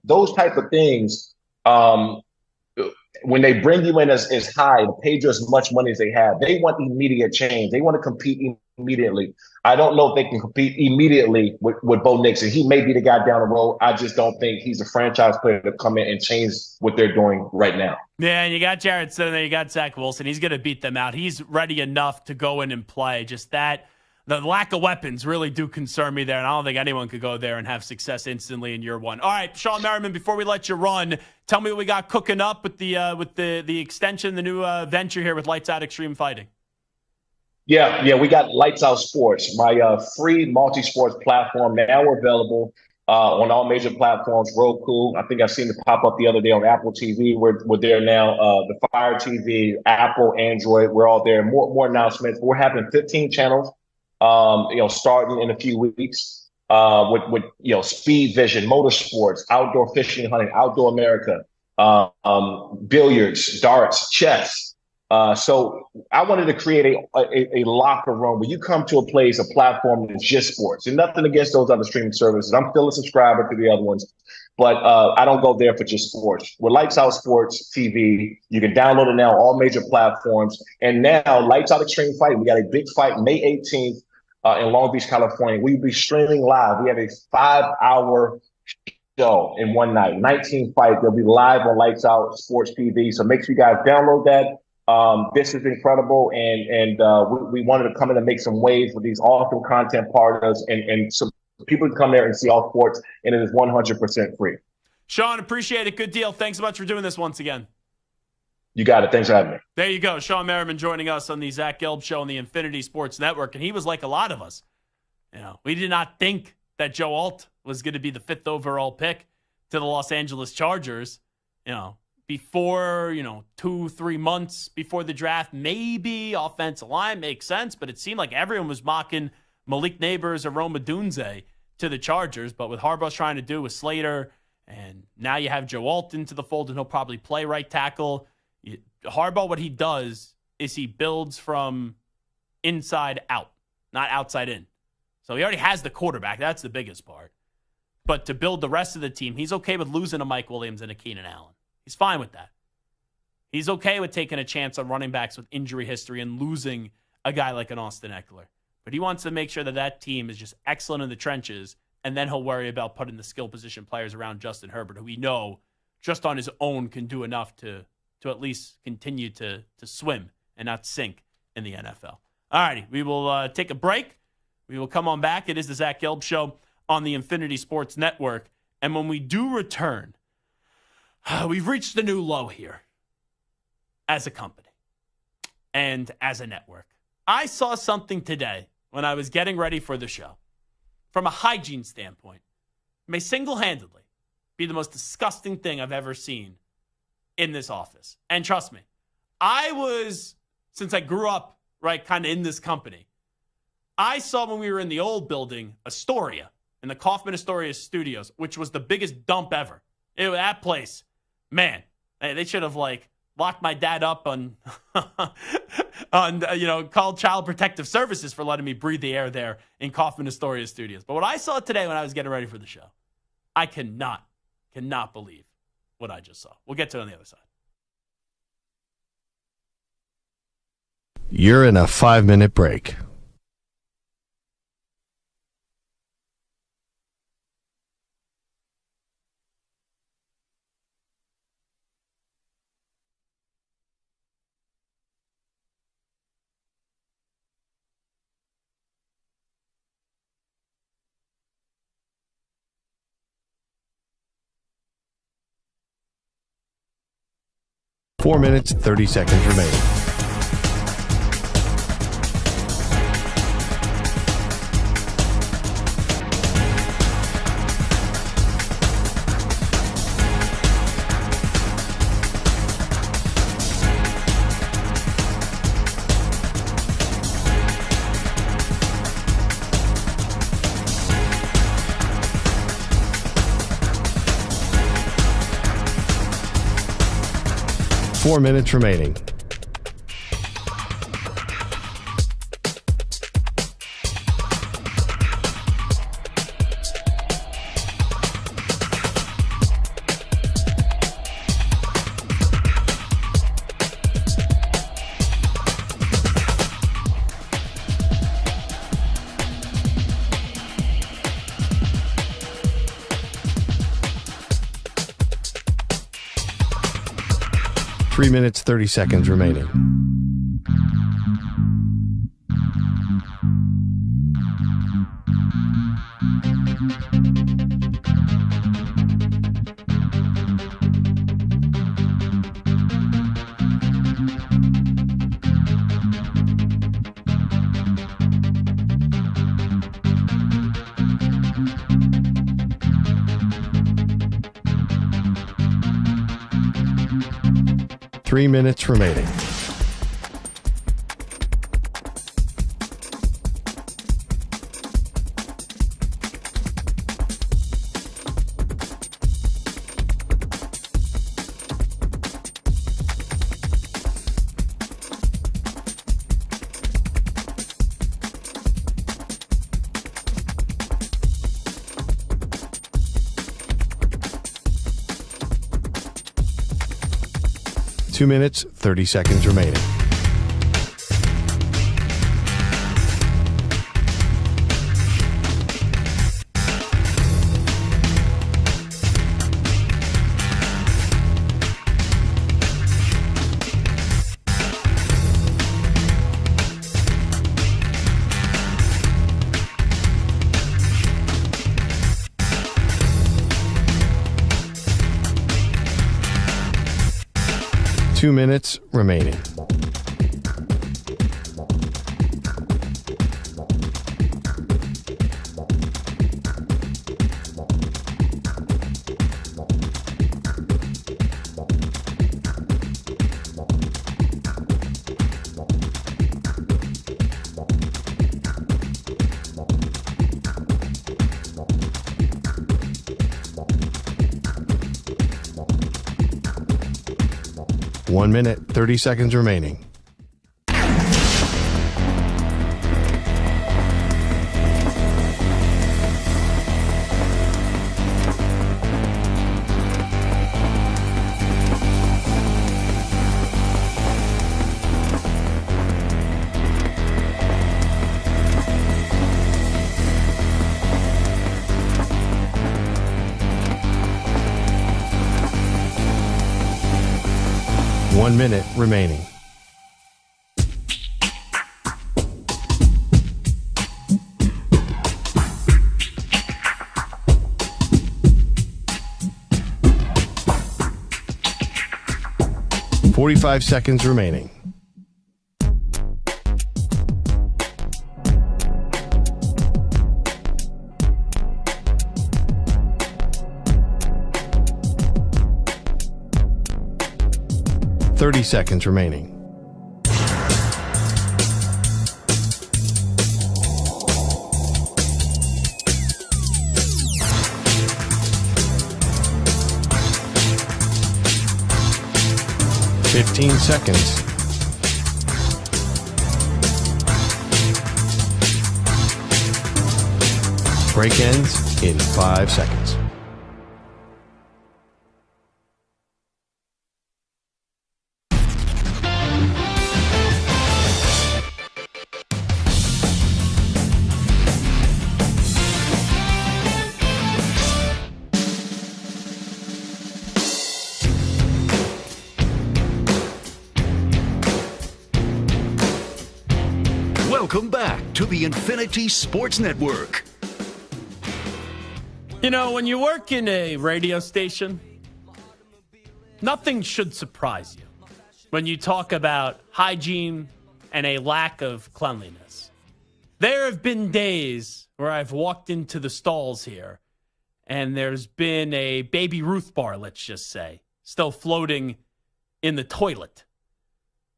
Those type of things, when they bring you in as high, to pay you as much money as they have, they want immediate change. They want to compete immediately. I don't know if they can compete immediately with Bo Nix, and he may be the guy down the road. I just don't think he's a franchise player to come in and change what they're doing right now.
Yeah, and you got Jarrett Stidham, you got Zach Wilson. He's going to beat them out. He's ready enough to go in and play. Just that. The lack of weapons really do concern me there, and I don't think anyone could go there and have success instantly in year 1. All right, Shawne Merriman, before we let you run, tell me what we got cooking up with the extension, the new venture here with Lights Out Extreme Fighting.
Yeah, we got Lights Out Sports, my free multi-sports platform, now available on all major platforms. Roku, I think I've seen it pop up the other day on Apple TV. We're there now. The Fire TV, Apple, Android, we're all there. More announcements. We're having 15 channels. Starting in a few weeks, with Speed Vision, motorsports, outdoor fishing, hunting, Outdoor America, billiards, darts, chess. So I wanted to create a locker room where you come to a place, a platform that's just sports, and nothing against those other streaming services. I'm still a subscriber to the other ones, but I don't go there for just sports. With Lights Out Sports TV, you can download it now on all major platforms. And now Lights Out Extreme Fighting, we got a big fight May 18th. In Long Beach, California. We'll be streaming live. We have a 5-hour show in one night, 19 fights. They'll be live on Lights Out Sports TV. So make sure you guys download that. This is incredible, and we wanted to come in and make some waves with these awesome content partners, and some people can come there and see all sports, and it is 100% free.
Shawne, appreciate it. Good deal. Thanks so much for doing this once again.
You got it. Thanks for having me.
There you go. Shawne Merriman joining us on the Zach Gelb Show on the Infinity Sports Network, and he was like a lot of us. We did not think that Joe Alt was going to be the 5th overall pick to the Los Angeles Chargers. Before, 2-3 months before the draft, maybe offensive line makes sense, but it seemed like everyone was mocking Malik Neighbors or Rome Odunze to the Chargers. But what Harbaugh's trying to do with Slater, and now you have Joe Alt into the fold, and he'll probably play right tackle. Harbaugh, what he does is he builds from inside out, not outside in. So he already has the quarterback. That's the biggest part. But to build the rest of the team, he's okay with losing a Mike Williams and a Keenan Allen. He's fine with that. He's okay with taking a chance on running backs with injury history and losing a guy like an Austin Eckler. But he wants to make sure that that team is just excellent in the trenches, and then he'll worry about putting the skill position players around Justin Herbert, who we know just on his own can do enough to at least continue to swim and not sink in the NFL. All righty, we will take a break. We will come on back. It is the Zach Gelb Show on the Infinity Sports Network. And when we do return, we've reached a new low here as a company and as a network. I saw something today when I was getting ready for the show. From a hygiene standpoint, may single-handedly be the most disgusting thing I've ever seen in this office. And trust me, since I grew up, right, kind of in this company, I saw when we were in the old building, Astoria, in the Kaufman Astoria Studios, which was the biggest dump ever. That place, man, they should have, locked my dad up on called Child Protective Services for letting me breathe the air there in Kaufman Astoria Studios. But what I saw today when I was getting ready for the show, I cannot believe what I just saw. We'll get to it on the other side.
You're in a 5-minute break. Four minutes, 30 seconds remaining. Four minutes remaining. Three minutes, 30 seconds remaining. Three minutes remaining. Two minutes, 30 seconds remaining. 2 minutes remaining. One minute, 30 seconds remaining. One minute remaining. .45 seconds remaining. .30 seconds remaining. .15 seconds. Break ends in 5 seconds.
Welcome back to the Infinity Sports Network.
You know, when you work in a radio station, nothing should surprise you when you talk about hygiene and a lack of cleanliness. There have been days where I've walked into the stalls here and there's been a Baby Ruth bar, let's just say, still floating in the toilet.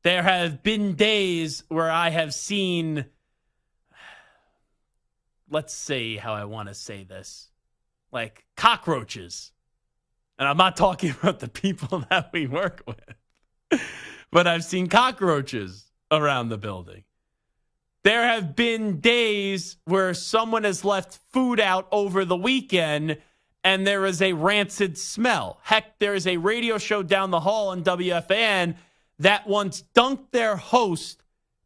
There have been days where I have seen, let's see how I want to say this, like cockroaches. And I'm not talking about the people that we work with, but I've seen cockroaches around the building. There have been days where someone has left food out over the weekend and there is a rancid smell. Heck, there is a radio show down the hall on WFAN that once dunked their host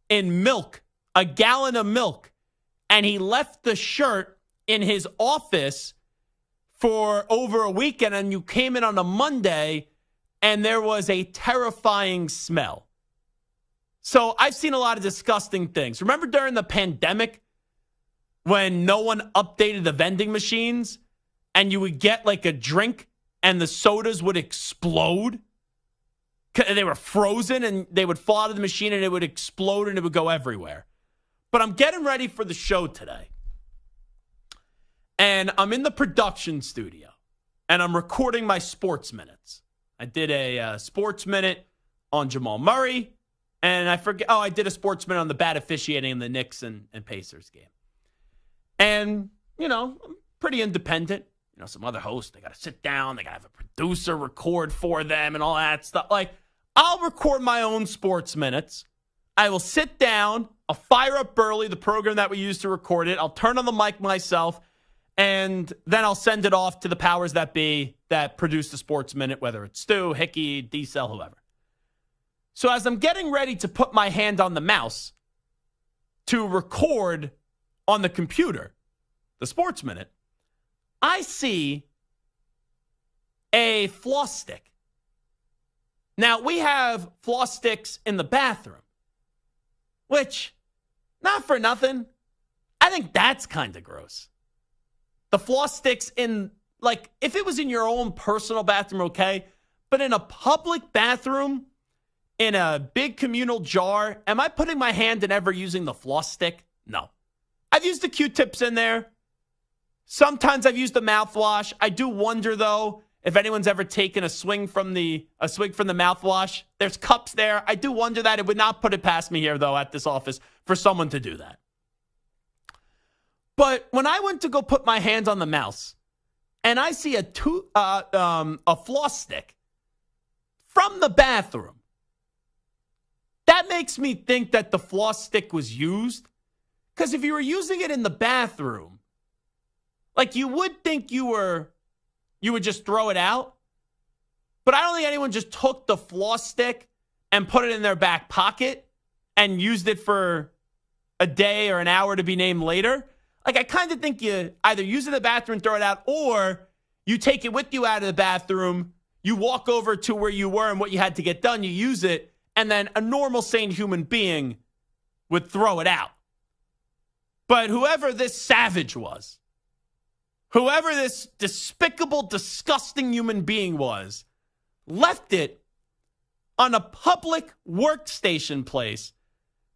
in milk, a gallon of milk, and he left the shirt in his office for over a weekend, and you came in on a Monday, and there was a terrifying smell. So I've seen a lot of disgusting things. Remember during the pandemic when no one updated the vending machines, and you would get like a drink, and the sodas would explode? They were frozen and they would fall out of the machine and it would explode and it would go everywhere. But I'm getting ready for the show today. And I'm in the production studio and I'm recording my sports minutes. I did a sports minute on Jamal Murray. And I did a sports minute on the bad officiating in the Knicks and Pacers game. And, you know, I'm pretty independent. You know, some other hosts, they got to sit down. They got to have a producer record for them and all that stuff. Like, I'll record my own sports minutes. I will sit down. I'll fire up Burley, the program that we use to record it. I'll turn on the mic myself. And then I'll send it off to the powers that be that produce the sports minute, whether it's Stu, Hickey, D-Cell, whoever. So as I'm getting ready to put my hand on the mouse to record on the computer, the sports minute, I see a floss stick. Now, we have floss sticks in the bathroom, which, not for nothing, I think that's kind of gross. The floss sticks in, like, if it was in your own personal bathroom, okay, but in a public bathroom, in a big communal jar, am I putting my hand and ever using the floss stick? No. I've used the Q-tips in there. Sometimes I've used the mouthwash. I do wonder, though, if anyone's ever taken a swing from the mouthwash. There's cups there. I do wonder that. It would not put it past me here, though, at this office for someone to do that. But when I went to go put my hands on the mouse and I see a floss stick from the bathroom, that makes me think that the floss stick was used. Because if you were using it in the bathroom, like you would think you would just throw it out. But I don't think anyone just took the floss stick and put it in their back pocket and used it for a day or an hour to be named later. Like, I kind of think you either use it in the bathroom and throw it out, or you take it with you out of the bathroom, you walk over to where you were and what you had to get done, you use it, and then a normal, sane human being would throw it out. But whoever this savage was, whoever this despicable, disgusting human being was, left it on a public workstation place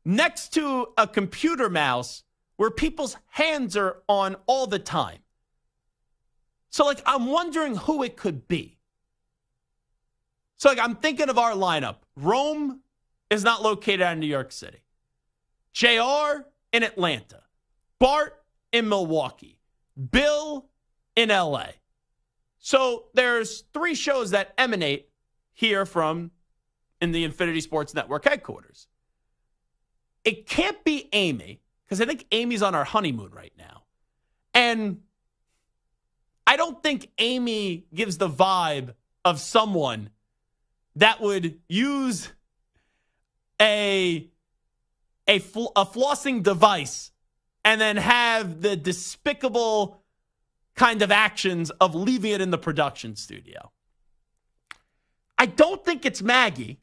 next to a computer mouse where people's hands are on all the time. So, like, I'm wondering who it could be. So, like, I'm thinking of our lineup. Rome is not located out in New York City. JR in Atlanta. Bart in Milwaukee. Bill in LA. So there's 3 shows that emanate here from in the Infinity Sports Network headquarters. It can't be Amy, because I think Amy's on our honeymoon right now. And I don't think Amy gives the vibe of someone that would use a flossing device and then have the despicable kind of actions of leaving it in the production studio. I don't think it's Maggie.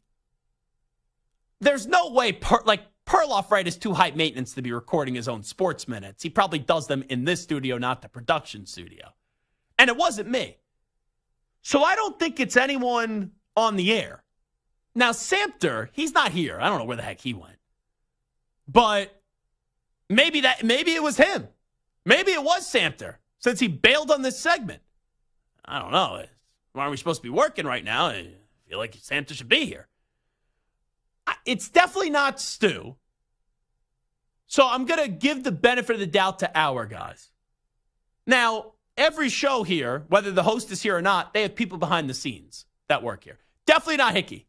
There's no way, Perloff, right, is too high maintenance to be recording his own sports minutes. He probably does them in this studio, not the production studio. And it wasn't me. So I don't think it's anyone on the air. Now, Samter, he's not here. I don't know where the heck he went. But maybe it was him. Maybe it was Samter, since he bailed on this segment. I don't know. Why are we supposed to be working right now? I feel like Samter should be here. It's definitely not Stu. So I'm going to give the benefit of the doubt to our guys. Now, every show here, whether the host is here or not, they have people behind the scenes that work here. Definitely not Hickey.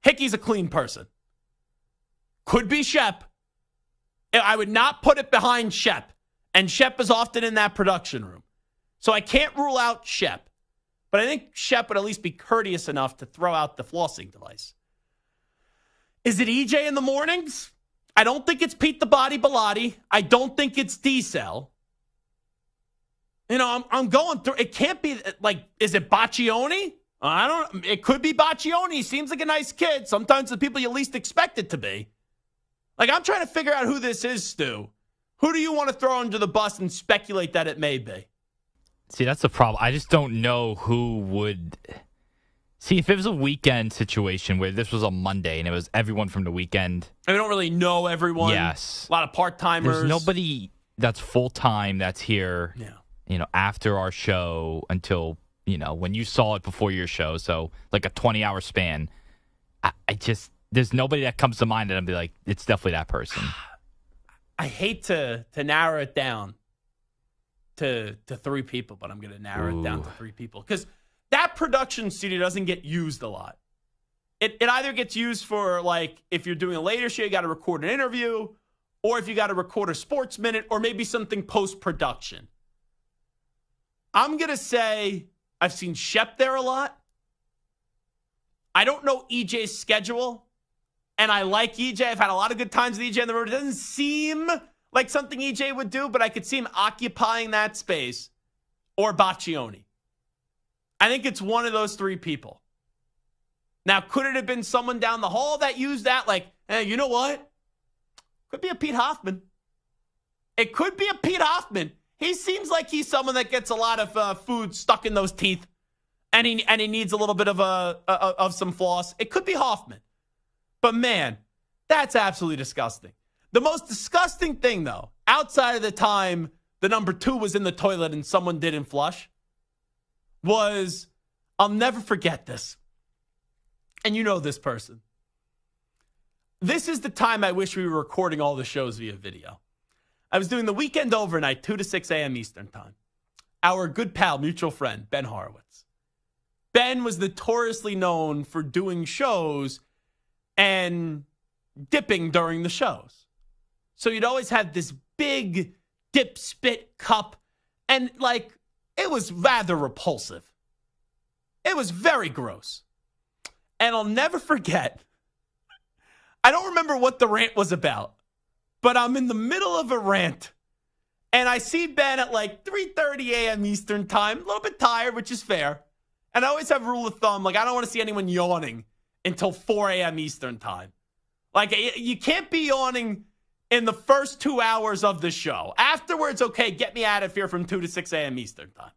Hickey's a clean person. Could be Shep. I would not put it behind Shep. And Shep is often in that production room. So I can't rule out Shep. But I think Shep would at least be courteous enough to throw out the flossing device. Is it EJ in the mornings? I don't think it's Pete the Body Bilotti. I don't think it's D-Cell. You know, I'm going through. It can't be like, is it Baccioni? I don't. It could be Baccioni. He seems like a nice kid. Sometimes the people you least expect it to be. Like, I'm trying to figure out who this is, Stu. Who do you want to throw under the bus and speculate that it may be?
See, that's the problem. I just don't know who would. See, if it was a weekend situation where this was a Monday and it was everyone from the weekend.
And we don't really know everyone.
Yes.
A lot of part-timers.
There's nobody that's full-time that's here, after our show until, when you saw it before your show. So, like a 20-hour span. I just, there's nobody that comes to mind that I'd be like, it's definitely that person.
I hate to narrow it down to 3 people, but I'm going to narrow it down to 3 people. Because that production studio doesn't get used a lot. It either gets used for, like, if you're doing a later show, you got to record an interview, or if you got to record a sports minute, or maybe something post-production. I'm going to say I've seen Shep there a lot. I don't know EJ's schedule, and I like EJ. I've had a lot of good times with EJ in the road. It doesn't seem like something EJ would do, but I could see him occupying that space, or Baccioni. I think it's one of those 3 people. Now, could it have been someone down the hall that used that? Like, hey, you know what? Could be a Pete Hoffman. It could be a Pete Hoffman. He seems like he's someone that gets a lot of food stuck in those teeth, and he needs a little bit of some floss. It could be Hoffman. But man, that's absolutely disgusting. The most disgusting thing, though, outside of the time the number 2 was in the toilet and someone didn't flush, was, I'll never forget this. And you know this person. This is the time I wish we were recording all the shows via video. I was doing the weekend overnight, 2 to 6 a.m. Eastern time. Our good pal, mutual friend, Ben Horowitz. Ben was notoriously known for doing shows and dipping during the shows. So you'd always have this big dip spit cup, and like, it was rather repulsive. It was very gross. And I'll never forget, I don't remember what the rant was about, but I'm in the middle of a rant, and I see Ben at like 3:30 a.m. Eastern time, a little bit tired, which is fair. And I always have a rule of thumb, like, I don't want to see anyone yawning until 4 a.m. Eastern time. Like, you can't be yawning in the first 2 hours of the show. Afterwards, okay, get me out of here from 2 to 6 a.m. Eastern time.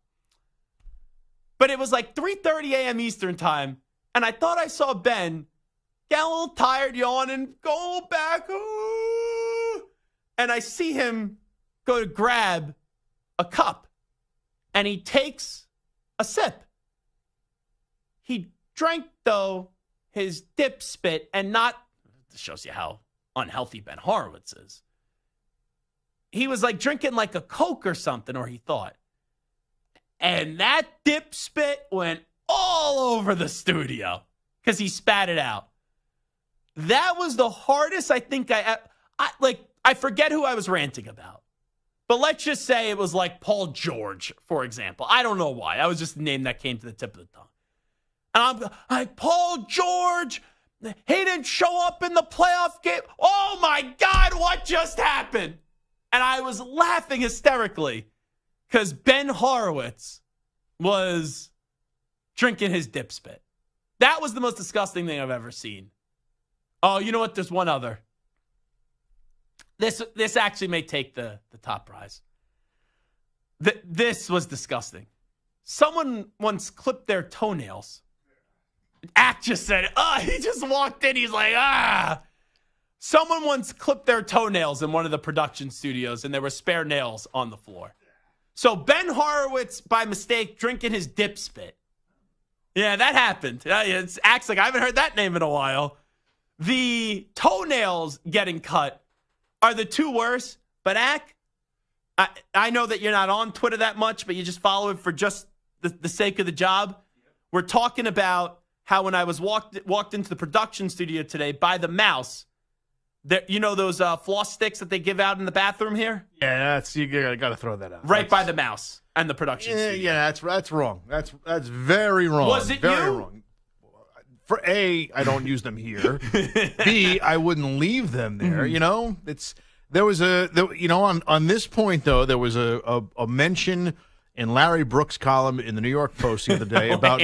But it was like 3:30 a.m. Eastern time, and I thought I saw Ben get a little tired, yawning, go back. And I see him go to grab a cup, and he takes a sip. He drank, though, his dip spit, and not, this shows you how unhealthy Ben Horowitz is. He was like drinking like a Coke or something, or he thought. And that dip spit went all over the studio because he spat it out. That was the hardest I think I forget who I was ranting about. But let's just say it was like Paul George, for example. I don't know why. That was just the name that came to the tip of the tongue. And I'm like, Paul George, he didn't show up in the playoff game. Oh my God, what just happened? And I was laughing hysterically because Ben Horowitz was drinking his dip spit. That was the most disgusting thing I've ever seen. Oh, you know what? There's one other. This actually may take the top prize. This was disgusting. Someone once clipped their toenails. Act just said, he just walked in. He's like, Someone once clipped their toenails in one of the production studios, and there were spare nails on the floor. So Ben Horowitz, by mistake, drinking his dip spit. Yeah, that happened. It acts like I haven't heard that name in a while. The toenails getting cut are the two worst. But I know that you're not on Twitter that much, but you just follow it for just the sake of the job. We're talking about how when I was walked into the production studio today by the mouse, there, you know those floss sticks that they give out in the bathroom here?
Yeah, you got to throw that out.
Right by the mouse and the production studio.
Yeah, that's wrong. That's very wrong.
Was it
very
you?
Wrong. For A, I don't use them here. B, I wouldn't leave them there. You know, on this point though, there was a mention in Larry Brooks' column in the New York Post the other day about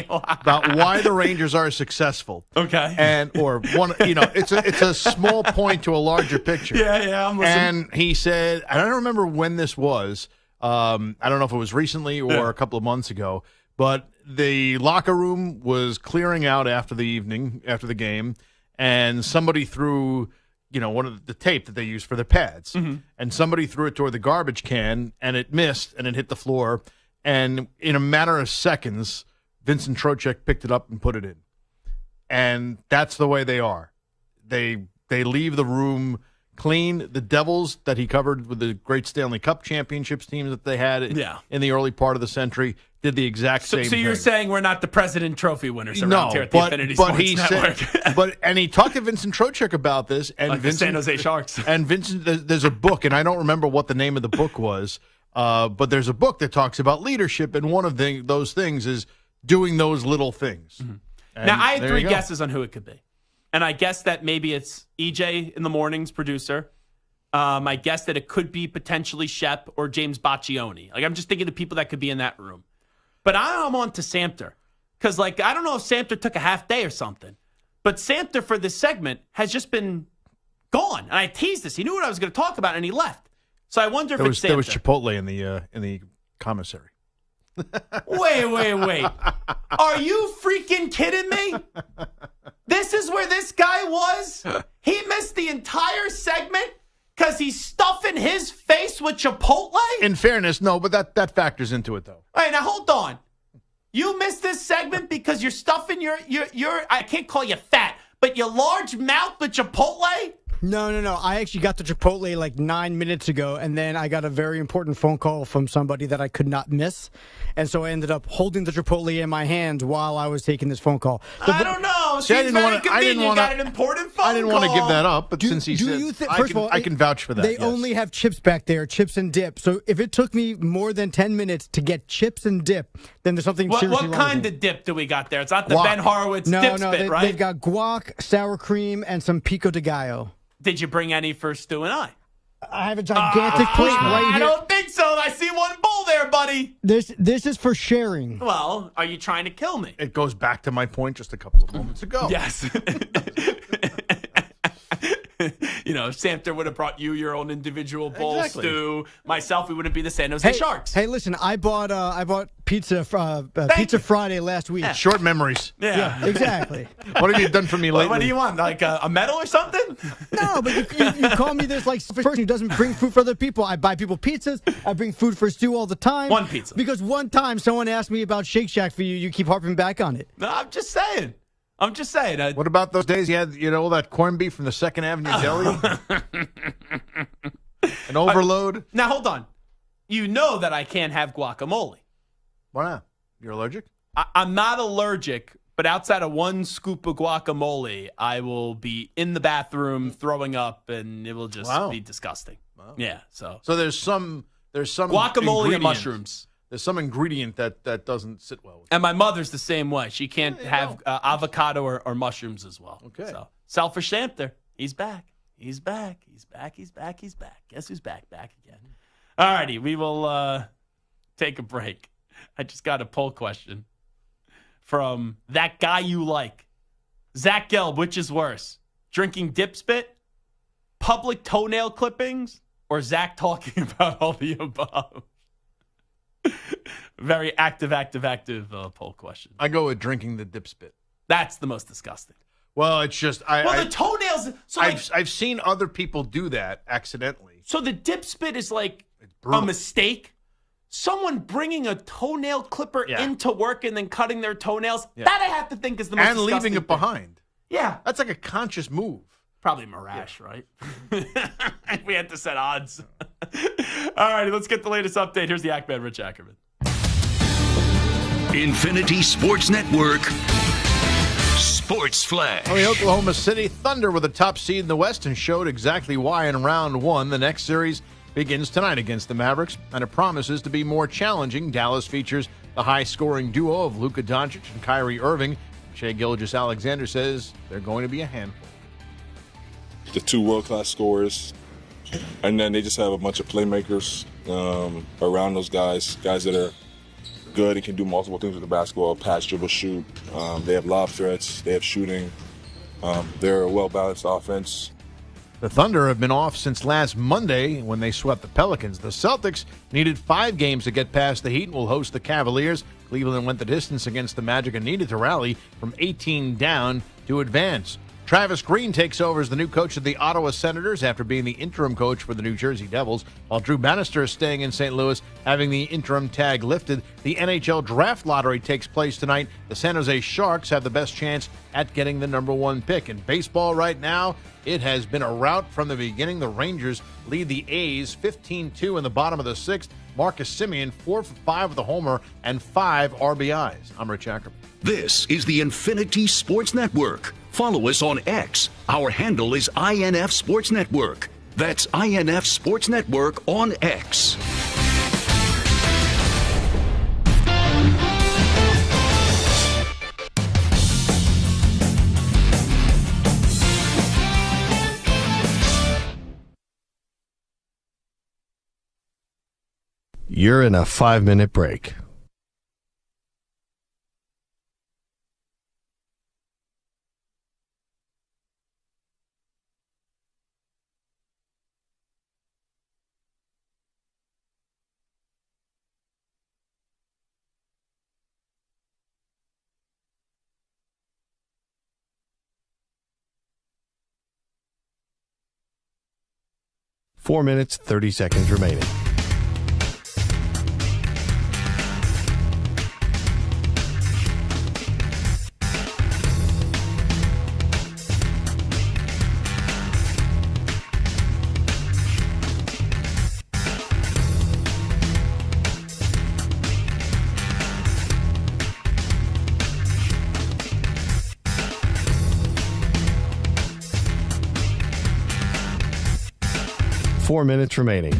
why the Rangers are successful.
Okay,
it's a small point to a larger picture.
Yeah, I'm listening.
And he said, I don't remember when this was. I don't know if it was recently or a couple of months ago, but the locker room was clearing out after the game, and somebody threw, one of the tape that they use for their pads, and somebody threw it toward the garbage can, and it missed, and it hit the floor, and in a matter of seconds, Vincent Trocheck picked it up and put it in. And that's the way they are. They leave the room clean. The Devils that he covered with the great Stanley Cup championships teams that they had in the early part of the century did the exact same thing.
So you're saying we're not the President Trophy winners around here at the Infinity Sports Network.
And he talked to Vincent Trocheck about this. And
like
Vincent,
the San Jose Sharks.
And Vincent, there's a book, and I don't remember what the name of the book was, but there's a book that talks about leadership, and one of those things is doing those little things.
Now, I had three guesses on who it could be. And I guess that maybe it's EJ in the mornings, producer. I guess that it could be potentially Shep or James Boccioni. Like, I'm just thinking of people that could be in that room. But I'm on to Samter. Because, I don't know if Samter took a half day or something. But Samter, for this segment, has just been gone. And I teased this. He knew what I was going to talk about, and he left. So I wonder if it's Samter.
There was Chipotle in the commissary.
Wait. Are you freaking kidding me? This is where this guy was? He missed the entire segment because he's stuffing his face with Chipotle?
In fairness, no, but that factors into it, though.
All right, now hold on. You missed this segment because you're stuffing your I can't call you fat, but your large mouth with Chipotle?
No. I actually got the Chipotle like 9 minutes ago, and then I got a very important phone call from somebody that I could not miss. And so I ended up holding the Chipotle in my hand while I was taking this phone call.
I don't know.
See, I
Seems
didn't
very
wanna- I
convenient.
didn't
You
wanna-
got an important phone call.
I didn't want to give that up, but since he said,
you think,
I
first
can,
of all,
I can vouch for that.
They
yes.
only have chips back there, chips and dip. So if it took me more than 10 minutes to get chips and dip, then there's something seriously
What
wrong
kind
with
of dip do we got there? It's not the
Guac.
Ben Horowitz
No,
dip
no,
spit, right?
they've got guac, sour cream, and some pico de gallo.
Did you bring any for Stu and I?
I have a gigantic plate right
I
here.
don't think so. I see one bowl there, buddy.
This is for sharing.
Well, are you trying to kill me?
It goes back to my point just a couple of moments ago.
Yes. You know, if Samter would have brought you your own individual bowl,
Exactly.
Stu, myself, we wouldn't be the San Jose Sharks.
Hey, listen, I bought pizza Pizza Friday last week.
Short memories.
Yeah.
Exactly.
What have you done for me lately?
What do you want? Like a medal or something?
No, but you call me this like person who doesn't bring food for other people. I buy people pizzas. I bring food for Stu all the time.
One pizza.
Because one time someone asked me about Shake Shack for you. You keep harping back on it.
No, I'm just saying.
What about those days you had, all that corned beef from the 2nd Avenue Deli? An overload?
Now, hold on. You know that I can't have guacamole.
Why not? You're allergic?
I'm not allergic, but outside of one scoop of guacamole, I will be in the bathroom throwing up, and it will just be disgusting. Wow. Yeah, so
there's some
guacamole and
ingredient.
mushrooms.
There's some ingredient that doesn't sit well with
And my mother's the same way. She can't have avocado or mushrooms as well.
Okay.
So selfish Samter. He's back. He's back. He's back. He's back. He's back. Guess who's back? Back again. All righty. We will take a break. I just got a poll question from that guy you like. Zach Gelb, which is worse? Drinking dip spit, public toenail clippings, or Zach talking about all the above? Very active poll question.
I go with drinking the dip spit.
That's the most disgusting.
Well, it's just
the toenails. So
I've seen other people do that accidentally.
So the dip spit is like a mistake. Someone bringing a toenail clipper into work and then cutting their toenails.
Yeah.
That I have to think is the most
and
disgusting
leaving it
thing.
behind.
Yeah,
that's like a conscious move.
Probably Marash, right? We had to set odds. All righty, let's get the latest update. Here's the Ackman, Rich Ackerman.
Infinity Sports Network Sports Flash.
The Oklahoma City Thunder were the top seed in the West and showed exactly why in round one. The next series begins tonight against the Mavericks, and it promises to be more challenging. Dallas features the high-scoring duo of Luka Doncic and Kyrie Irving. Shai Gilgeous-Alexander says they're going to be a handful.
The two world-class scorers, and then they just have a bunch of playmakers around those guys that are good and can do multiple things with the basketball, pass, dribble, shoot. They have lob threats. They have shooting. They're a well-balanced offense.
The Thunder have been off since last Monday when they swept the Pelicans. The Celtics needed 5 games to get past the Heat and will host the Cavaliers. Cleveland went the distance against the Magic and needed to rally from 18 down to advance. Travis Green takes over as the new coach of the Ottawa Senators after being the interim coach for the New Jersey Devils, while Drew Bannister is staying in St. Louis, having the interim tag lifted. The NHL draft lottery takes place tonight. The San Jose Sharks have the best chance at getting the number 1 pick. In baseball right now, it has been a rout from the beginning. The Rangers lead the A's 15-2 in the bottom of the 6th. Marcus Semien 4 for 5 with a homer and 5 RBIs. I'm Rich Ackerman.
This is the Infinity Sports Network. Follow us on X. Our handle is INF Sports Network. That's INF Sports Network on X.
You're in a 5-minute break. 4 minutes, 30 seconds remaining. Four minutes remaining.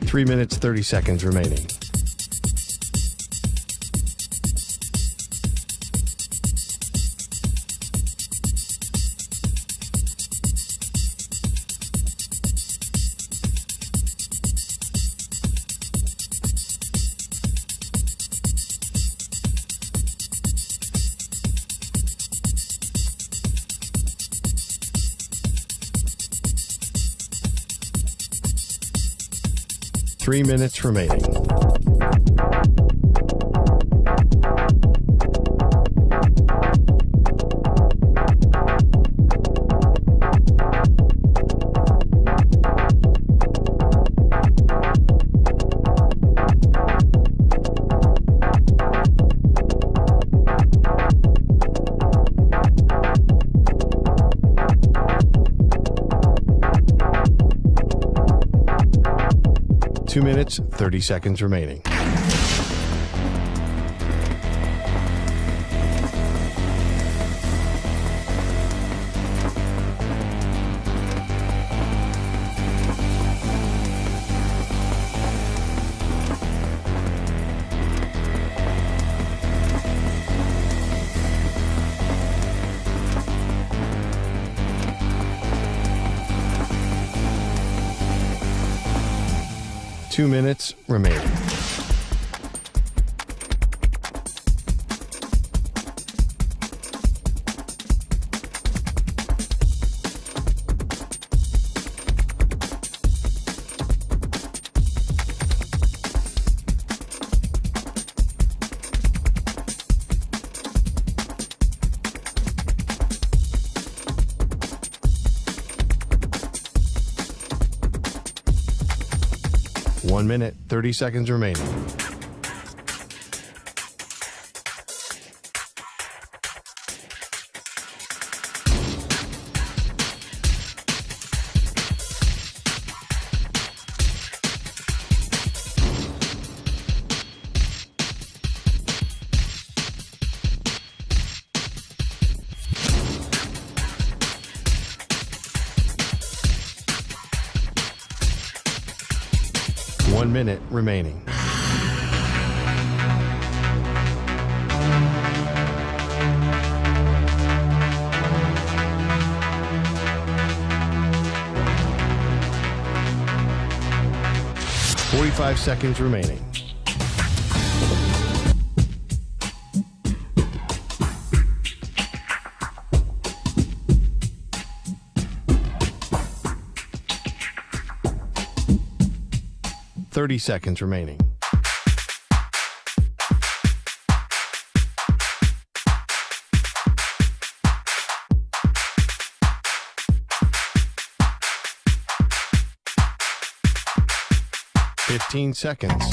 Three minutes, 30 seconds remaining. Three minutes remaining. Two minutes, 30 seconds remaining. Two minutes remaining. One minute, 30 seconds remaining. One minute remaining. Forty-five seconds remaining. Thirty seconds remaining. Fifteen seconds.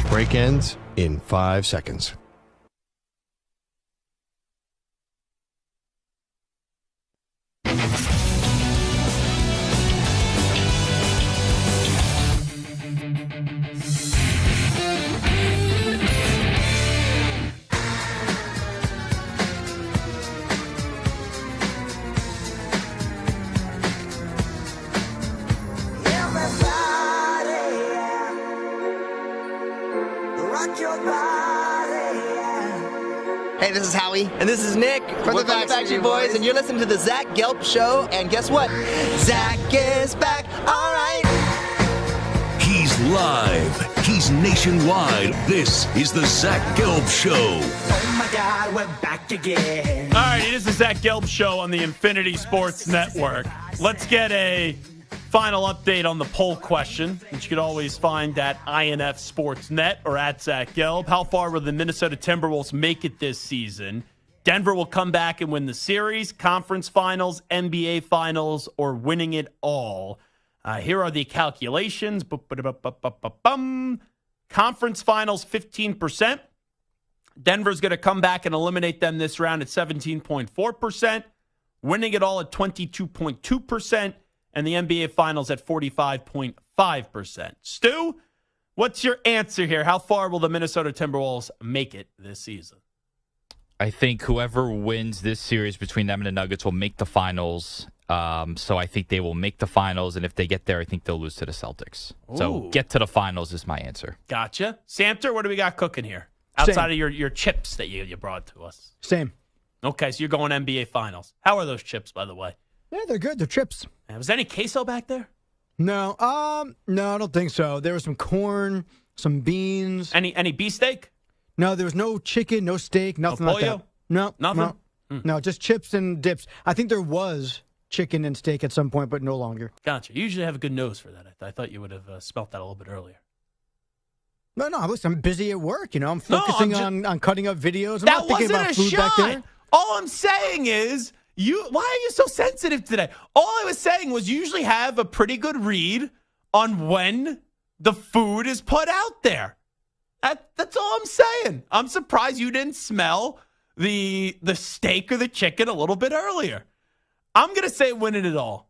Break ends in 5 seconds.
Rock your body. is Howie. And this is Nick. We're the Backstreet Boys, and you're listening to the Zach Gelb Show. And guess what? Zach is back. All right.
He's live. He's nationwide. This is the Zach Gelb Show.
Oh my God, we're back again.
All right, it is the Zach Gelb Show on the Infinity Sports Network. Let's get a final update on the poll question, which you can always find at INF Sportsnet or at Zach Gelb. How far will the Minnesota Timberwolves make it this season? Denver will come back and win the series, conference finals, NBA finals, or winning it all. Here are the calculations. Conference finals, 15%. Denver's going to come back and eliminate them this round at 17.4%. Winning it all at 22.2%. And the NBA finals at 45.5%. Stu, what's your answer here? How far will the Minnesota Timberwolves make it this season?
I think whoever wins this series between them and the Nuggets will make the finals. So I think they will make the finals, and if they get there, I think they'll lose to the Celtics.
Ooh.
So get to the finals is my answer.
Gotcha. Samter, what do we got cooking here? Outside of your chips that you brought to us.
Same.
Okay, so you're going NBA finals. How are those chips, by the way?
Yeah, they're good. They're chips.
Was there any queso back there?
No, no, I don't think so. There was some corn, some beans.
Any beefsteak?
No, there was no chicken, no steak, nothing like that. No,
nothing.
No, just chips and dips. I think there was chicken and steak at some point, but no longer.
Gotcha. You usually have a good nose for that. I thought you would have smelt that a little bit earlier.
No, listen, I'm busy at work. I'm focusing on cutting up videos. I'm not thinking about food
shot.
back there.
All I'm saying is, why are you so sensitive today? All I was saying was you usually have a pretty good read on when the food is put out there. That's all I'm saying. I'm surprised you didn't smell the steak or the chicken a little bit earlier. I'm going to say winning it all.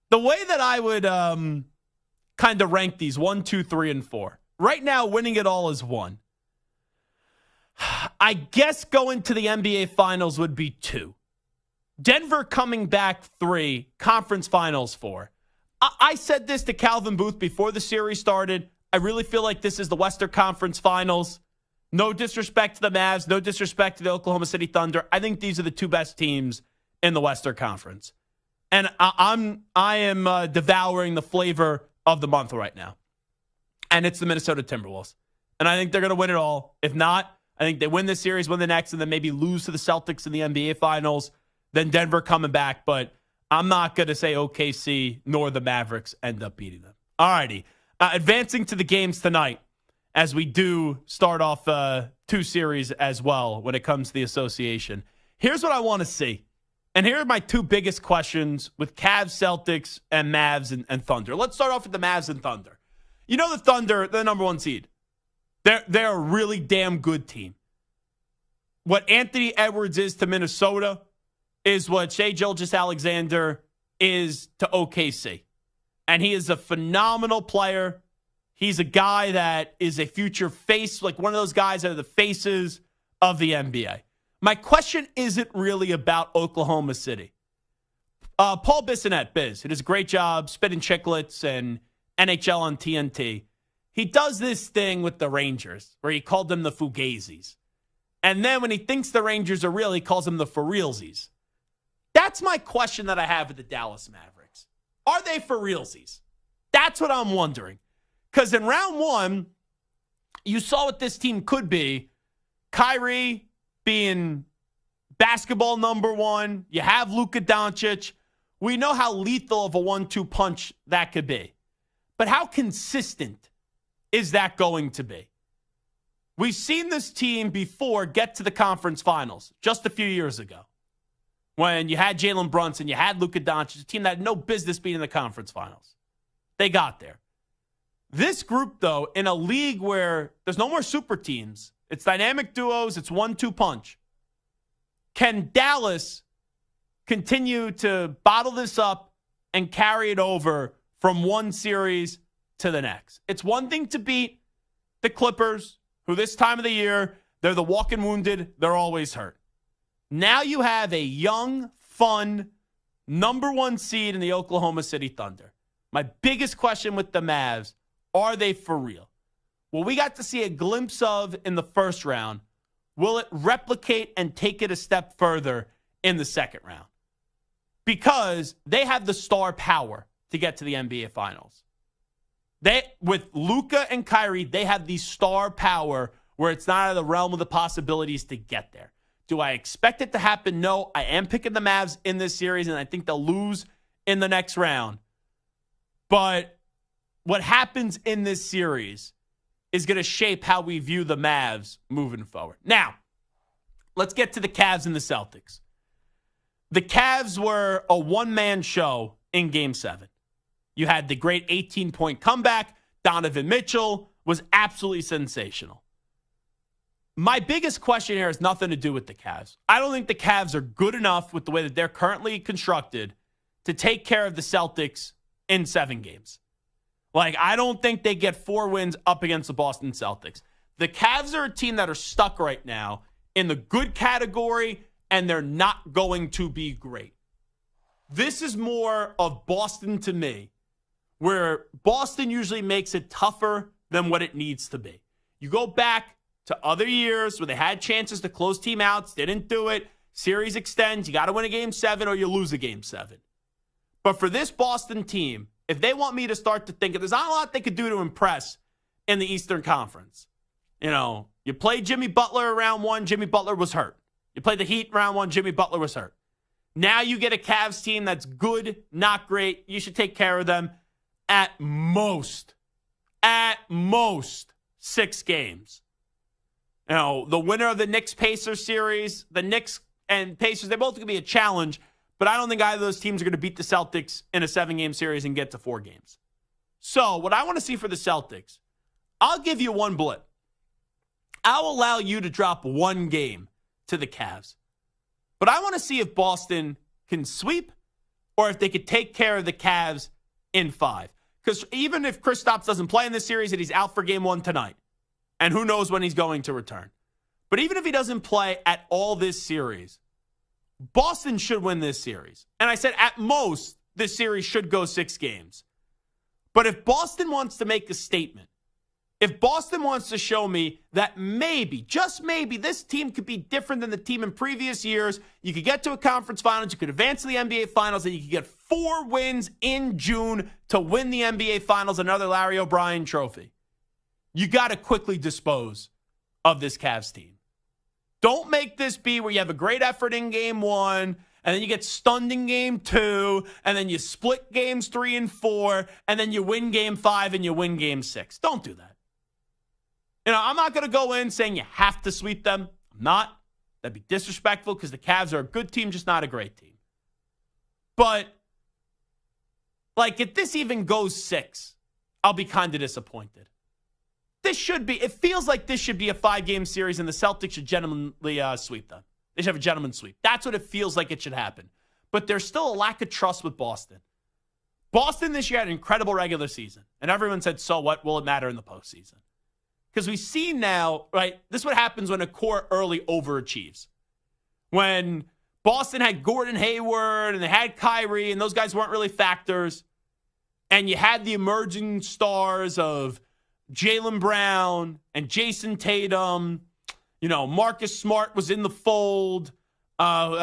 The way that I would kind of rank these 1, 2, 3, and 4. Right now, winning it all is 1. I guess going to the NBA Finals would be 2. Denver coming back 3. Conference Finals 4. I said this to Calvin Booth before the series started. I really feel like this is the Western Conference Finals. No disrespect to the Mavs. No disrespect to the Oklahoma City Thunder. I think these are the 2 best teams in the Western Conference. And I am devouring the flavor of the month right now. And it's the Minnesota Timberwolves. And I think they're going to win it all. If not, I think they win this series, win the next, and then maybe lose to the Celtics in the NBA Finals. Then Denver coming back. But I'm not going to say OKC nor the Mavericks end up beating them. All righty. Advancing to the games tonight, as we do start off 2 series as well when it comes to the association. Here's what I want to see. And here are my 2 biggest questions with Cavs, Celtics, and Mavs and Thunder. Let's start off with the Mavs and Thunder. You know the Thunder, the number 1 seed. They're a really damn good team. What Anthony Edwards is to Minnesota is what Shai Gilgeous-Alexander is to OKC. And he is a phenomenal player. He's a guy that is a future face, like one of those guys that are the faces of the NBA. My question isn't really about Oklahoma City. Paul Bissonnette, Biz, he does a great job spitting chiclets and NHL on TNT. He does this thing with the Rangers where he called them the Fugazis. And then when he thinks the Rangers are real, he calls them the for realsies. That's my question that I have with the Dallas Mavericks. Are they for realsies? That's what I'm wondering. Because in round 1, you saw what this team could be. Kyrie being basketball number 1. You have Luka Doncic. We know how lethal of a 1-2 punch that could be. But how consistent is that going to be? We've seen this team before get to the conference finals just a few years ago. When you had Jalen Brunson, you had Luka Doncic, a team that had no business being in the conference finals. They got there. This group, though, in a league where there's no more super teams, it's dynamic duos, it's 1-2 punch. Can Dallas continue to bottle this up and carry it over from one series to the next? It's one thing to beat the Clippers, who this time of the year, they're the walking wounded, they're always hurt. Now you have a young, fun, number 1 seed in the Oklahoma City Thunder. My biggest question with the Mavs, are they for real? Well, we got to see a glimpse of in the first round will it replicate and take it a step further in the second round? Because they have the star power to get to the NBA Finals. With Luka and Kyrie, they have the star power where it's not out of the realm of the possibilities to get there. Do I expect it to happen? No. I am picking the Mavs in this series, and I think they'll lose in the next round. But what happens in this series is going to shape how we view the Mavs moving forward. Now, let's get to the Cavs and the Celtics. The Cavs were a one-man show in Game 7. You had the great 18-point comeback. Donovan Mitchell was absolutely sensational. My biggest question here has nothing to do with the Cavs. I don't think the Cavs are good enough with the way that they're currently constructed to take care of the Celtics in 7 games. I don't think they get 4 wins up against the Boston Celtics. The Cavs are a team that are stuck right now in the good category, and they're not going to be great. This is more of Boston to me, where Boston usually makes it tougher than what it needs to be. You go back to other years where they had chances to close team outs, didn't do it. Series extends. You got to win a Game 7 or you lose a Game 7. But for this Boston team, if they want me to start to think, there's not a lot they could do to impress in the Eastern Conference. You played Jimmy Butler round 1, Jimmy Butler was hurt. You played the Heat round 1, Jimmy Butler was hurt. Now you get a Cavs team that's good, not great. You should take care of them at most 6 games. The winner of the Knicks-Pacers series, the Knicks and Pacers, they're both going to be a challenge, but I don't think either of those teams are going to beat the Celtics in a 7-game series and get to 4 games. So what I want to see for the Celtics, I'll give you one blip. I'll allow you to drop 1 game to the Cavs. But I want to see if Boston can sweep or if they could take care of the Cavs in 5. Because even if Kristaps doesn't play in this series and he's out for Game 1 tonight, and who knows when he's going to return. But even if he doesn't play at all this series, Boston should win this series. And I said at most, this series should go 6 games. But if Boston wants to make a statement, if Boston wants to show me that maybe, just maybe, this team could be different than the team in previous years, you could get to a conference finals, you could advance to the NBA Finals, and you could get 4 wins in June to win the NBA Finals, another Larry O'Brien trophy. You got to quickly dispose of this Cavs team. Don't make this be where you have a great effort in Game 1, and then you get stunned in Game 2, and then you split Games 3 and 4, and then you win Game 5 and you win Game 6. Don't do that. I'm not going to go in saying you have to sweep them. I'm not. That'd be disrespectful because the Cavs are a good team, just not a great team. But, if this even goes 6, I'll be kind of disappointed. It feels like this should be a 5-game series and the Celtics should gentlemanly sweep them. They should have a gentleman's sweep. That's what it feels like it should happen. But there's still a lack of trust with Boston. Boston this year had an incredible regular season. And everyone said, so what? Will it matter in the postseason? Because we see now, right, this is what happens when a core early overachieves. When Boston had Gordon Hayward and they had Kyrie and those guys weren't really factors. And you had the emerging stars of Jaylen Brown and Jason Tatum. Marcus Smart was in the fold.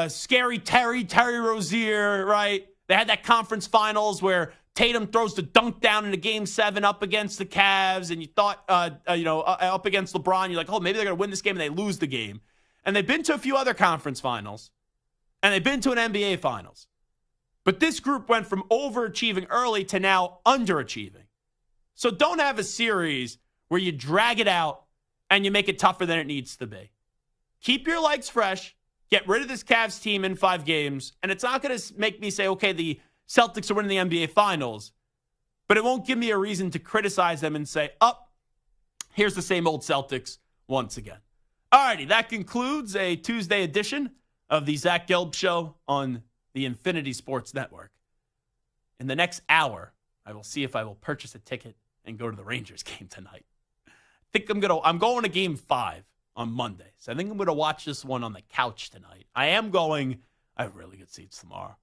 Scary Terry Rozier, right? They had that conference finals where Tatum throws the dunk down in a Game 7 up against the Cavs, and you thought, up against LeBron, you're like, oh, maybe they're going to win this game, and they lose the game. And they've been to a few other conference finals, and they've been to an NBA finals. But this group went from overachieving early to now underachieving. So don't have a series where you drag it out and you make it tougher than it needs to be. Keep your legs fresh. Get rid of this Cavs team in 5 games. And it's not going to make me say, okay, the Celtics are winning the NBA Finals. But it won't give me a reason to criticize them and say, here's the same old Celtics once again. All righty, that concludes a Tuesday edition of the Zach Gelb Show on the Infinity Sports Network. In the next hour, I will see if I will purchase a ticket and go to the Rangers game tonight. I'm going to Game 5 on Monday. So I think I'm going to watch this one on the couch tonight. I have really good seats tomorrow.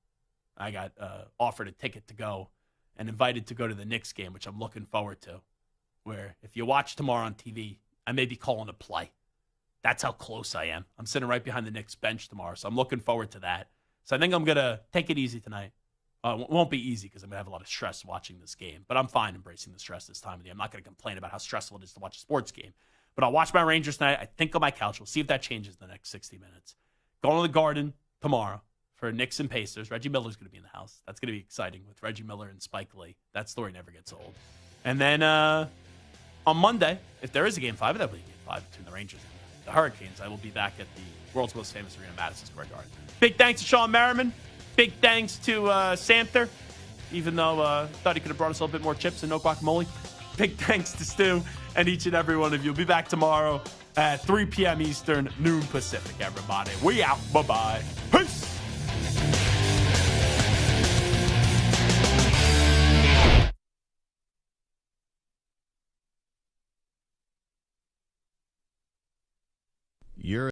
I got offered a ticket to go and invited to go to the Knicks game, which I'm looking forward to, where if you watch tomorrow on TV, I may be calling a play. That's how close I am. I'm sitting right behind the Knicks bench tomorrow, so I'm looking forward to that. So I think I'm going to take it easy tonight. It won't be easy because I'm going to have a lot of stress watching this game, but I'm fine embracing the stress this time of the year. I'm not going to complain about how stressful it is to watch a sports game. But I'll watch my Rangers tonight. I think on my couch. We'll see if that changes in the next 60 minutes. Going to the Garden tomorrow for Knicks and Pacers. Reggie Miller's going to be in the house. That's going to be exciting with Reggie Miller and Spike Lee. That story never gets old. And then on Monday, if there is a Game 5, that'll be a Game 5 between the Rangers and the Hurricanes. I will be back at the world's most famous arena, Madison Square Garden. Big thanks to Shawne Merriman. Big thanks to Samter, even though thought he could have brought us a little bit more chips and no guacamole. Big thanks to Stu and each and every one of you. We'll be back tomorrow at 3 p.m. Eastern, noon Pacific, everybody. We out. Bye-bye. Peace.